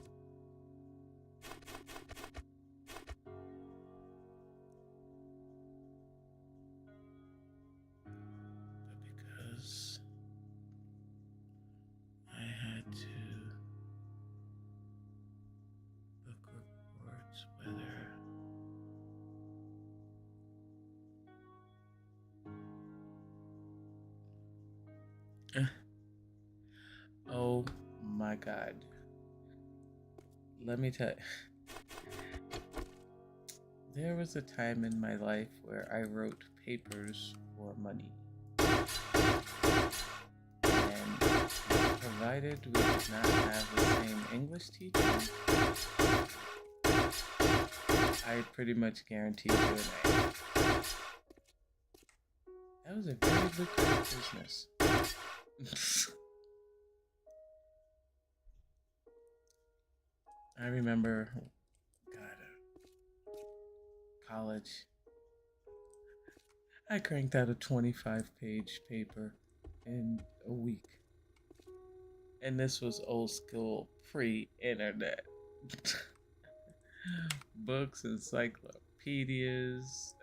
because I had to book reports, whether oh my god. Let me tell you. There was a time in my life where I wrote papers for money. And provided we did not have the same English teacher, I pretty much guaranteed you an A. That was a very lucrative business. I remember, God, college, I cranked out a 25-page paper in a week. And this was old school, pre-internet. Books, encyclopedias,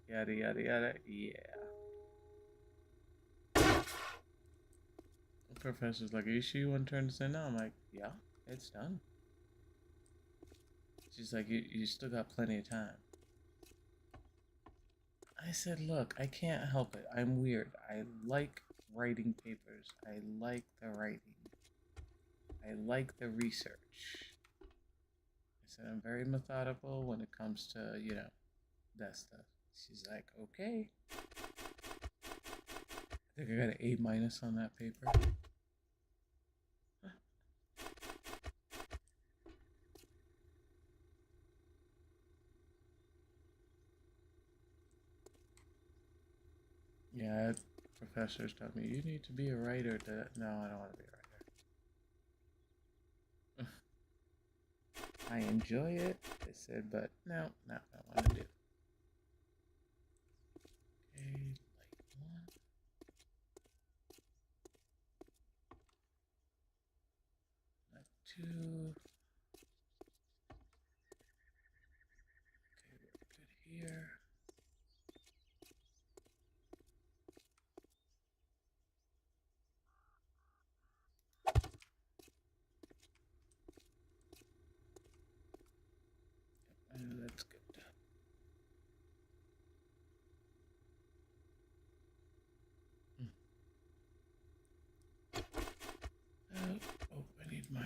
yada yada yada. Yeah. The professor's like, "Are you sure you want to turn this in now?" I'm like, "Yeah, it's done." She's like, "You still got plenty of time." I said, "Look, I can't help it. I'm weird. I like writing papers. I like the writing. I like the research." I said, "I'm very methodical when it comes to, that stuff." She's like, "Okay." I think I got an A minus on that paper. Yeah, professors told me you need to be a writer. No, I don't want to be a writer. I enjoy it, they said, but no, not what I want to do. Okay, light one. Light two. Okay, we're good here. That's good. Oh, I need my.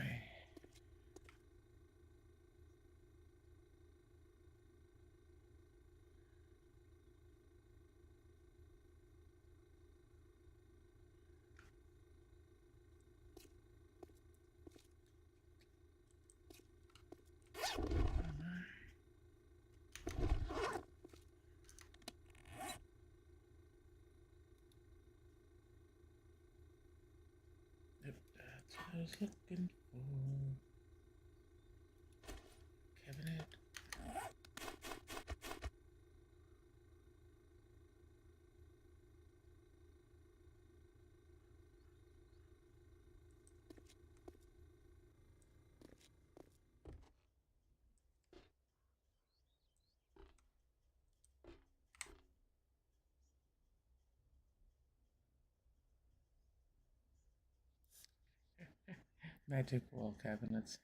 Yep, that's what I was looking for. Cabinet. Magic wall cabinets.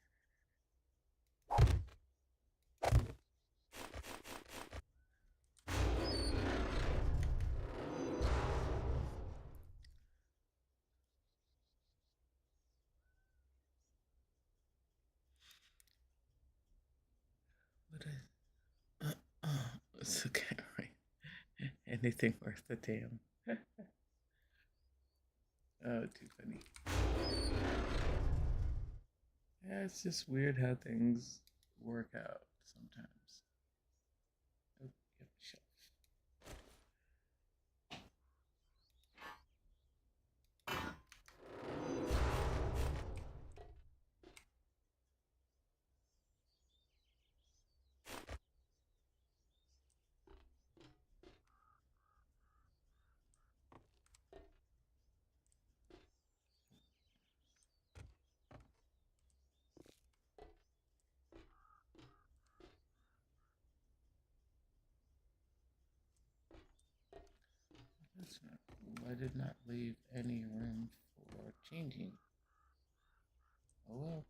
What is. It's okay, right? Anything worth a damn. Oh, too funny. Yeah, it's just weird how things work out sometimes. Oh, yep, shelf. That's not cool. I did not leave any room for changing. Oh well.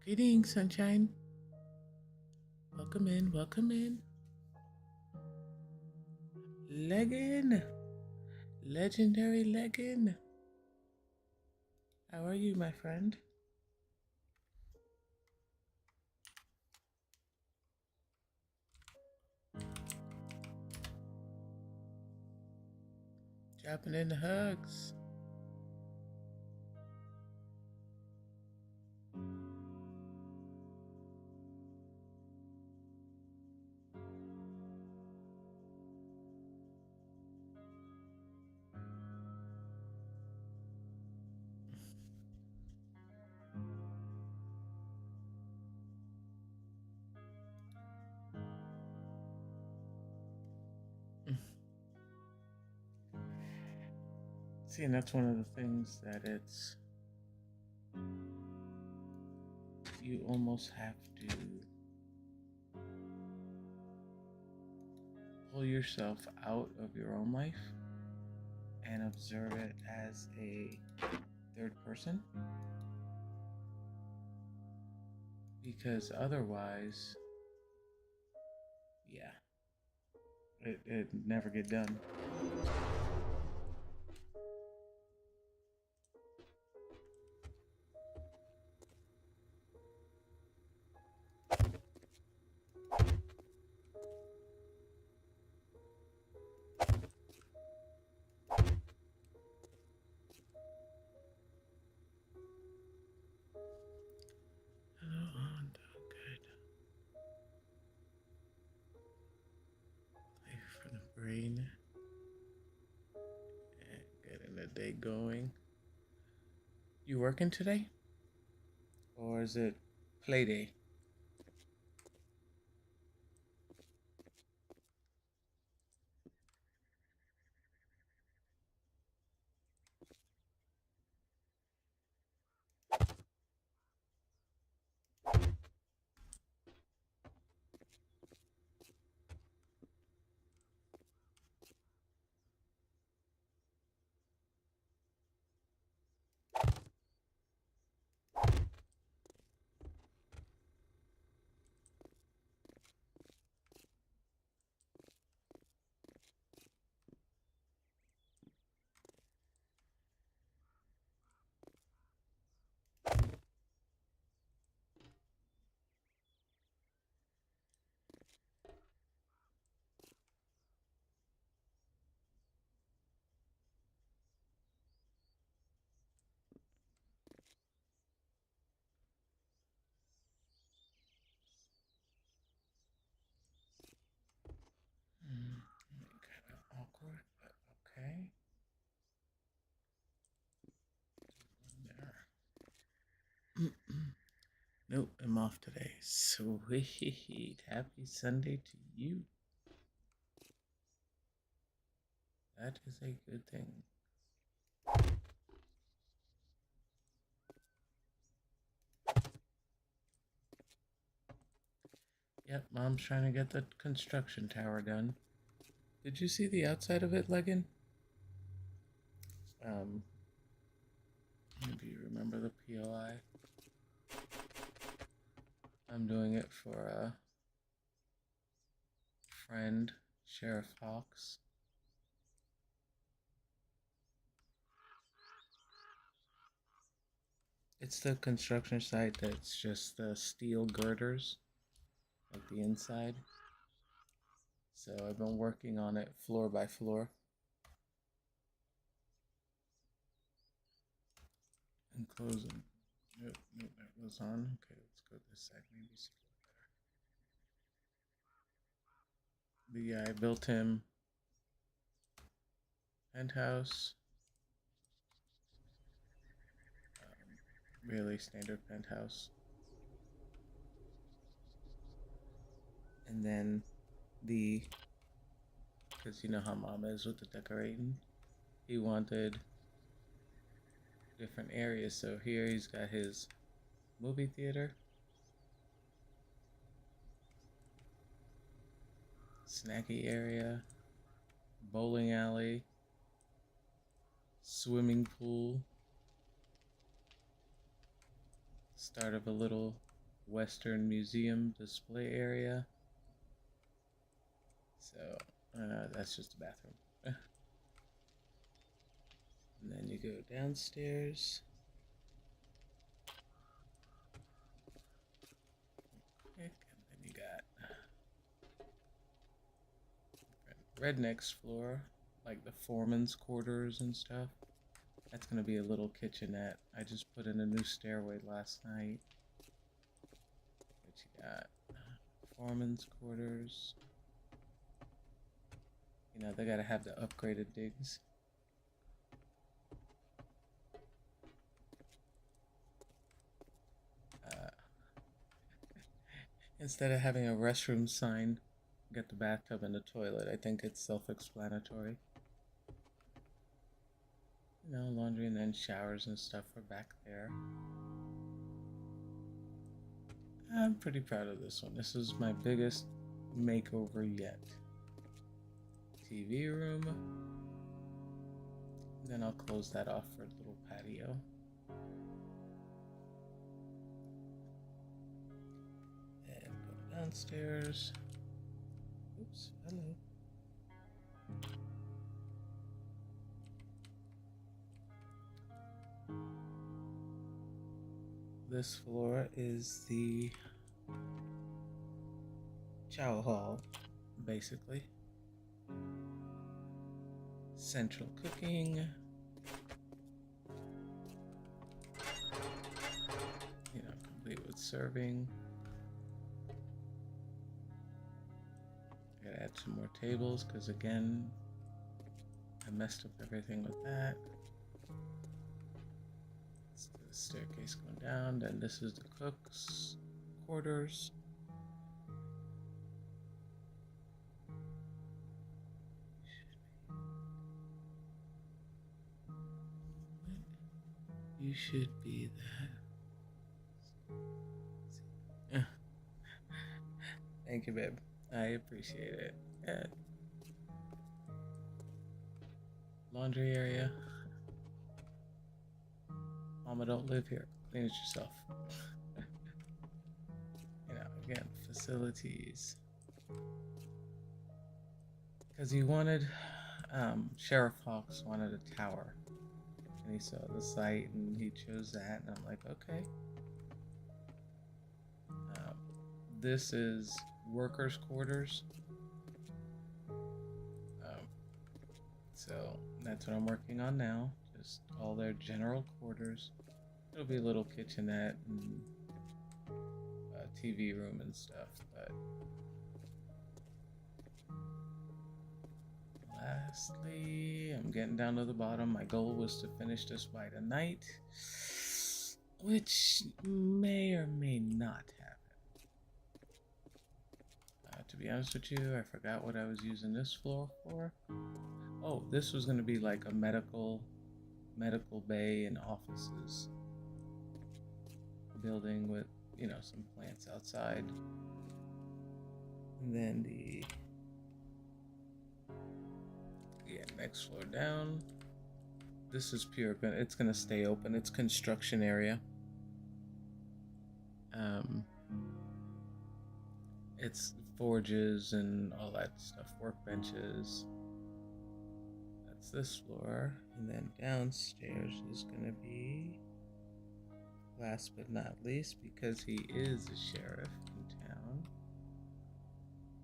Greetings, sunshine. Welcome in, welcome in. Leggin. Legendary Leggin. How are you, my friend? Dropping in the hugs. See, and that's one of the things that you almost have to pull yourself out of your own life and observe it as a third person, because otherwise, yeah, it never get done. Hello, Aunt. Good. Life for the brain and getting the day going. You working today? Or is it play day? Kind of awkward, but okay. There. Nope, I'm off today. Sweet. Happy Sunday to you. That is a good thing. Yep, Mom's trying to get the construction tower done. Did you see the outside of it, Leggin? Maybe you remember the POI. I'm doing it for a friend, Sheriff Hawks. It's the construction site that's just the steel girders, like the inside. So I've been working on it floor by floor. And closing. Nope, that was on. Okay, let's go this side. Maybe see better. But yeah, I built him penthouse. Really standard penthouse. And then because you know how Mom is with the decorating, he wanted different areas. So here he's got his movie theater, snacky area, bowling alley, swimming pool, start of a little Western Museum display area. So that's just a bathroom. And then you go downstairs. And then you got Redneck's floor, like the foreman's quarters and stuff. That's gonna be a little kitchenette. I just put in a new stairway last night. What you got? Foreman's quarters. You know, they gotta have the upgraded digs. Instead of having a restroom sign, get the bathtub and the toilet. I think it's self-explanatory. You know, laundry and then showers and stuff are back there. I'm pretty proud of this one. This is my biggest makeover yet. TV room. Then I'll close that off for a little patio. And go downstairs. Oops, hello. This floor is the chow hall, basically. Central cooking. You know, complete with serving. Gotta add some more tables because again, I messed up everything with that. It's the staircase going down. Then this is the cook's quarters. You should be that. Thank you, babe. I appreciate it. Yeah. Laundry area. Mama, don't live here. Clean it yourself. You know, again, facilities. Because he wanted, Sheriff Hawks wanted a tower. And he saw the site and he chose that. And I'm like, okay. This is workers' quarters. So that's what I'm working on now. Just all their general quarters. It'll be a little kitchenette and a TV room and stuff. But lastly, I'm getting down to the bottom. My goal was to finish this by tonight, which may or may not happen. To be honest with you, I forgot what I was using this floor for. Oh, this was going to be like a medical bay and offices building with, you know, some plants outside. And then the next floor down. This is pure, but it's going to stay open. It's construction area. It's forges and all that stuff, workbenches. That's this floor. And then downstairs is gonna be, last but not least, because he is a sheriff in town,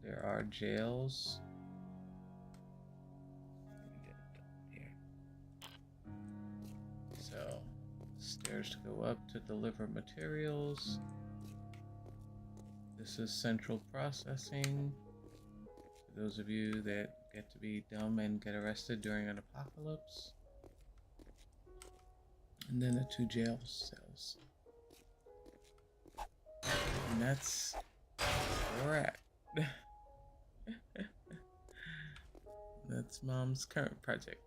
there are jails. Here. So, stairs to go up to deliver materials. This is central processing. For those of you that get to be dumb and get arrested during an apocalypse. And then the 2 jail cells. And that's where we're at. That's Mom's current project.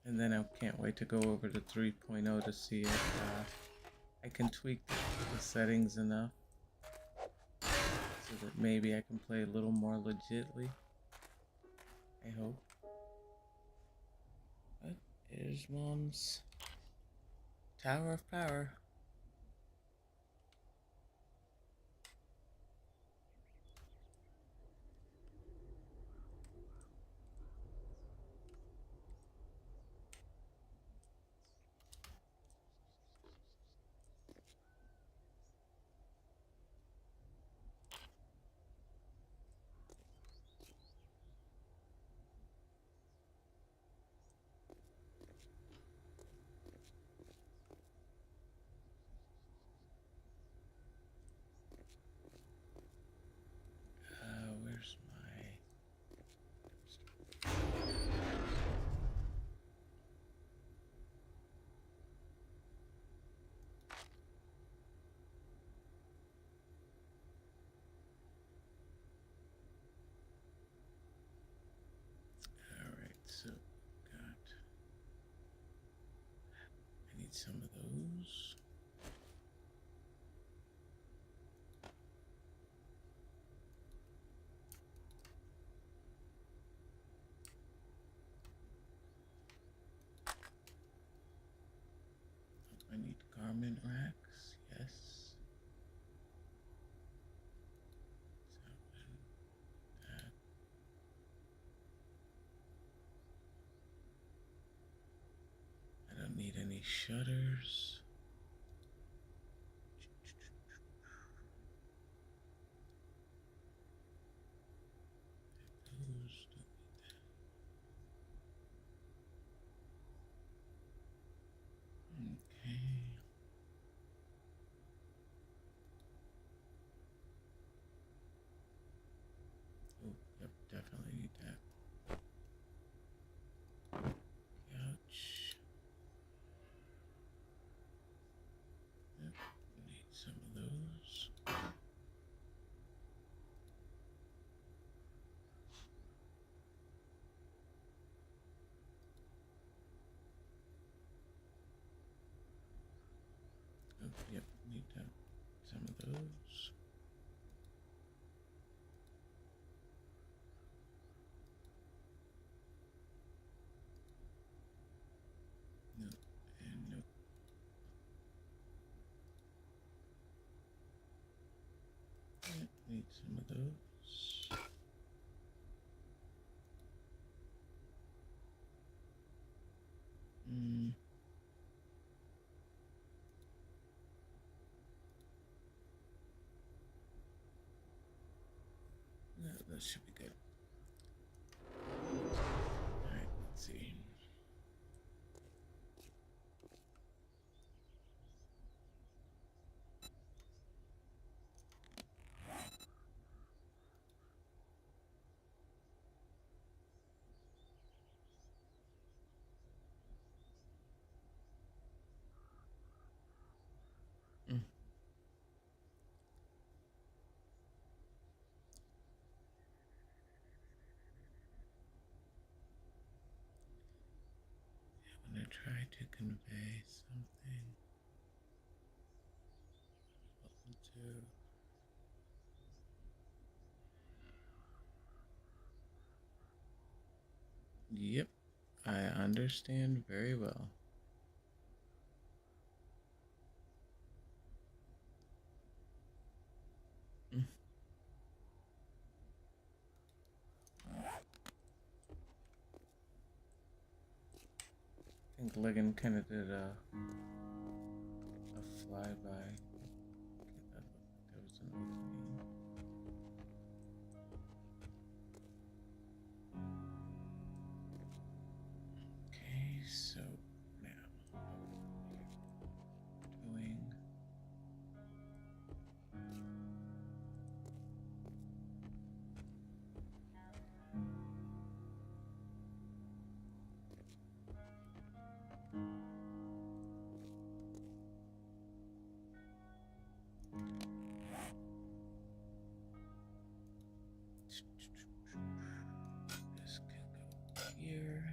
And then I can't wait to go over to 3.0 to see if I can tweak the settings enough so that maybe I can play a little more legitly. I hope. But there's Mom's Tower of Power. Where's my... Alright, so got... I need some of those. I need garment racks, yes. 7, that. I don't need any shutters. Those don't need that. Okay. Oh, yep, definitely need that. Couch. Yep, need some of those. Oh, yep, need that. Some of those. No, and no. Yep, need some of those. Mm. No, that should be good. Alright, let's see. Mm. I'm gonna try to convey something. To Yep, I understand very well. Mm. I think Ligon kind of did a flyby. Okay, that looked like there was an opening. Okay, so now what we're doing. This can go here.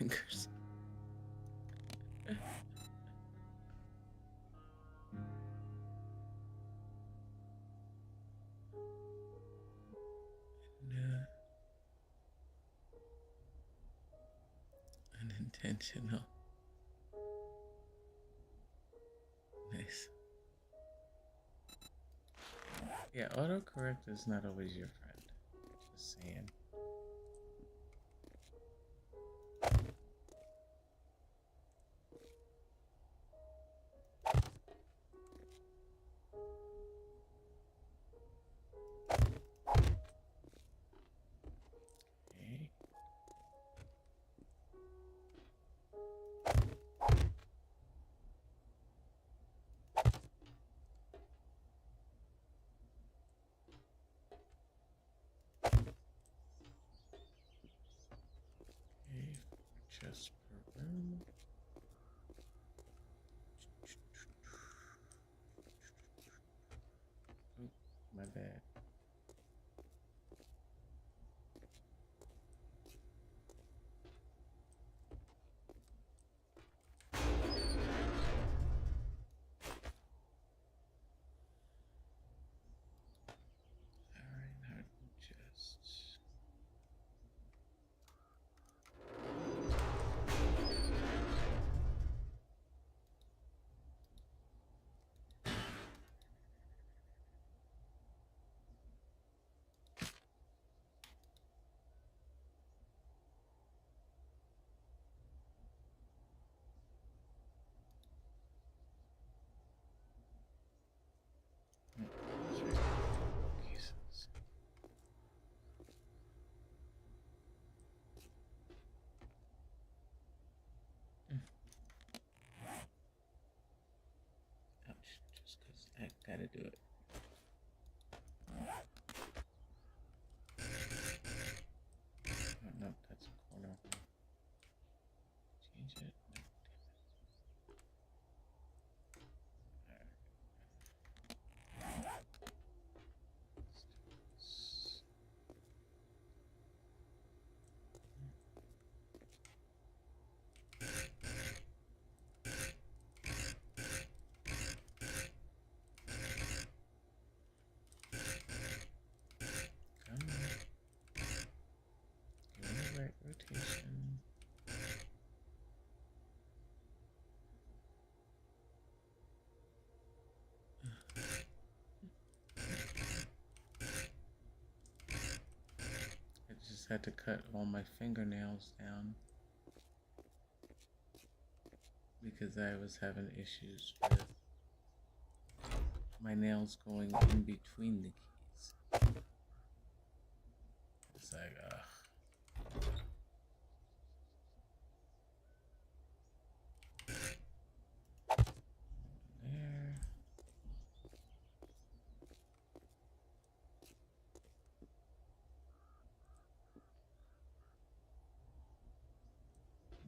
fingers. And, unintentional. Nice. Yeah, autocorrect is not always your friend. Just saying. Okay. Okay, just per room. Oh, my bad. Alright, now just. Cases. Ouch, just because I gotta do it. Oh, no, that's a corner. Change it. Come on. Give me the right rotation. I just had to cut all my fingernails down because I was having issues with my nails going in between the keys. It's like, there.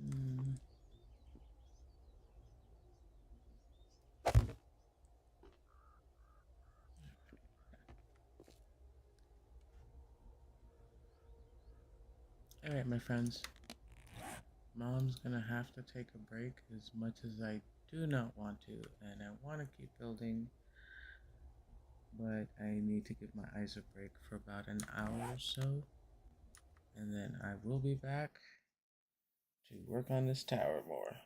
Mm. All right, my friends. Mom's gonna have to take a break as much as I do not want to, and I want to keep building, but I need to give my eyes a break for about an hour or so, and then I will be back to work on this tower more,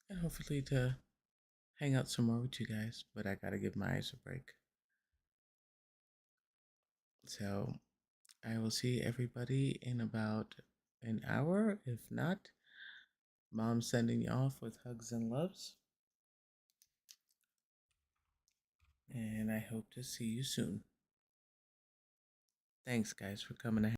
and hopefully to hang out some more with you guys, but I gotta give my eyes a break. So I will see everybody in about an hour. If not, Mom's sending you off with hugs and loves. And I hope to see you soon. Thanks, guys, for coming to